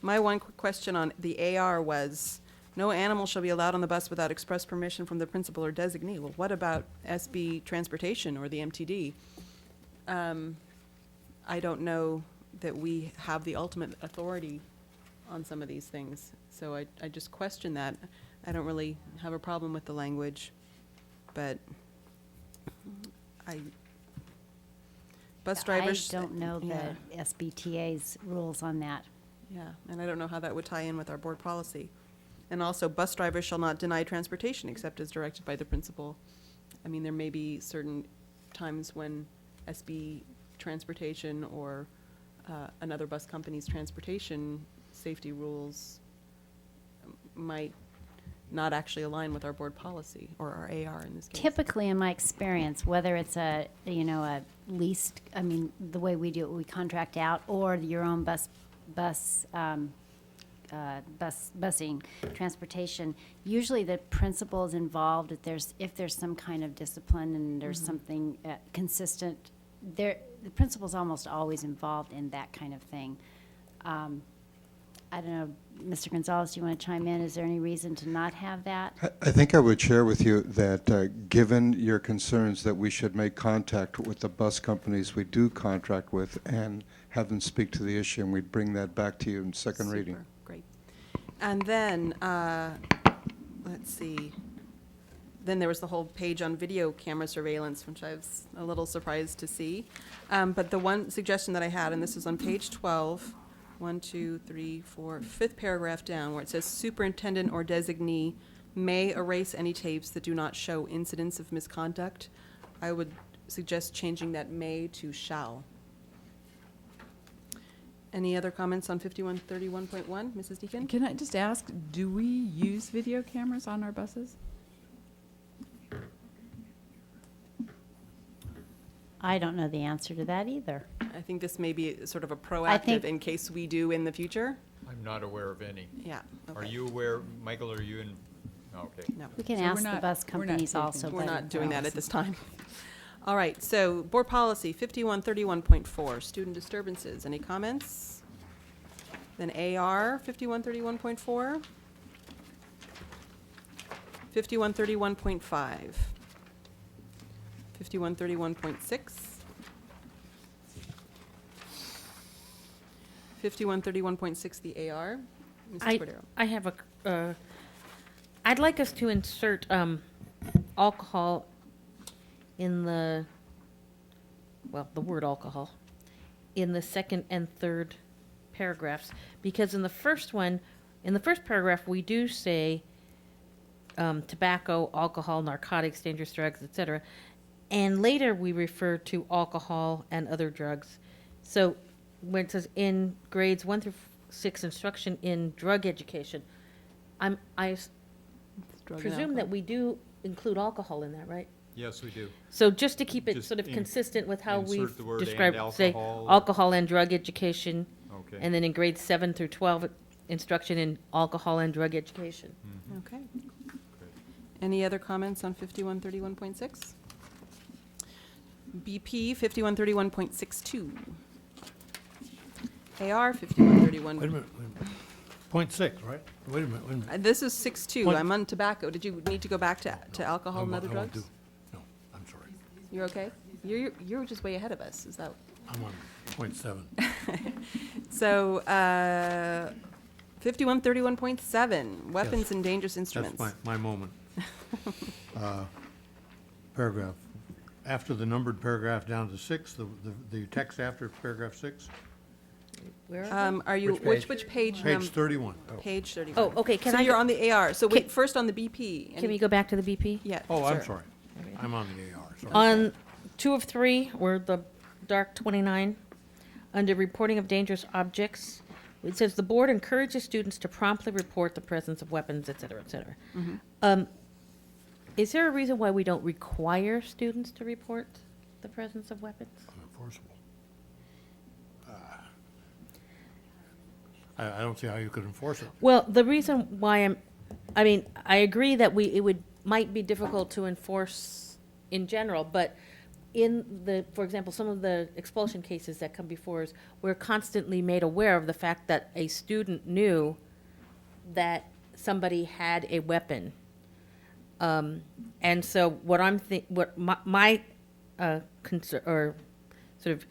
My one quick question on the AR was, no animal shall be allowed on the bus without express permission from the principal or designee. Well, what about SB Transportation or the MTD? I don't know that we have the ultimate authority on some of these things. So I just question that. I don't really have a problem with the language, but bus drivers. I don't know the SBTA's rules on that. Yeah, and I don't know how that would tie in with our board policy. And also, bus drivers shall not deny transportation except as directed by the principal. I mean, there may be certain times when SB Transportation or another bus company's transportation safety rules might not actually align with our board policy, or our AR in this case. Typically, in my experience, whether it's a leased, the way we do it, we contract out, or your own busing, transportation, usually the principal is involved if there's some kind of discipline and there's something consistent. The principal's almost always involved in that kind of thing. I don't know, Mr. Gonzalez, do you want to chime in? Is there any reason to not have that? I think I would share with you that given your concerns that we should make contact with the bus companies we do contract with and have them speak to the issue, and we'd bring that back to you in second reading. Great. And then, let's see. Then there was the whole page on video camera surveillance, which I was a little surprised to see. But the one suggestion that I had, and this is on page 12, 1, 2, 3, 4, fifth paragraph down, where it says superintendent or designee may erase any tapes that do not show incidents of misconduct. I would suggest changing that may to shall. Any other comments on 5131.1, Mrs. Deacon? Can I just ask, do we use video cameras on our buses? I don't know the answer to that either. I think this may be sort of a I think- proactive in case we do in the future. I'm not aware of any. Yeah, Are okay. you aware, Michael, are you in? Okay. No. We can So we're ask the not- bus we're not companies taking- also. We're but not doing that us. at this time. All right, so board policy 5131.4, student disturbances. Any comments? Then AR 5131.4. 5131.5. 5131.6. 5131.6, the AR. Mrs. Cordero. I have I'd like us to insert alcohol in the word alcohol in the second and third paragraphs, because in the first paragraph, we do say tobacco, alcohol, narcotics, dangerous drugs, etc. And later we refer to alcohol and other drugs. So when it says in grades 1 through 6 instruction in drug education, I Drug and presume that alcohol. we do include alcohol in that, right? Yes, we do. So just to keep it Just sort of consistent with how insert we've the word and described, say, alcohol. alcohol and drug education. Okay. And then in grades 7 through 12, instruction in alcohol and drug education. Okay. Any other comments on 5131.6? BP 5131.62. AR 5131. Wait a minute. Point six, right? Wait a minute. This is 6.2. Point- I'm on tobacco. Did you need to go back to alcohol and I other won't drugs? No, I'm sorry. You're okay? You're just way ahead of us. Is that? I'm on point 7. So, 5131.7, weapons Yes. and dangerous instruments. That's my moment. Paragraph. After the numbered paragraph down to 6, the text after paragraph 6. Where Are you, Which which page? Page 31. Page 31. Oh, okay, can So I you're go- on the AR. So wait, first on the BP. Can we go back to the BP? Yeah. Oh, I'm sure. sorry. I'm on the AR. Sorry. On 2 of 3, where the dark 29, under reporting of dangerous objects, it says the board encourages students to promptly report the presence of weapons, et cetera, et cetera. Is there a reason why we don't require students to report the presence of weapons? Unenforceable. I don't see how you could enforce it. Well, the reason why I agree that might be difficult to enforce in general, but for example, some of the expulsion cases that come before us, we're constantly made aware of the fact that a student knew that somebody had a weapon. And so what my concern, or sort of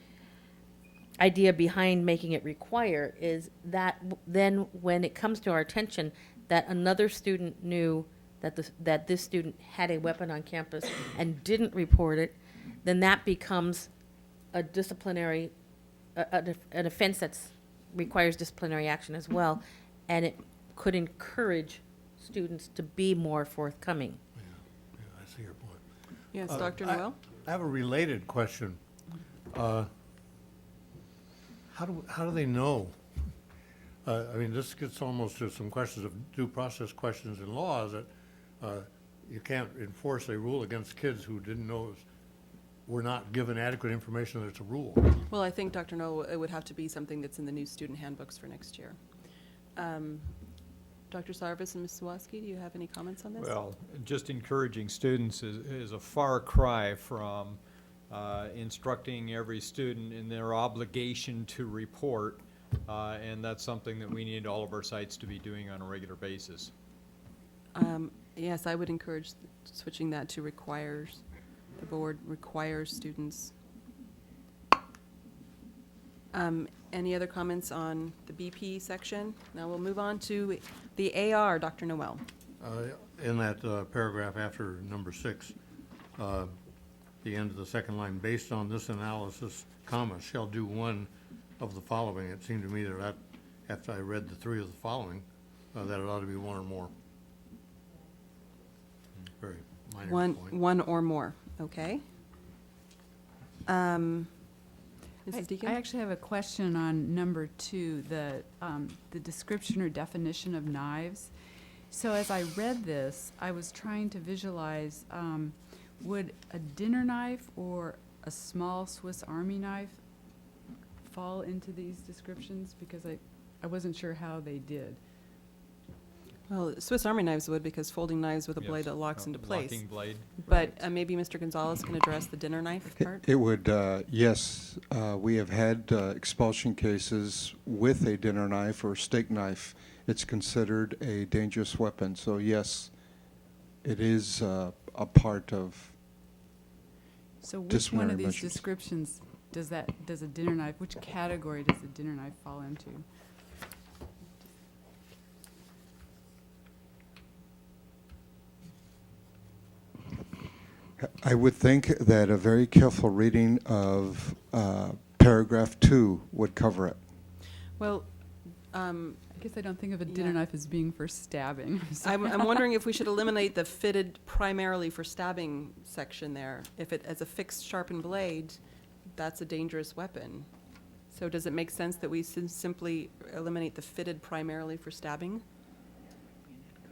idea behind making it require, is that then when it comes to our attention that another student knew that this student had a weapon on campus and didn't report it, then that becomes a disciplinary, an offense that requires disciplinary action as well, and it could encourage students to be more forthcoming. Yeah, I see your point. Yes, Dr. Noel? I have a related question. How do they know? I mean, this gets almost to some questions of due process questions in law, that you can't enforce a rule against kids who didn't know were not given adequate information that it's a rule. Well, I think, Dr. Noel, it would have to be something that's in the new student handbooks for next year. Dr. Sarvis and Ms. Sawatsky, do you have any comments on this? Well, just encouraging students is a far cry from instructing every student in their obligation to report, and that's something that we need all of our sites to be doing on a regular basis. Yes, I would encourage switching that to requires. The board requires students. Any other comments on the BP section? Now we'll move on to the AR, Dr. Noel. In that paragraph after number 6, the end of the second line, based on this analysis, comma, shall do one of the following. It seemed to me that after I read the 3 of the following, that it ought to be 1 or more. Very minor point. One or more, okay. Mrs. Deacon? I actually have a question on number 2, the description or definition of knives. So as I read this, I was trying to visualize, would a dinner knife or a small Swiss Army knife fall into these descriptions? Because I wasn't sure how they did. Well, Swiss Army knives would, because folding knives with a blade that locks into place. Locking blade. But maybe Mr. Gonzalez can address the dinner knife part? It would, yes. We have had expulsion cases with a dinner knife or steak knife. It's considered a dangerous weapon. So yes, it is a part of So which one disciplinary of these measures. descriptions does a dinner knife, which category does the dinner knife fall into? I would think that a very careful reading of paragraph 2 would cover it. Well, I guess I don't think of a dinner yeah. knife as being for stabbing. I'm wondering if we should eliminate the fitted primarily for stabbing section there. If it, as a fixed sharpened blade, that's a dangerous weapon. So does it make sense that we simply eliminate the fitted primarily for stabbing?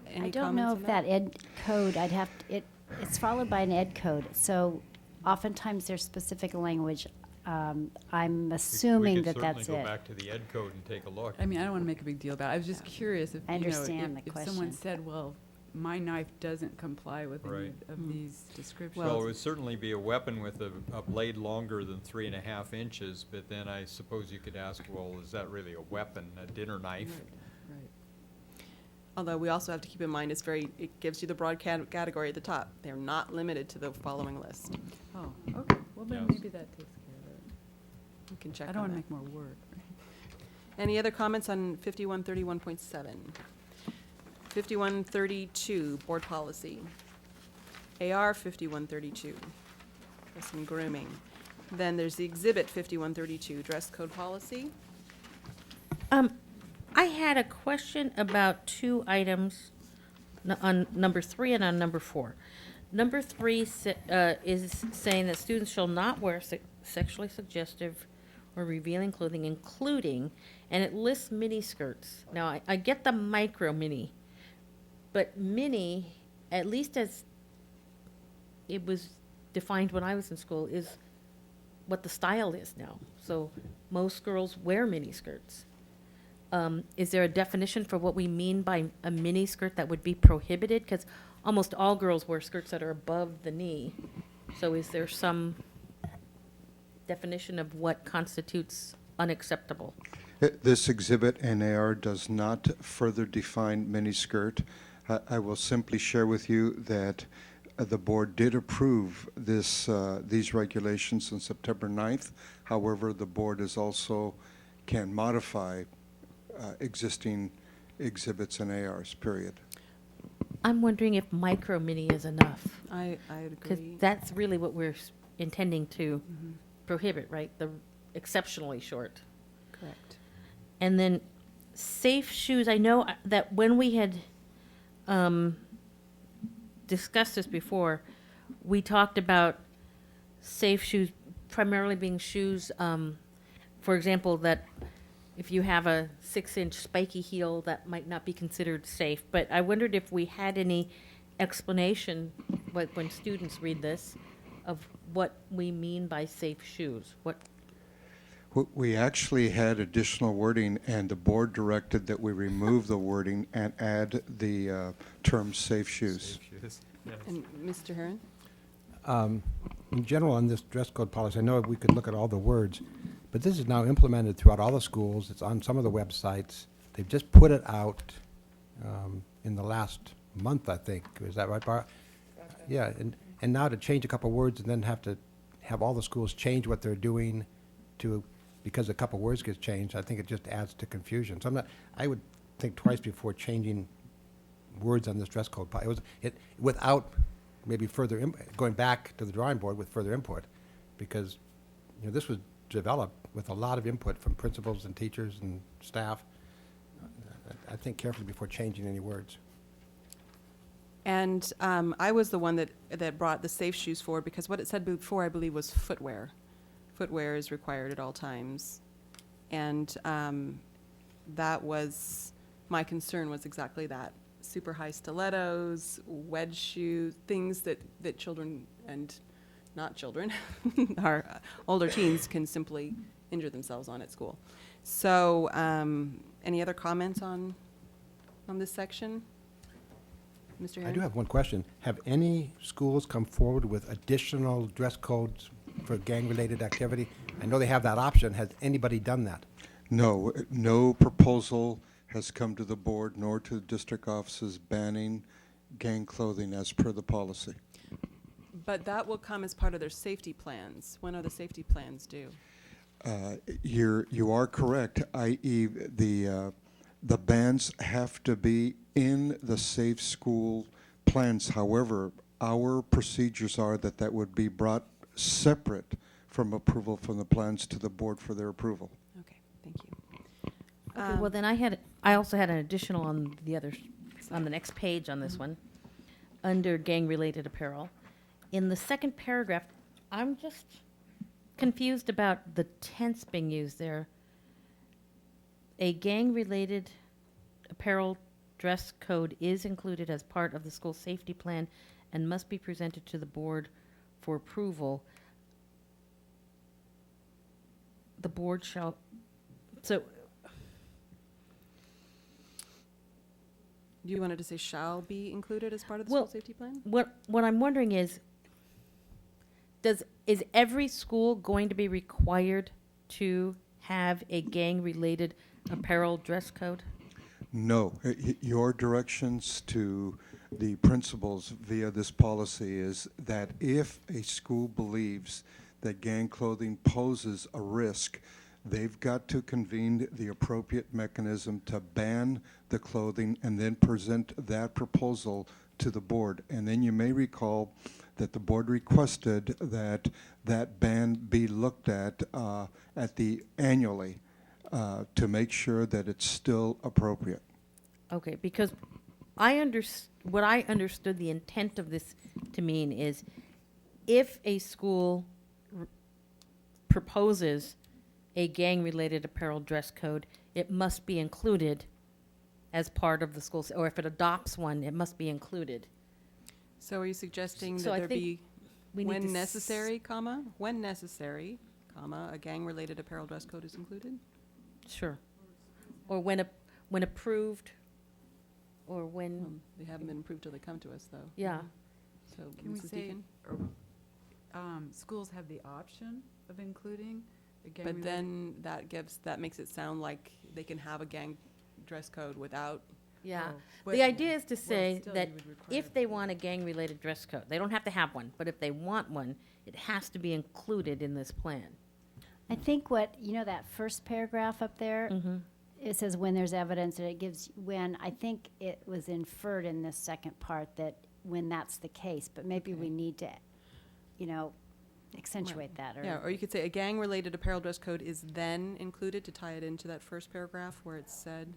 Any I don't know comments if on that ed code, it's followed by an ed code, so oftentimes there's specific language. I'm assuming that that's We could certainly it. go back to the ed code and take a look. I mean, I don't want to make a big deal about it. I was just curious if, I understand the if someone question. said, well, my knife doesn't comply with any Right. of these descriptions. Well, it would certainly be a weapon with a blade longer than 3.5 inches, but then I suppose you could ask, well, is that really a weapon, a dinner knife? Right. Although we also have to keep in mind, it gives you the broad category at the top. They're not limited to the following list. Oh, okay. Well, then Yes. maybe that takes care of it. You can check I on don't want that. to make more work. Any other comments on 5131.7? 5132, board policy. AR 5132, dress and grooming. Then there's the exhibit 5132, dress code policy. I had a question about two items on number 3 and on number 4. Number 3 is saying that students shall not wear sexually suggestive or revealing clothing, including, and it lists mini skirts. Now, I get the micro mini, but mini, at least as it was defined when I was in school, is what the style is now. So most girls wear mini skirts. Is there a definition for what we mean by a mini skirt that would be prohibited? Because almost all girls wear skirts that are above the knee. So is there some definition of what constitutes unacceptable? This exhibit NAR does not further define miniskirt. I will simply share with you that the board did approve these regulations on September 9th. However, the board is also can modify existing exhibits and ARs, period. I'm wondering if micro mini is enough. I Because agree. that's really what we're intending to prohibit, right? The exceptionally short. Correct. And then safe shoes, I know that when we had discussed this before, we talked about safe shoes primarily being shoes, for example, that if you have a 6-inch spiky heel, that might not be considered safe. But I wondered if we had any explanation, like when students read this, of what we mean by safe shoes. We actually had additional wording, and the board directed that we remove the wording and add the term safe shoes. And Mr. Herron? In general, on this dress code policy, I know we could look at all the words, but this is now implemented throughout all the schools. It's on some of the websites. They've just put it out in the last month, I think. Is that right, Barb? Yeah, and now to change a couple words and then have to have all the schools change what they're doing to, because a couple words gets changed, I think it just adds to confusion. So I would think twice before changing words on this dress code. Without maybe further, going back to the drawing board with further input, because, this was developed with a lot of input from principals and teachers and staff. I think carefully before changing any words. And I was the one that brought the safe shoes forward, because what it said before, I believe, was footwear. Footwear is required at all times. And that was, my concern was exactly that. Super high stilettos, wedge shoes, things that children and not children, our older teens can simply injure themselves on at school. So any other comments on this section? Mr. I Herron? do have one question. Have any schools come forward with additional dress codes for gang-related activity? I know they have that option. Has anybody done that? No, no proposal has come to the board nor to the district offices banning gang clothing as per the policy. But that will come as part of their safety plans. When are the safety plans due? You are correct, i.e. the bans have to be in the safe school plans. However, our procedures are that would be brought separate from approval from the plans to the board for their approval. Okay, thank you. Okay, well then I also had an additional on the next page on this one, under gang-related apparel. In the second paragraph, I'm just confused about the tense being used there. A gang-related apparel dress code is included as part of the school safety plan and must be presented to the board for approval. The board shall, so You wanted to say shall be included as part of the school safety plan? What I'm wondering is every school going to be required to have a gang-related apparel dress code? No, your directions to the principals via this policy is that if a school believes that gang clothing poses a risk, they've got to convene the appropriate mechanism to ban the clothing and then present that proposal to the board. And then you may recall that the board requested that that ban be looked at the annually to make sure that it's still appropriate. Okay, because what I understood the intent of this to mean is if a school proposes a gang-related apparel dress code, it must be included as part of the school, or if it adopts one, it must be included. So are you suggesting So that I there think be, we need to when necessary, when necessary, a gang-related apparel dress code is included? Sure. Or when approved, or when, They haven't been approved till they come to us, though. yeah. So, Can we Mrs. say, Deacon? schools have the option of including a gang But then that makes it sound like they can have a gang dress code without. Yeah. but- The idea is to well, say still that you would require if they want a gang-related dress code, they don't have to have one, but if they want one, it has to be included in this plan. I think that first paragraph up there, it says when there's evidence, and it gives I think it was inferred in this second part that when that's the case, but maybe we need to, accentuate that. Yeah, or you could say a gang-related apparel dress code is then included to tie it into that first paragraph where it's said.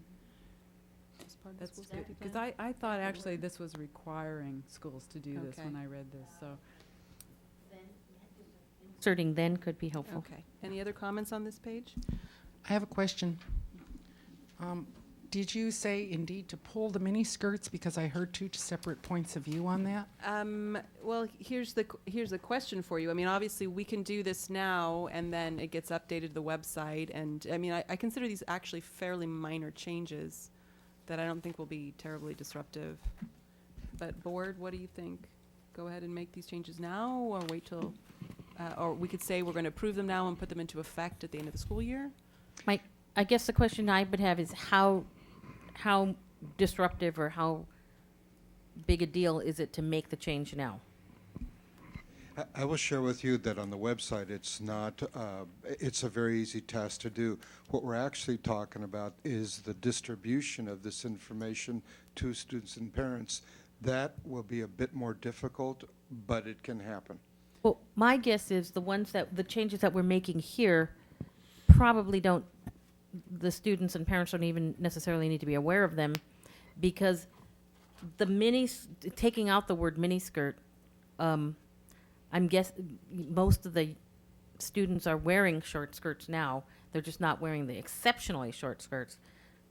as part of the That's school good, safety because plan. I thought actually this was requiring schools to do this Okay. when I read this, so. Inserting then could be helpful. Okay. Any other comments on this page? I have a question. Did you say indeed to pull the mini skirts? Because I heard two separate points of view on that. Well, here's the question for you. I mean, obviously, we can do this now, and then it gets updated to the website. And I mean, I consider these actually fairly minor changes that I don't think will be terribly disruptive. But board, what do you think? Go ahead and make these changes now, or wait till, or we could say we're going to approve them now and put them into effect at the end of the school year? I guess the question I would have is how disruptive or how big a deal is it to make the change now? I will share with you that on the website, it's not, it's a very easy task to do. What we're actually talking about is the distribution of this information to students and parents. That will be a bit more difficult, but it can happen. Well, my guess is the changes that we're making here probably the students and parents don't even necessarily need to be aware of them, because taking out the word miniskirt, I'm guessing most of the students are wearing short skirts now. They're just not wearing the exceptionally short skirts.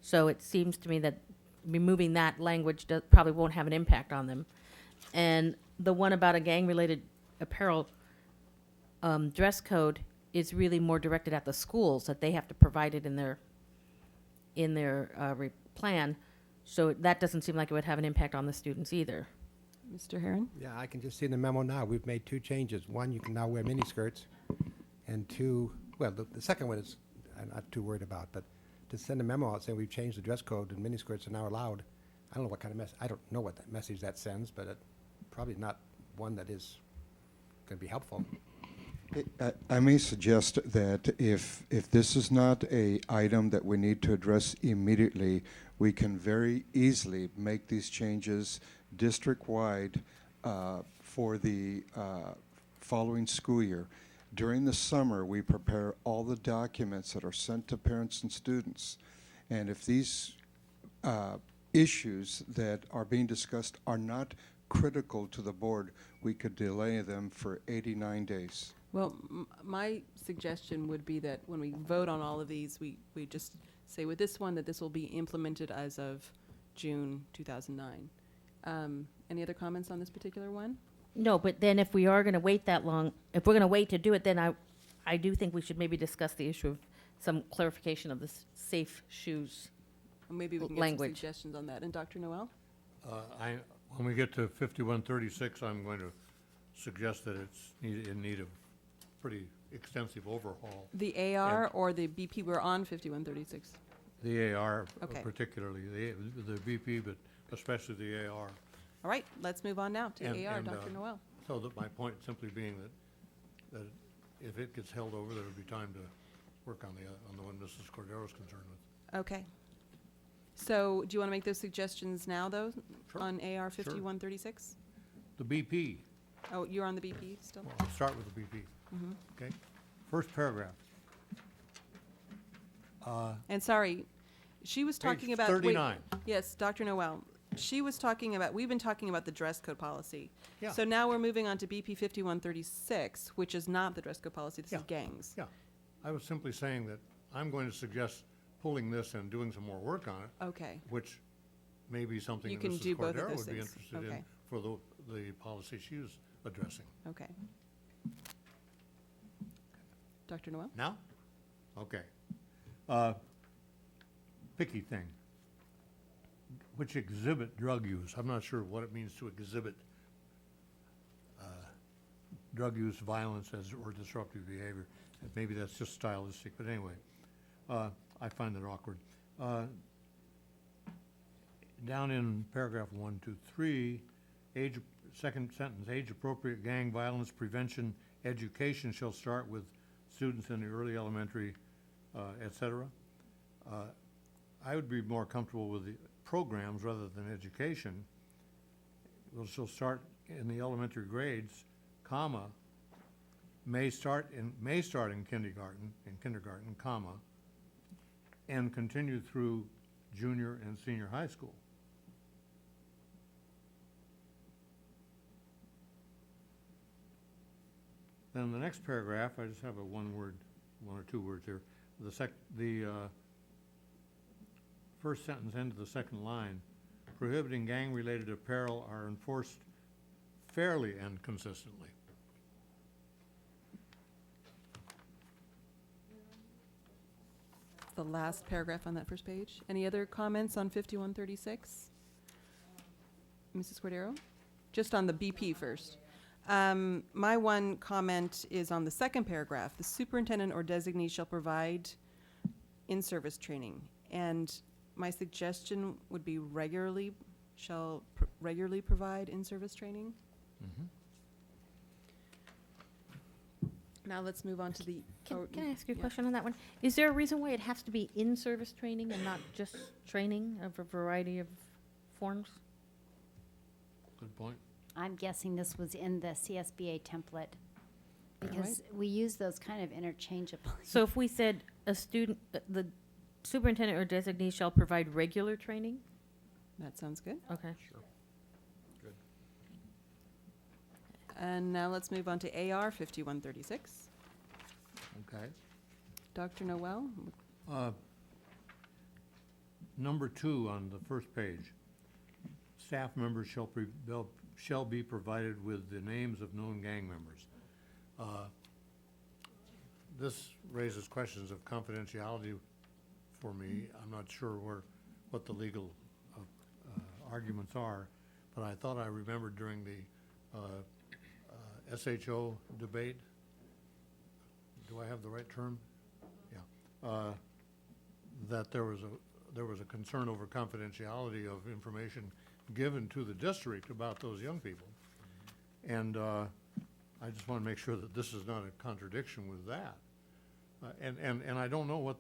So it seems to me that removing that language probably won't have an impact on them. And the one about a gang-related apparel dress code is really more directed at the schools, that they have to provide it in their plan. So that doesn't seem like it would have an impact on the students either. Mr. Herron? Yeah, I can just see in the memo now, we've made two changes. One, you can now wear miniskirts, and two, well, the second one is I'm not too worried about, but to send a memo out saying we've changed the dress code and miniskirts are now allowed, I don't know what kind of I don't know what that message that sends, but it probably not one that is going to be helpful. I may suggest that if this is not a item that we need to address immediately, we can very easily make these changes district-wide for the following school year. During the summer, we prepare all the documents that are sent to parents and students. And if these issues that are being discussed are not critical to the board, we could delay them for 89 days. Well, my suggestion would be that when we vote on all of these, we just say with this one that this will be implemented as of June 2009. Any other comments on this particular one? No, but then if we are going to wait that long, if we're going to wait to do it, then I do think we should maybe discuss the issue of some clarification of the safe shoes Maybe we can get some suggestions on that. And Dr. Noel? When we get to 5136, I'm going to suggest that it's in need of pretty extensive overhaul. The AR or the BP? We're on 5136. the AR Okay. particularly, the VP, but especially the AR. All right, let's move on now to And- AR, and, Dr. Noel. So that my point simply being that if it gets held over, there'll be time to work on the one Mrs. Cordero is concerned with. Okay. So do you want to make those suggestions now, though, Sure. on AR Sure. 5136? The BP, Oh, you're on the BP still? well, I'll start with the BP, Mhm. okay? First paragraph. And sorry, she was Page talking about. 39. Yes, Dr. Noel. She was talking about, we've been talking about the dress code policy. Yeah. So now we're moving on to BP 5136, which is not the dress code policy, this is gangs. Yeah, I was simply saying that I'm going to suggest pulling this and doing some more work on it. Okay. Which may be something You that can Mrs. do both of Cordero those would be things. interested in Okay. for the policy she was addressing. Okay. Dr. Noel? Now? Okay. Picky thing. Which exhibit drug use. I'm not sure what it means to exhibit drug use, violence, or disruptive behavior. Maybe that's just stylistic, but anyway, I find it awkward. Down in paragraph 1, 2, 3, second sentence, age-appropriate gang violence prevention education shall start with students in the early elementary, et cetera. I would be more comfortable with the programs rather than education. Well, she'll start in the elementary grades, comma, may start in kindergarten, comma, and continue through junior and senior high school. Then the next paragraph, I just have a one or two words here. The first sentence into the second line, prohibiting gang-related apparel are enforced fairly and consistently. The last paragraph on that first page. Any other comments on 5136? Mrs. Cordero? Just on the BP first. My one comment is on the second paragraph. The superintendent or designee shall provide in-service training. And my suggestion would be regularly provide in-service training. Now let's move on to the. Can I ask you a yeah. question on that one? Is there a reason why it has to be in-service training and not just training of a variety of forms? Good point. I'm guessing this was in the CSBA template because we use those kind of interchangeably. So if we said a student, the superintendent or designee shall provide regular training? That sounds good. Okay. Sure. Good. And now let's move on to AR 5136. Okay. Dr. Noel? Number 2 on the first page. Staff members shall be provided with the names of known gang members. This raises questions of confidentiality for me. I'm not sure what the legal arguments are, but I thought I remembered during the SHO debate, do I have the right term? Yeah. That there was a concern over confidentiality of information given to the district about those young people. And I just want to make sure that this is not a contradiction with that. And I don't know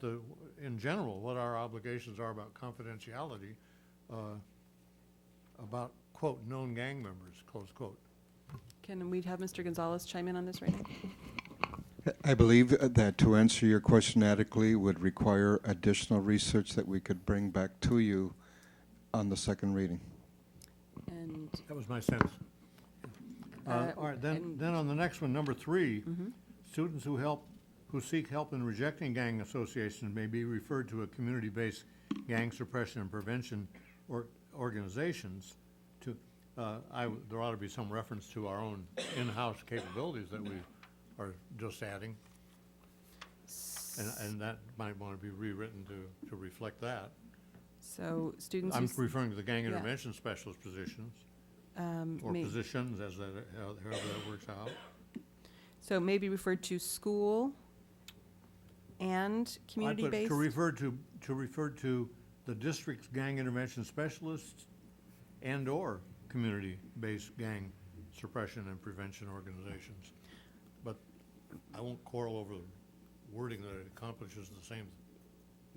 in general, what our obligations are about confidentiality about, quote, known gang members, close quote. Can we have Mr. Gonzalez chime in on this right now? I believe that to answer your question adequately would require additional research that we could bring back to you on the second reading. And That was my sense. All right, then on the next one, number 3, students who seek help in rejecting gang associations may be referred to a community-based gang suppression and prevention organizations. There ought to be some reference to our own in-house capabilities that we are just adding. And that might want to be rewritten to reflect that. So students. I'm referring to the gang yeah. intervention specialist positions. Or positions, however that works out. So maybe referred to school and I put community-based? to refer to to refer to the district's gang intervention specialists and/or community-based gang suppression and prevention organizations. But I won't quarrel over the wording that it accomplishes the same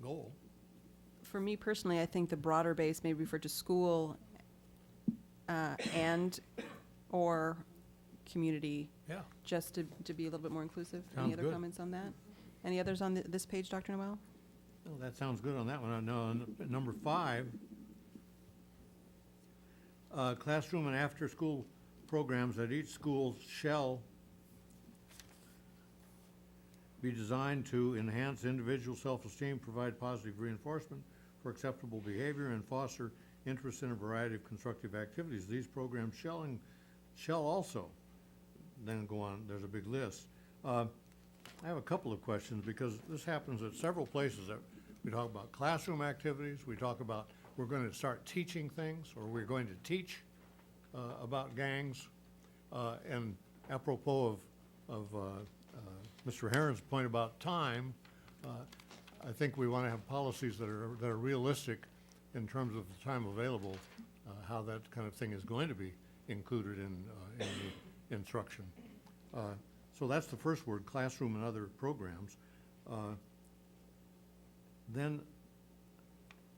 goal. For me personally, I think the broader base may refer to school and or community. Yeah. Just to be a little bit more inclusive. Sounds Any other good. comments on that? Any others on this page, Dr. Noel? Well, that sounds good on that one. No, on number 5, classroom and after-school programs at each school shall be designed to enhance individual self-esteem, provide positive reinforcement for acceptable behavior, and foster interest in a variety of constructive activities. These programs shall also, then go on, there's a big list. I have a couple of questions, because this happens at several places. That we talk about classroom activities, we talk about we're going to start teaching things, or we're going to teach about gangs. And apropos of Mr. Herron's point about time, I think we want to have policies that are realistic in terms of the time available, how that kind of thing is going to be included in the instruction. So that's the first word, classroom and other programs. Then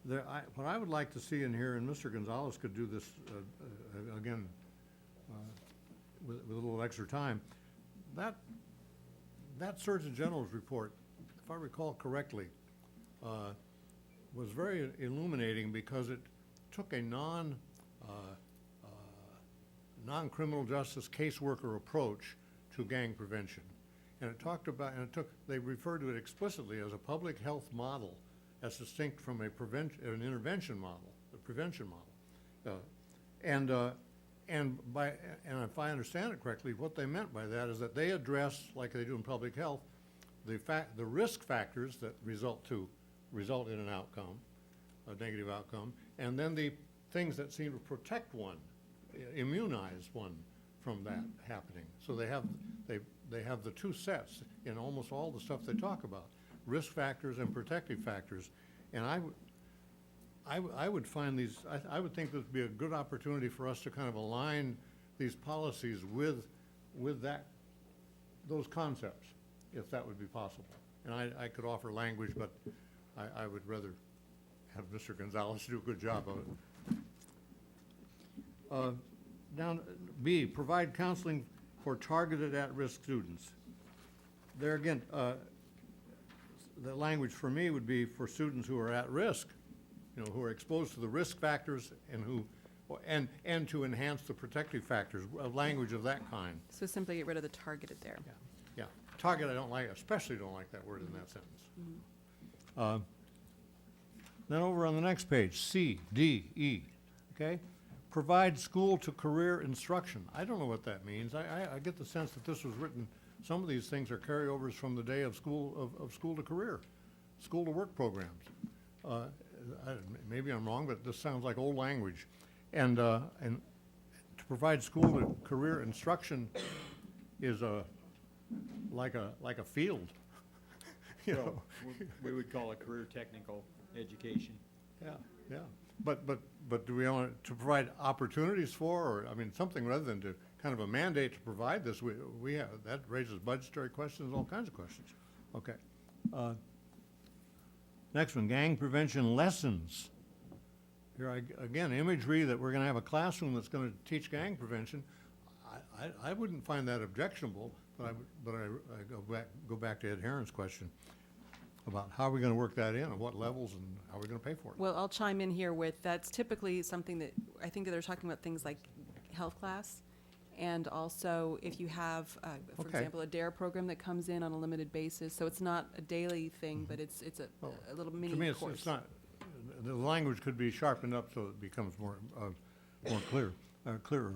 what I would like to see in here, and Mr. Gonzalez could do this again with a little extra time, that Surgeon General's report, if I recall correctly, was very illuminating, because it took a non-criminal justice caseworker approach to gang prevention. And it talked about, they referred to it explicitly as a public health model, as distinct from an intervention model, the prevention model. And if I understand it correctly, what they meant by that is that they address, like they do in public health, the risk factors that result in an outcome, a negative outcome, and then the things that seem to protect one, immunize one from that happening. So they have the two sets in almost all the stuff they talk about, risk factors and protective factors. And I would find these, I would think this would be a good opportunity for us to kind of align these policies with those concepts, if that would be possible. And I could offer language, but I would rather have Mr. Gonzalez do a good job of it. Down B, provide counseling for targeted at-risk students. There again, the language for me would be for students who are at risk, who are exposed to the risk factors, and to enhance the protective factors, language of that kind. So simply get rid of the targeted there. Yeah. Target I don't like, especially don't like that word in that sentence. Then over on the next page, C, D, E, okay? Provide school to career instruction. I don't know what that means. I get the sense that this was written, some of these things are carryovers from the day of school to career, school to work programs. Maybe I'm wrong, but this sounds like old language. And to provide school to career instruction is like a field. Well, we would call it career technical education. Yeah. But do we want to provide opportunities for, or, I mean, something rather than to kind of a mandate to provide this, we have, that raises budgetary questions, all kinds of questions. Okay. Next one, gang prevention lessons. Here, again, imagery that we're going to have a classroom that's going to teach gang prevention. I wouldn't find that objectionable, but I go back to Ed Herron's question about how are we going to work that in, at what levels, and how are we going to pay for it? Well, I'll chime in here with, that's typically something that, I think that they're talking about things like health class, and also if you have, for Okay. example, a DARE program that comes in on a limited basis, so it's not a daily thing, but it's a little mini To me, course. it's not, the language could be sharpened up so it becomes more clearer.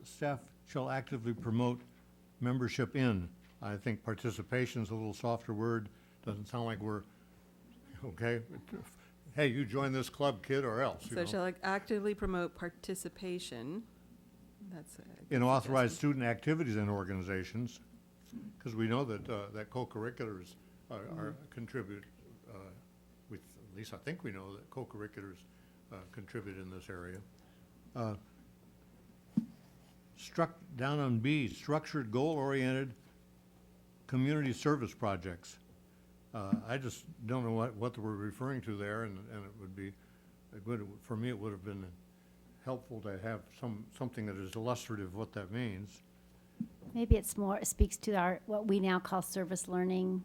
Staff shall actively promote membership in. I think participation's a little softer word. Doesn't sound like we're, okay, hey, you join this club, kid, or else. So shall I actively promote participation? That's a good In authorized suggestion. student activities and organizations, because we know that that co-curriculars contribute at least I think we know that co-curriculars contribute in this area. Down on B, structured, goal-oriented community service projects. I just don't know what we're referring to there, and it would be good, for me, it would have been helpful to have something that is illustrative of what that means. Maybe it speaks to our, what we now call service learning.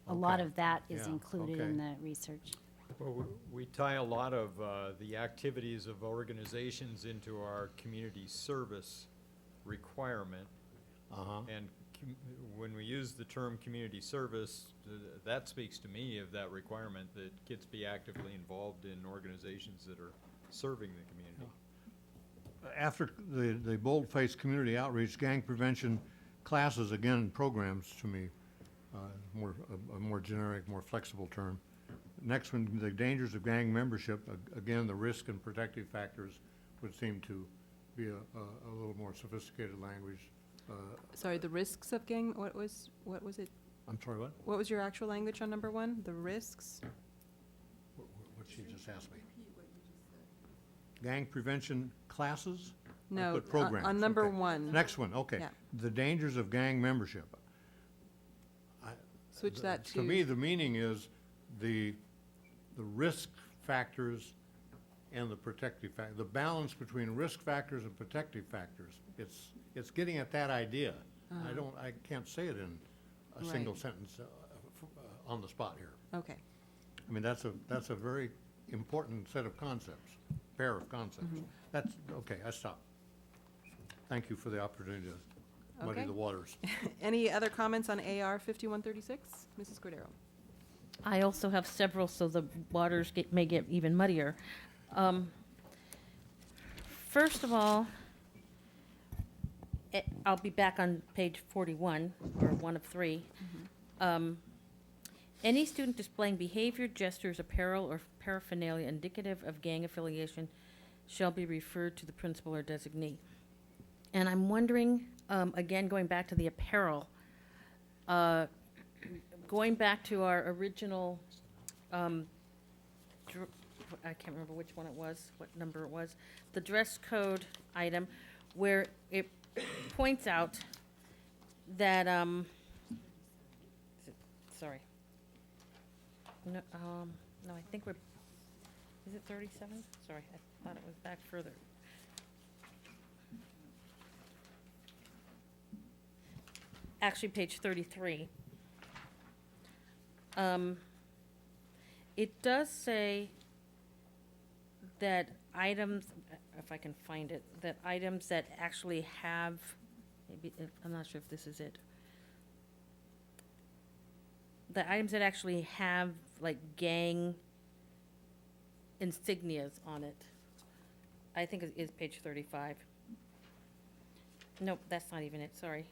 A lot of that is Yeah, included in the research. Well, we tie a lot of the activities of organizations into our community service requirement. And when we use the term community service, that speaks to me of that requirement that kids be actively involved in organizations that are serving the community. After the bold-faced community outreach, gang prevention classes, again, programs to me, a more generic, more flexible term. Next one, the dangers of gang membership, again, the risk and protective factors would seem to be a little more sophisticated language. Sorry, the risks of gang, what was it? I'm sorry, what? What was your actual language on number 1? The risks? What she just asked me. Gang prevention classes? I No, put programs. on number Okay. 1. Next one, okay. Yeah. The dangers of gang membership. Switch that to. To me, the meaning is the risk factors and the protective factor, the balance between risk factors and protective factors. It's getting at that idea. I can't say it in a single Right. sentence on the spot here. Okay. I mean, that's a very important set of concepts, pair of concepts. That's, okay, I stop. Thank you for the opportunity to muddy Okay. the waters. Any other comments on AR 5136? Mrs. Cordero? I also have several, so the waters may get even muddier. First of all, I'll be back on page 41, or 1 of 3. Any student displaying behavior, gestures, apparel, or paraphernalia indicative of gang affiliation shall be referred to the principal or designee. And I'm wondering, again, going back to the apparel, going back to our original, I can't remember which one it was, what number it was, the dress code item, where it points out that, sorry. No, no, I think we're, is it 37? Sorry, I thought it was back further. Actually, page 33. It does say that items, if I can find it, that items that actually have, maybe, I'm not sure if this is it. The items that actually have, like, gang insignias on it. I think it is page 35. Nope, that's not even it, sorry.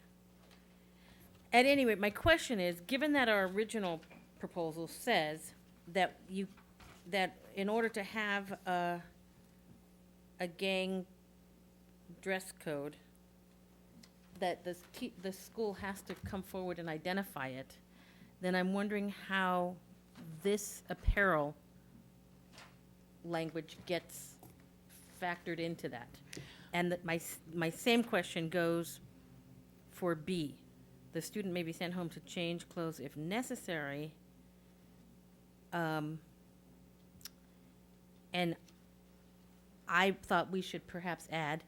At any rate, my question is, given that our original proposal says that that in order to have a gang dress code, that the school has to come forward and identify it, then I'm wondering how this apparel language gets factored into that. And my same question goes for B. The student may be sent home to change clothes if necessary. And I thought we should perhaps add,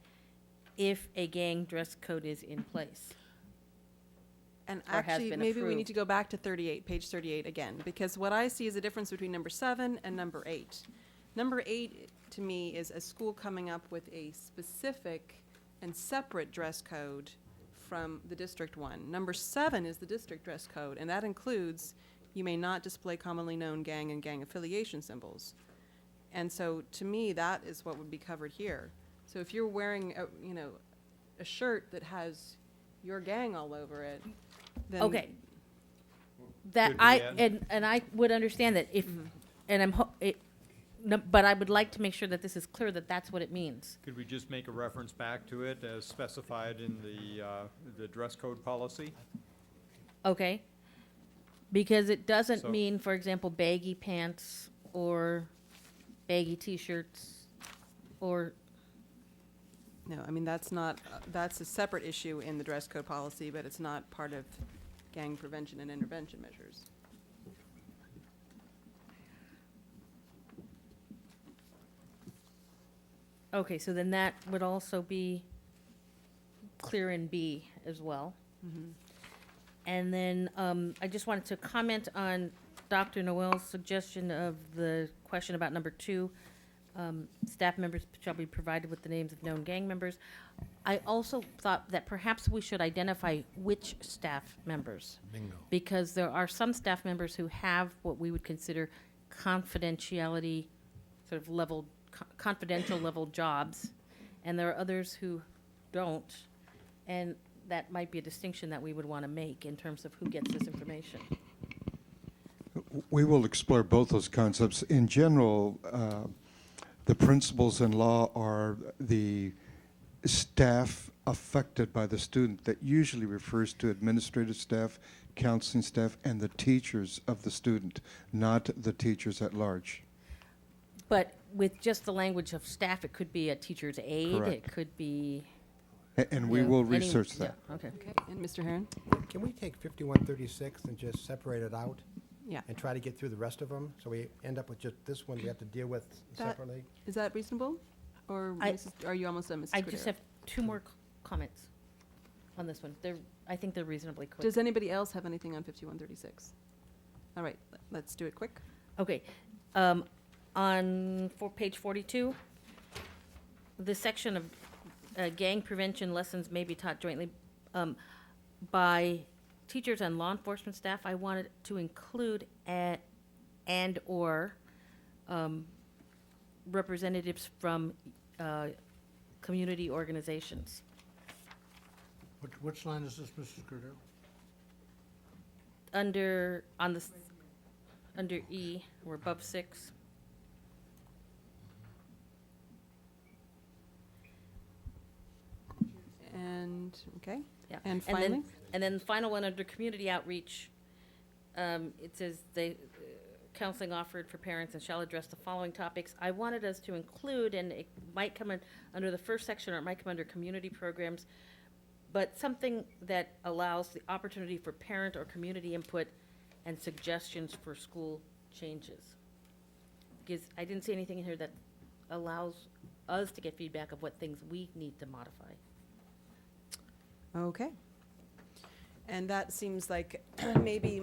if a gang dress code is in place. And or has actually, been maybe we need approved. to go back to 38, page 38 again, because what I see is a difference between number 7 and number 8. Number 8, to me, is a school coming up with a specific and separate dress code from the district one. Number 7 is the district dress code, and that includes you may not display commonly known gang and gang affiliation symbols. And so, to me, that is what would be covered here. So if you're wearing, a shirt that has your gang all over it, then Okay. That Could we I, add- and I would understand that if, and but I would like to make sure that this is clear that that's what it means. Could we just make a reference back to it as specified in the dress code policy? Okay? Because it doesn't So- mean, for example, baggy pants or baggy t-shirts or No, I mean, that's not, that's a separate issue in the dress code policy, but it's not part of gang prevention and intervention measures. okay, so then that would also be clear in B as well. And then I just wanted to comment on Dr. Noel's suggestion of the question about number 2. Staff members shall be provided with the names of known gang members. I also thought that perhaps we should identify which staff members. Bingo. Because there are some staff members who have what we would consider confidentiality, sort of level, confidential level jobs, and there are others who don't. And that might be a distinction that we would want to make in terms of who gets this information. We will explore both those concepts. In general, the principals in law are the staff affected by the student. That usually refers to administrative staff, counseling staff, and the teachers of the student, not the teachers at large. But with just the language of staff, it could be a teacher's aide, it Correct. could be. And we you know, will any- research yeah, that. Okay. Okay, and Mr. Herron? Can we take 5136 and just separate it out? Yeah. And try to get through the rest of them, so we end up with just this one we have to deal with That- separately? Is that reasonable? Or are you almost done, Mrs. I just Cordero? have 2 more comments on this one. I think they're reasonably quick. Does anybody else have anything on 5136? All right, let's do it quick. Okay. Page 42, the section of gang prevention lessons may be taught jointly by teachers and law enforcement staff. I wanted to include and/or representatives from community organizations. Which line is this, Mrs. Cordero? Under E, we're above 6. And, okay. Yeah. And finally? And then the final one, under community outreach, it says counseling offered for parents and shall address the following topics. I wanted us to include, and it might come in under the first section, or it might come under community programs, but something that allows the opportunity for parent or community input and suggestions for school changes. Because I didn't see anything in here that allows us to get feedback of what things we need to modify. Okay. And that seems like maybe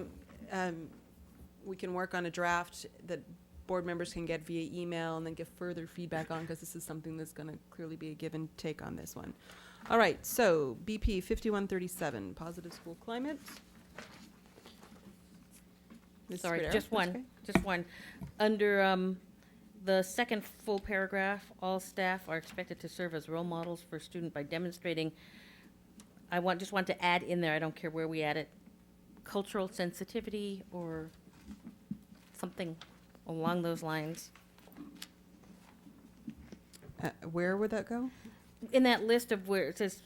we can work on a draft that board members can get via email and then give further feedback on, because this is something that's going to clearly be a give and take on this one. All right, so BP 5137, positive school climate. Ms. Sorry, Spadaro, just that's one, okay. just one. Under the second full paragraph, all staff are expected to serve as role models for student by demonstrating, just want to add in there, I don't care where we add it, cultural sensitivity or something along those lines. Where would that go? In that list of where it says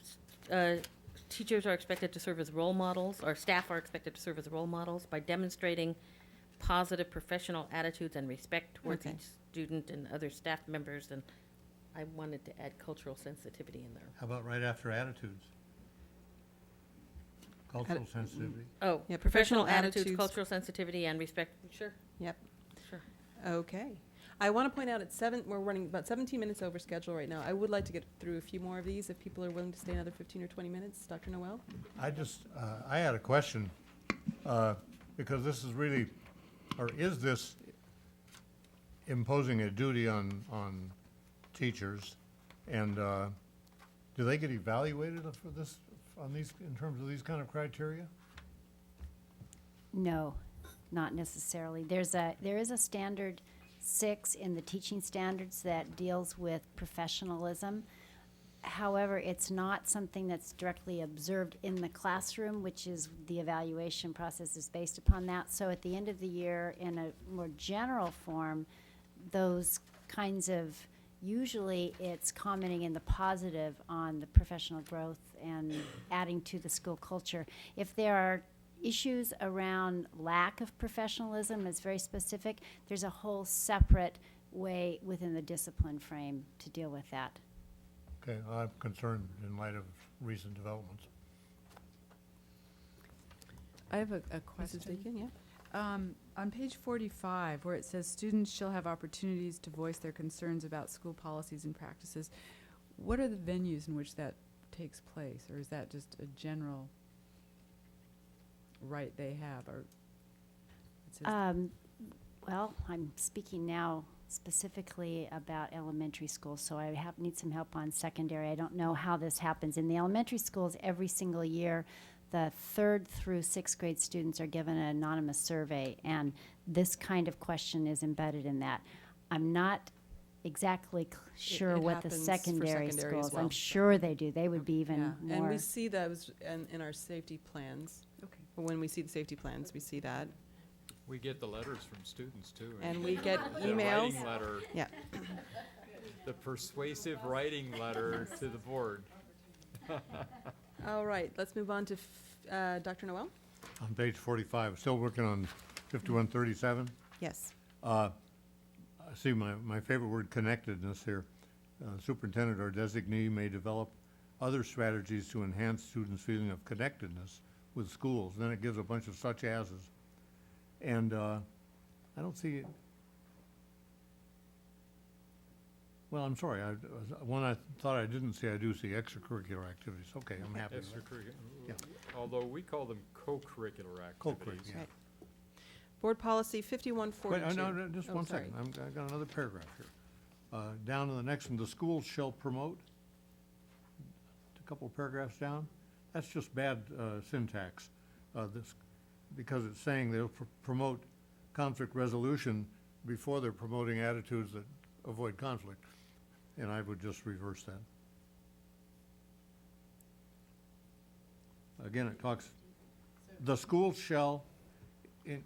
teachers are expected to serve as role models, or staff are expected to serve as role models by demonstrating positive professional attitudes and respect towards Okay. each student and other staff members, and I wanted to add cultural sensitivity in there. How about right after attitudes? Cultural sensitivity. Oh, Yeah, professional attitudes, cultural sensitivity, and respect, sure, Yep. sure. Okay. I want to point out we're running about 17 minutes over schedule right now. I would like to get through a few more of these if people are willing to stay another 15 or 20 minutes. Dr. Noel? I had a question, because this is really, or is this imposing a duty on teachers? And do they get evaluated for this, on these, in terms of these kind of criteria? No, not necessarily. There is a standard 6 in the teaching standards that deals with professionalism. However, it's not something that's directly observed in the classroom, which is the evaluation process is based upon that. So at the end of the year, in a more general form, those kinds of, usually it's commenting in the positive on the professional growth and adding to the school culture. If there are issues around lack of professionalism is very specific. There's a whole separate way within the discipline frame to deal with that. Okay, I'm concerned in light of recent developments. I have a question. Mrs. Deacon, yeah. On page 45, where it says students shall have opportunities to voice their concerns about school policies and practices, what are the venues in which that takes place? Or is that just a general right they have? Or it says Well, I'm speaking now specifically about elementary schools, so I need some help on secondary. I don't know how this happens. In the elementary schools, every single year, the 3rd through 6th grade students are given an anonymous survey, and this kind of question is embedded in that. I'm not exactly sure it what the happens for secondary secondary as schools, well. I'm sure they do. They would be even Yeah, more. and we see those in our safety plans. Okay. When we see the safety plans, we see that. We get the letters from students too. And we get the emails. writing letter. Yeah. The persuasive writing letter to the board. All right, let's move on to Dr. Noel. On page 45, still working on 5137. Yes. I see my favorite word, connectedness here. Superintendent or designee may develop other strategies to enhance students' feeling of connectedness with schools. Then it gives a bunch of such ases. And I don't see, well, I'm sorry, one I thought I didn't see, I do see extracurricular activities. Okay, I'm happy with that. Extracurricular, Yeah. although we call them co-curricular activities. Co-curricular, yeah. Right. Board policy 5142. Wait, no, just Oh, one sorry. second. I got another paragraph here. Down in the next one, the schools shall promote. A couple of paragraphs down. That's just bad syntax. Because it's saying they'll promote conflict resolution before they're promoting attitudes that avoid conflict. And I would just reverse that. Again, it talks, the schools shall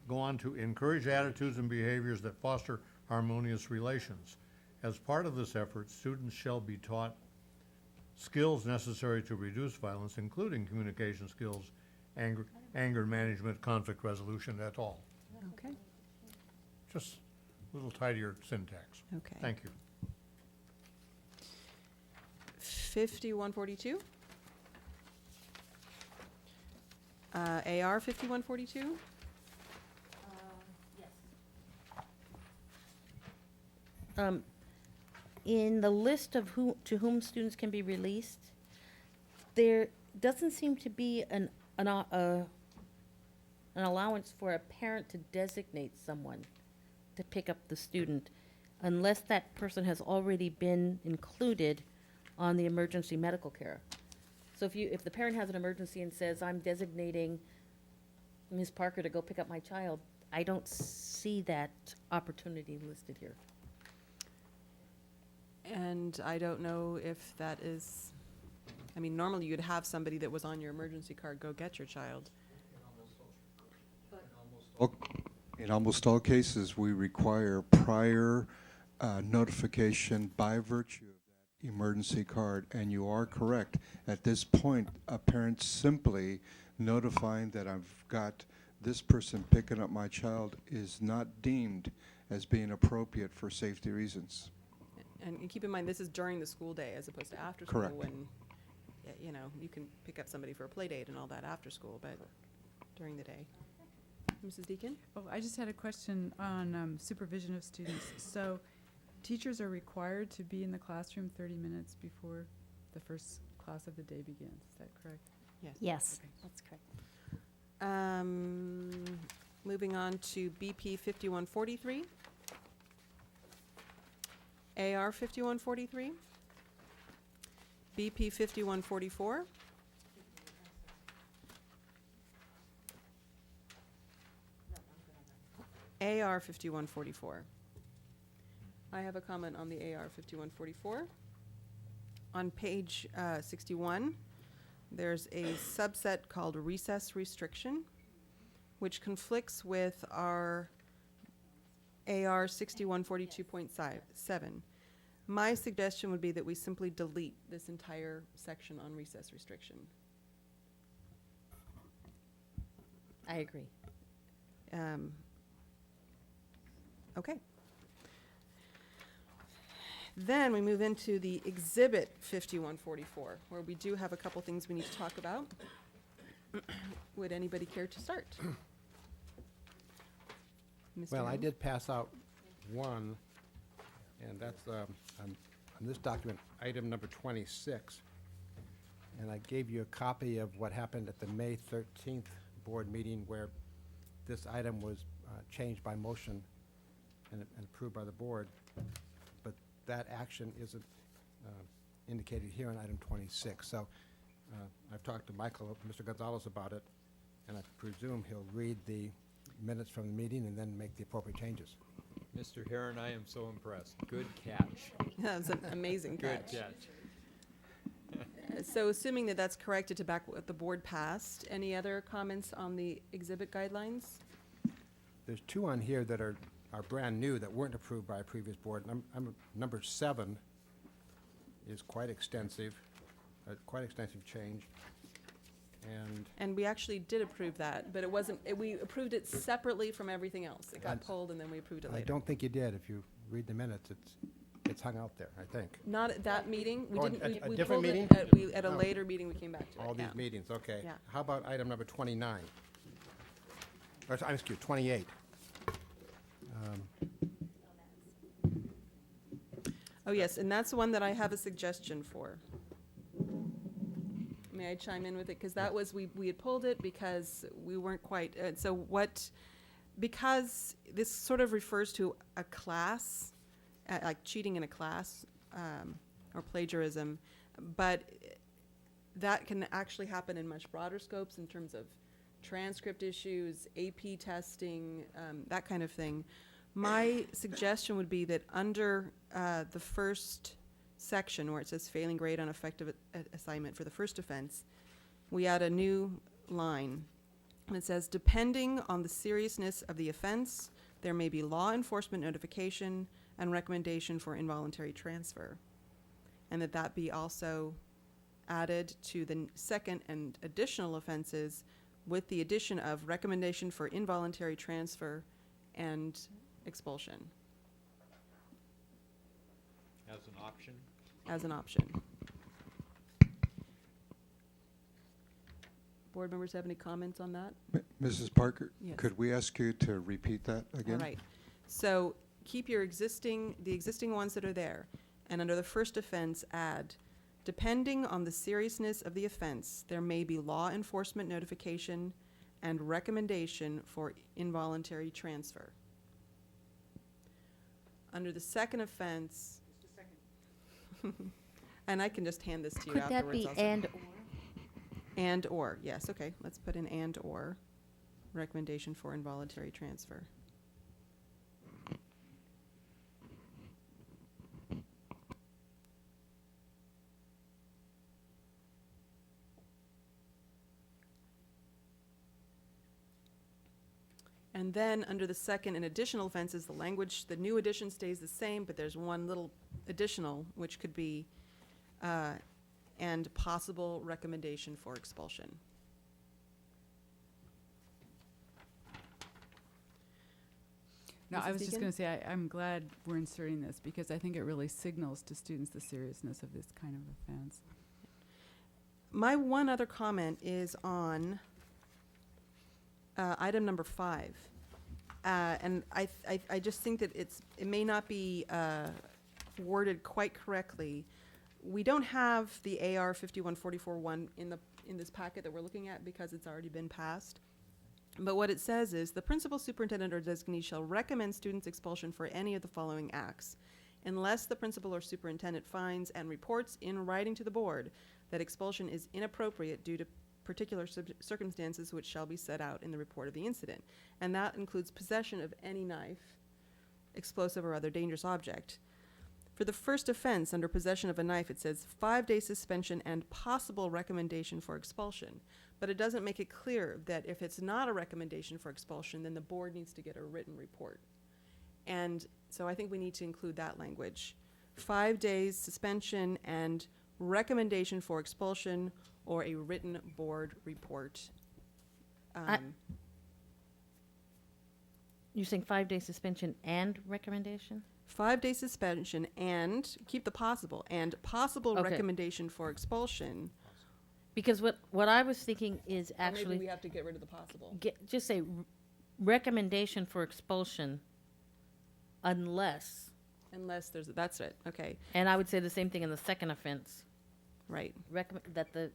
go on to encourage attitudes and behaviors that foster harmonious relations. As part of this effort, students shall be taught skills necessary to reduce violence, including communication skills, anger management, conflict resolution, that's all. Okay. Just a little tidier syntax. Okay. Thank you. 5142. AR 5142. In the list of to whom students can be released, there doesn't seem to be an allowance for a parent to designate someone to pick up the student unless that person has already been included on the emergency medical care. So if the parent has an emergency and says, I'm designating Ms. Parker to go pick up my child, I don't see that opportunity listed here. And I don't know if that is, I mean, normally you'd have somebody that was on your emergency card go get your child. In almost all cases, we require prior notification by virtue of that emergency card, and you are correct. At this point, a parent simply notifying that I've got this person picking up my child is not deemed as being appropriate for safety reasons. And keep in mind, this is during the school day as opposed to after Correct. school when, you know, you can pick up somebody for a play date and all that after school, but during the day. Mrs. Deacon? Oh, I just had a question on supervision of students. So teachers are required to be in the classroom 30 minutes before the first class of the day begins. Is that correct? Yes. Yes, Okay. that's correct. Moving on to BP 5143. AR 5143. BP 5144. AR 5144. I have a comment on the AR 5144. On page 61, there's a subset called recess restriction, which conflicts with our AR 6142.7. My suggestion would be that we simply delete this entire section on recess restriction. I agree. Okay. Then we move into the Exhibit 5144, where we do have a couple things we need to talk about. Would anybody care to start? Mr. Well, I Young? did pass out one, and that's on this document, item number 26. And I gave you a copy of what happened at the May 13th board meeting where this item was changed by motion and approved by the board. But that action isn't indicated here in item 26. So I've talked to Michael, Mr. Gonzalez about it, and I presume he'll read the minutes from the meeting and then make the appropriate changes. Mr. Heron, I am so impressed. Good catch. That was an amazing Good catch. catch. So assuming that that's corrected to back what the board passed, any other comments on the exhibit guidelines? There's two on here that are brand new that weren't approved by a previous board. Number 7 is quite extensive change. And we actually did approve that, but it wasn't, we approved it separately from everything else. It got pulled and then we approved it I later. don't think you did. If you read the minutes, it's hung out there, I think. Not at that meeting. We Oh, didn't, at a we different pulled meeting? it at a Oh. later meeting, we came back to it. All these yeah. meetings, okay. Yeah. How about item number 29? Or, excuse, 28. Oh, yes, and that's the one that I have a suggestion for. May I chime in with it? Because that was, we had pulled it because we weren't quite, because this sort of refers to a class, like cheating in a class, or plagiarism, but that can actually happen in much broader scopes in terms of transcript issues, AP testing, that kind of thing. My suggestion would be that under the first section where it says failing grade on effective assignment for the first offense, we add a new line. And it says, depending on the seriousness of the offense, there may be law enforcement notification and recommendation for involuntary transfer. And that be also added to the second and additional offenses with the addition of recommendation for involuntary transfer and expulsion As an option? as an option. Board members have any comments on that? Mrs. Parker, Yes. could we ask you to repeat that again? All right. So keep the existing ones that are there, and under the first offense, add, depending on the seriousness of the offense, there may be law enforcement notification and recommendation for involuntary transfer. Under the second offense. And I can just hand this to you Could that afterwards be also. and/or? And/or, yes, okay, let's put in and/or, recommendation for involuntary transfer. And then, under the second and additional offenses, the language, the new addition stays the same, but there's one little additional, which could be, and possible recommendation for expulsion. No, I Mrs. was just Deacon? going to say, I'm glad we're inserting this because I think it really signals to students the seriousness of this kind of offense. My one other comment is on item number 5. And I just think that it may not be worded quite correctly. We don't have the AR 5144-1 in this packet that we're looking at because it's already been passed. But what it says is, the principal, superintendent, or designee shall recommend students' expulsion for any of the following acts, unless the principal or superintendent finds and reports in writing to the board that expulsion is inappropriate due to particular circumstances which shall be set out in the report of the incident. And that includes possession of any knife, explosive, or other dangerous object. For the first offense, under possession of a knife, it says 5-day suspension and possible recommendation for expulsion. But it doesn't make it clear that if it's not a recommendation for expulsion, then the board needs to get a written report. And so I think we need to include that language. 5 days suspension and recommendation for expulsion or a written board report. You're saying 5-day suspension and recommendation? 5-day suspension and, keep the possible, and possible Okay. recommendation for expulsion. Because what I was thinking is Or maybe actually. we have to get rid of the possible. Just say recommendation for expulsion unless. Unless there's, that's it, okay. And I would say the same thing in the second offense. Right. That the.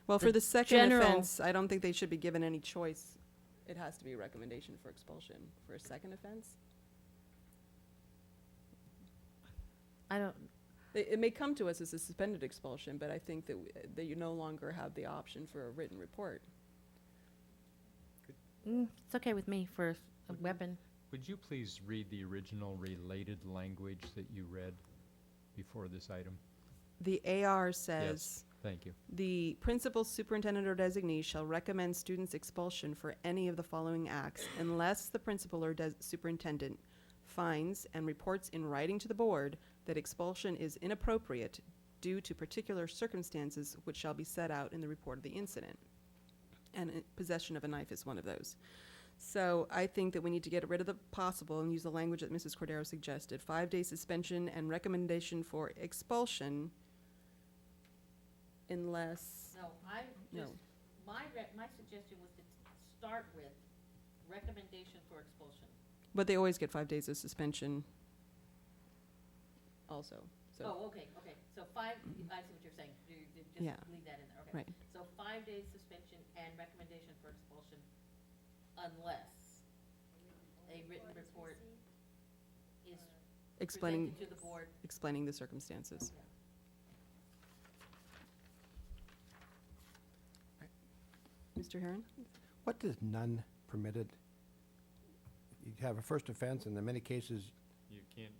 Well, for the second general- offense, I don't think they should be given any choice. It has to be a recommendation for expulsion. For a second offense? I don't. It may come to us as a suspended expulsion, but I think that, that you no longer have the option for a written report. It's okay with me for a weapon. Would you please read the original related language that you read before this item? The AR says. Yes, thank you. The principal, superintendent, or designee shall recommend students' expulsion for any of the following acts unless the principal or superintendent finds and reports in writing to the board that expulsion is inappropriate due to particular circumstances which shall be set out in the report of the incident. And possession of a knife is one of those. So I think that we need to get rid of the possible and use the language that Mrs. Cordero suggested. 5-day suspension and recommendation for expulsion unless. No, I No. just, my suggestion was to start with recommendation for expulsion. But they always get 5 days of suspension also, so. Oh, okay. So I see what you're saying. You just Yeah. leave that in there, okay. Right. So 5 days suspension and recommendation for expulsion unless a written report is Explaining, presented to the board. explaining the circumstances. Mr. Herron? What does none permitted? You have a first offense, and in many cases, You can't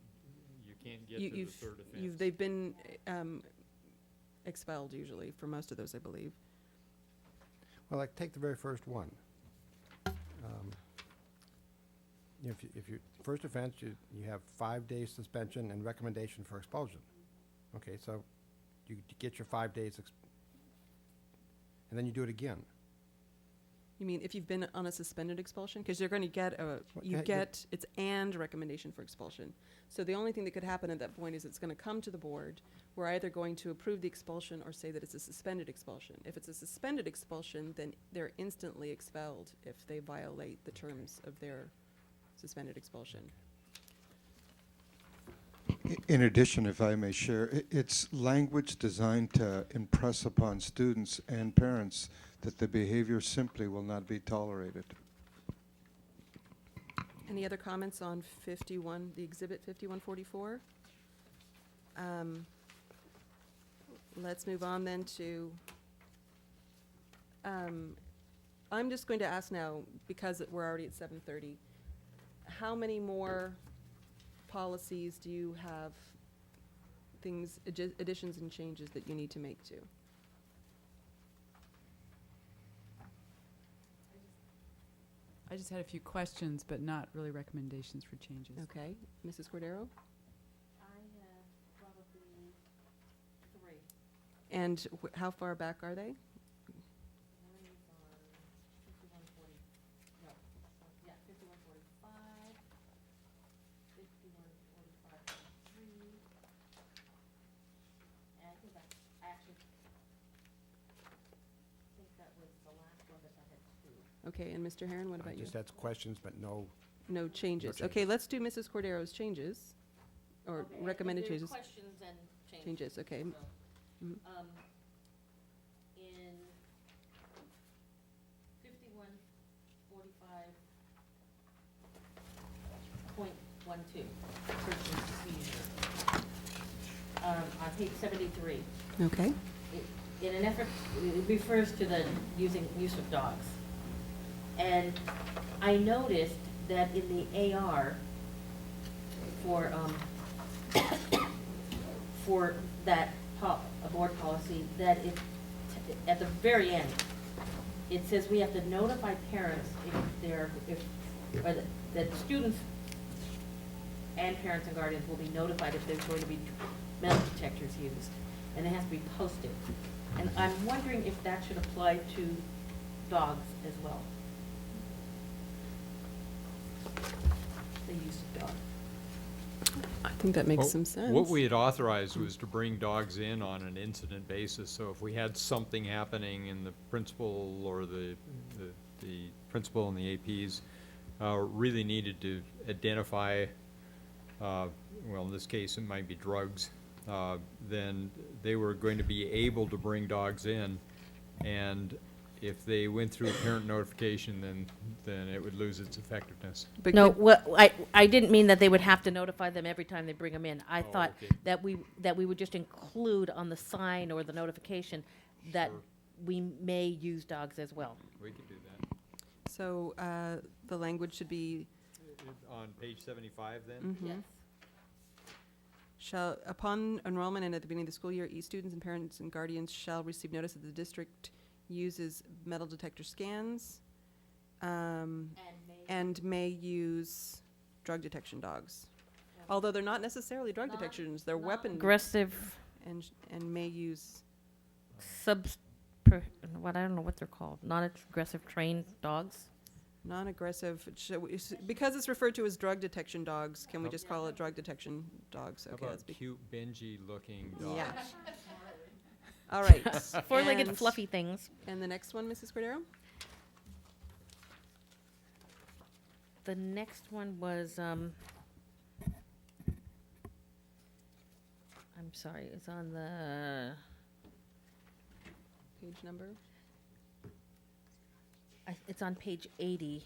get to the You've, third offense. they've been expelled usually for most of those, I believe. well, like, take the very first one. If you, first offense, you have 5 days suspension and recommendation for expulsion. Okay, so you get your 5 days, and then you do it again. You mean if you've been on a suspended expulsion? Because you're going to get it's and recommendation for expulsion. So the only thing that could happen at that point is it's going to come to the board. We're either going to approve the expulsion or say that it's a suspended expulsion. If it's a suspended expulsion, then they're instantly expelled if they violate the terms of their suspended expulsion. In addition, if I may share, it's language designed to impress upon students and parents that the behavior simply will not be tolerated. Any other comments on 51, the exhibit 5144? Let's move on then to, I'm just going to ask now, because we're already at 7:30, how many more policies do you have, things, additions and changes that you need to make to? I just had a few questions, but not really recommendations for changes. Okay, Mrs. Cordero? I have probably 3. And how far back are they? One is on 5140, no, yeah, 5145, 5145.3. And I think I actually think that was the last one that I had 2. Okay, and Mr. Herron, what about you? Just that's questions, but no. No changes. No Okay, changes. let's do Mrs. Cordero's changes, or Okay, and recommended there are changes. questions and changes. Changes, okay. So, Mhm. In 5145.12, search and seizure, on page 73. Okay. In an effort, it refers to the use of dogs. And I noticed that in the AR for that a board policy, that at the very end, it says we have to notify parents that students and parents and guardians will be notified if there's going to be metal detectors used, and it has to be posted. And I'm wondering if that should apply to dogs as well. the use of dogs. I think that makes Well, some sense. What we had authorized was to bring dogs in on an incident basis, so if we had something happening and the principal or the principal and the APs really needed to identify, well, in this case, it might be drugs, then they were going to be able to bring dogs in, and if they went through parent notification, then it would lose its effectiveness. But No, could- what, I didn't mean that they would have to notify them every time they bring them in. I thought okay. that we would just include on the sign or the notification that Sure. we may use dogs as well. We could do that. So the language should be, On page 75 then? mhm. Shall, upon enrollment and at the beginning of the school year, students and parents and guardians shall receive notice that the district uses metal detector scans, and may use drug detection dogs. Although they're not necessarily drug detections, they're weapon. Aggressive And may use, what, I don't know what they're called, non-aggressive trained dogs? non-aggressive, because it's referred to as drug detection dogs, can we just call it drug detection dogs? How Okay, about that's be- cute, bingy looking dogs? Yeah. All right. Four-legged And- fluffy things. And the next one, Mrs. Cordero? The next one was, I'm sorry, it's on the, Page number? it's on page 80.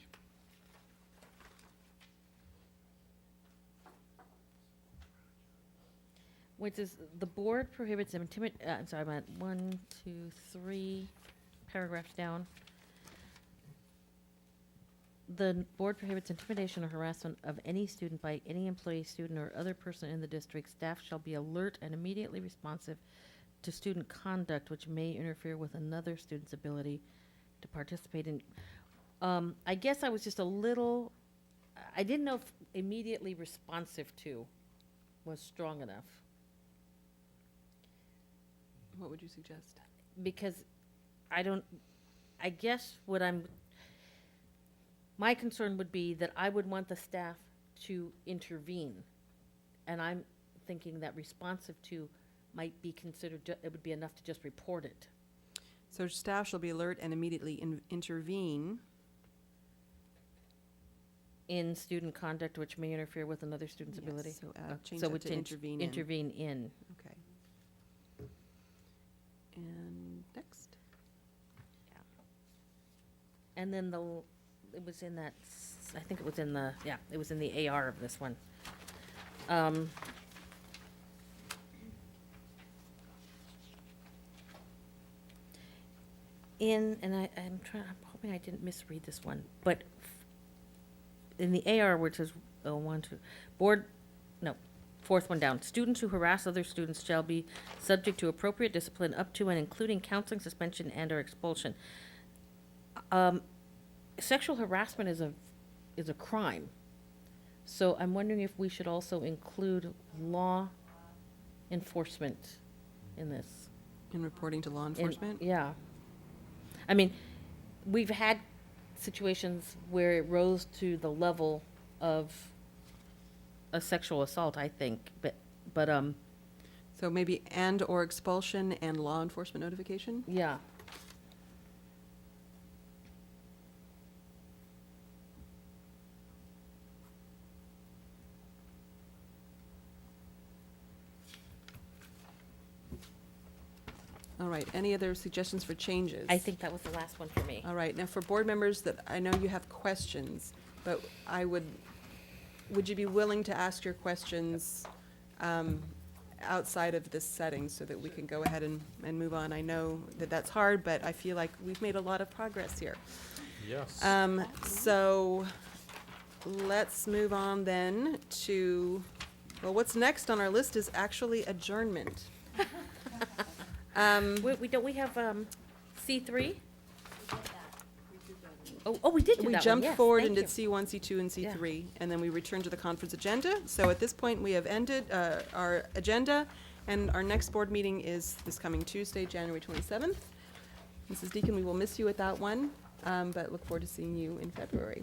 Which is, the board prohibits I'm sorry, I'm at 1, 2, 3 paragraphs down. The board prohibits intimidation or harassment of any student by any employee, student, or other person in the district. Staff shall be alert and immediately responsive to student conduct which may interfere with another student's ability to participate in. I guess I was just a little, I didn't know if immediately responsive to was strong enough. What would you suggest? Because I guess my concern would be that I would want the staff to intervene. And I'm thinking that responsive to might be considered, it would be enough to just report it. So staff shall be alert and immediately intervene. In student conduct which may interfere with another student's Yes, ability. so change So that it's to intervene in. intervene in. Okay. And next? And then it was in that, I think it was in the, yeah, it was in the AR of this one. I'm hoping I didn't misread this one, but in the AR, which is, fourth one down, students who harass other students shall be subject to appropriate discipline up to and including counseling, suspension, and/or expulsion. Sexual harassment is a crime. So I'm wondering if we should also include law enforcement in this. In reporting to law enforcement? Yeah. I mean, we've had situations where it rose to the level of a sexual assault, I think, but So maybe and/or expulsion and law enforcement notification? yeah. All right, any other suggestions for changes? I think that was the last one for me. All right, now for board members that, I know you have questions, but would you be willing to ask your questions outside of this setting so that we can go ahead and move on? I know that that's hard, but I feel like we've made a lot of progress here. Yes. So let's move on then to, well, what's next on our list is actually adjournment. Don't we have C3? Oh, we did do We that one, jumped yes, forward thank and you. did C1, C2, and C3, and then we returned to the conference agenda. So at this point, we have ended our agenda, and our next board meeting is this coming Tuesday, January 27th. Mrs. Deacon, we will miss you at that one, but look forward to seeing you in February.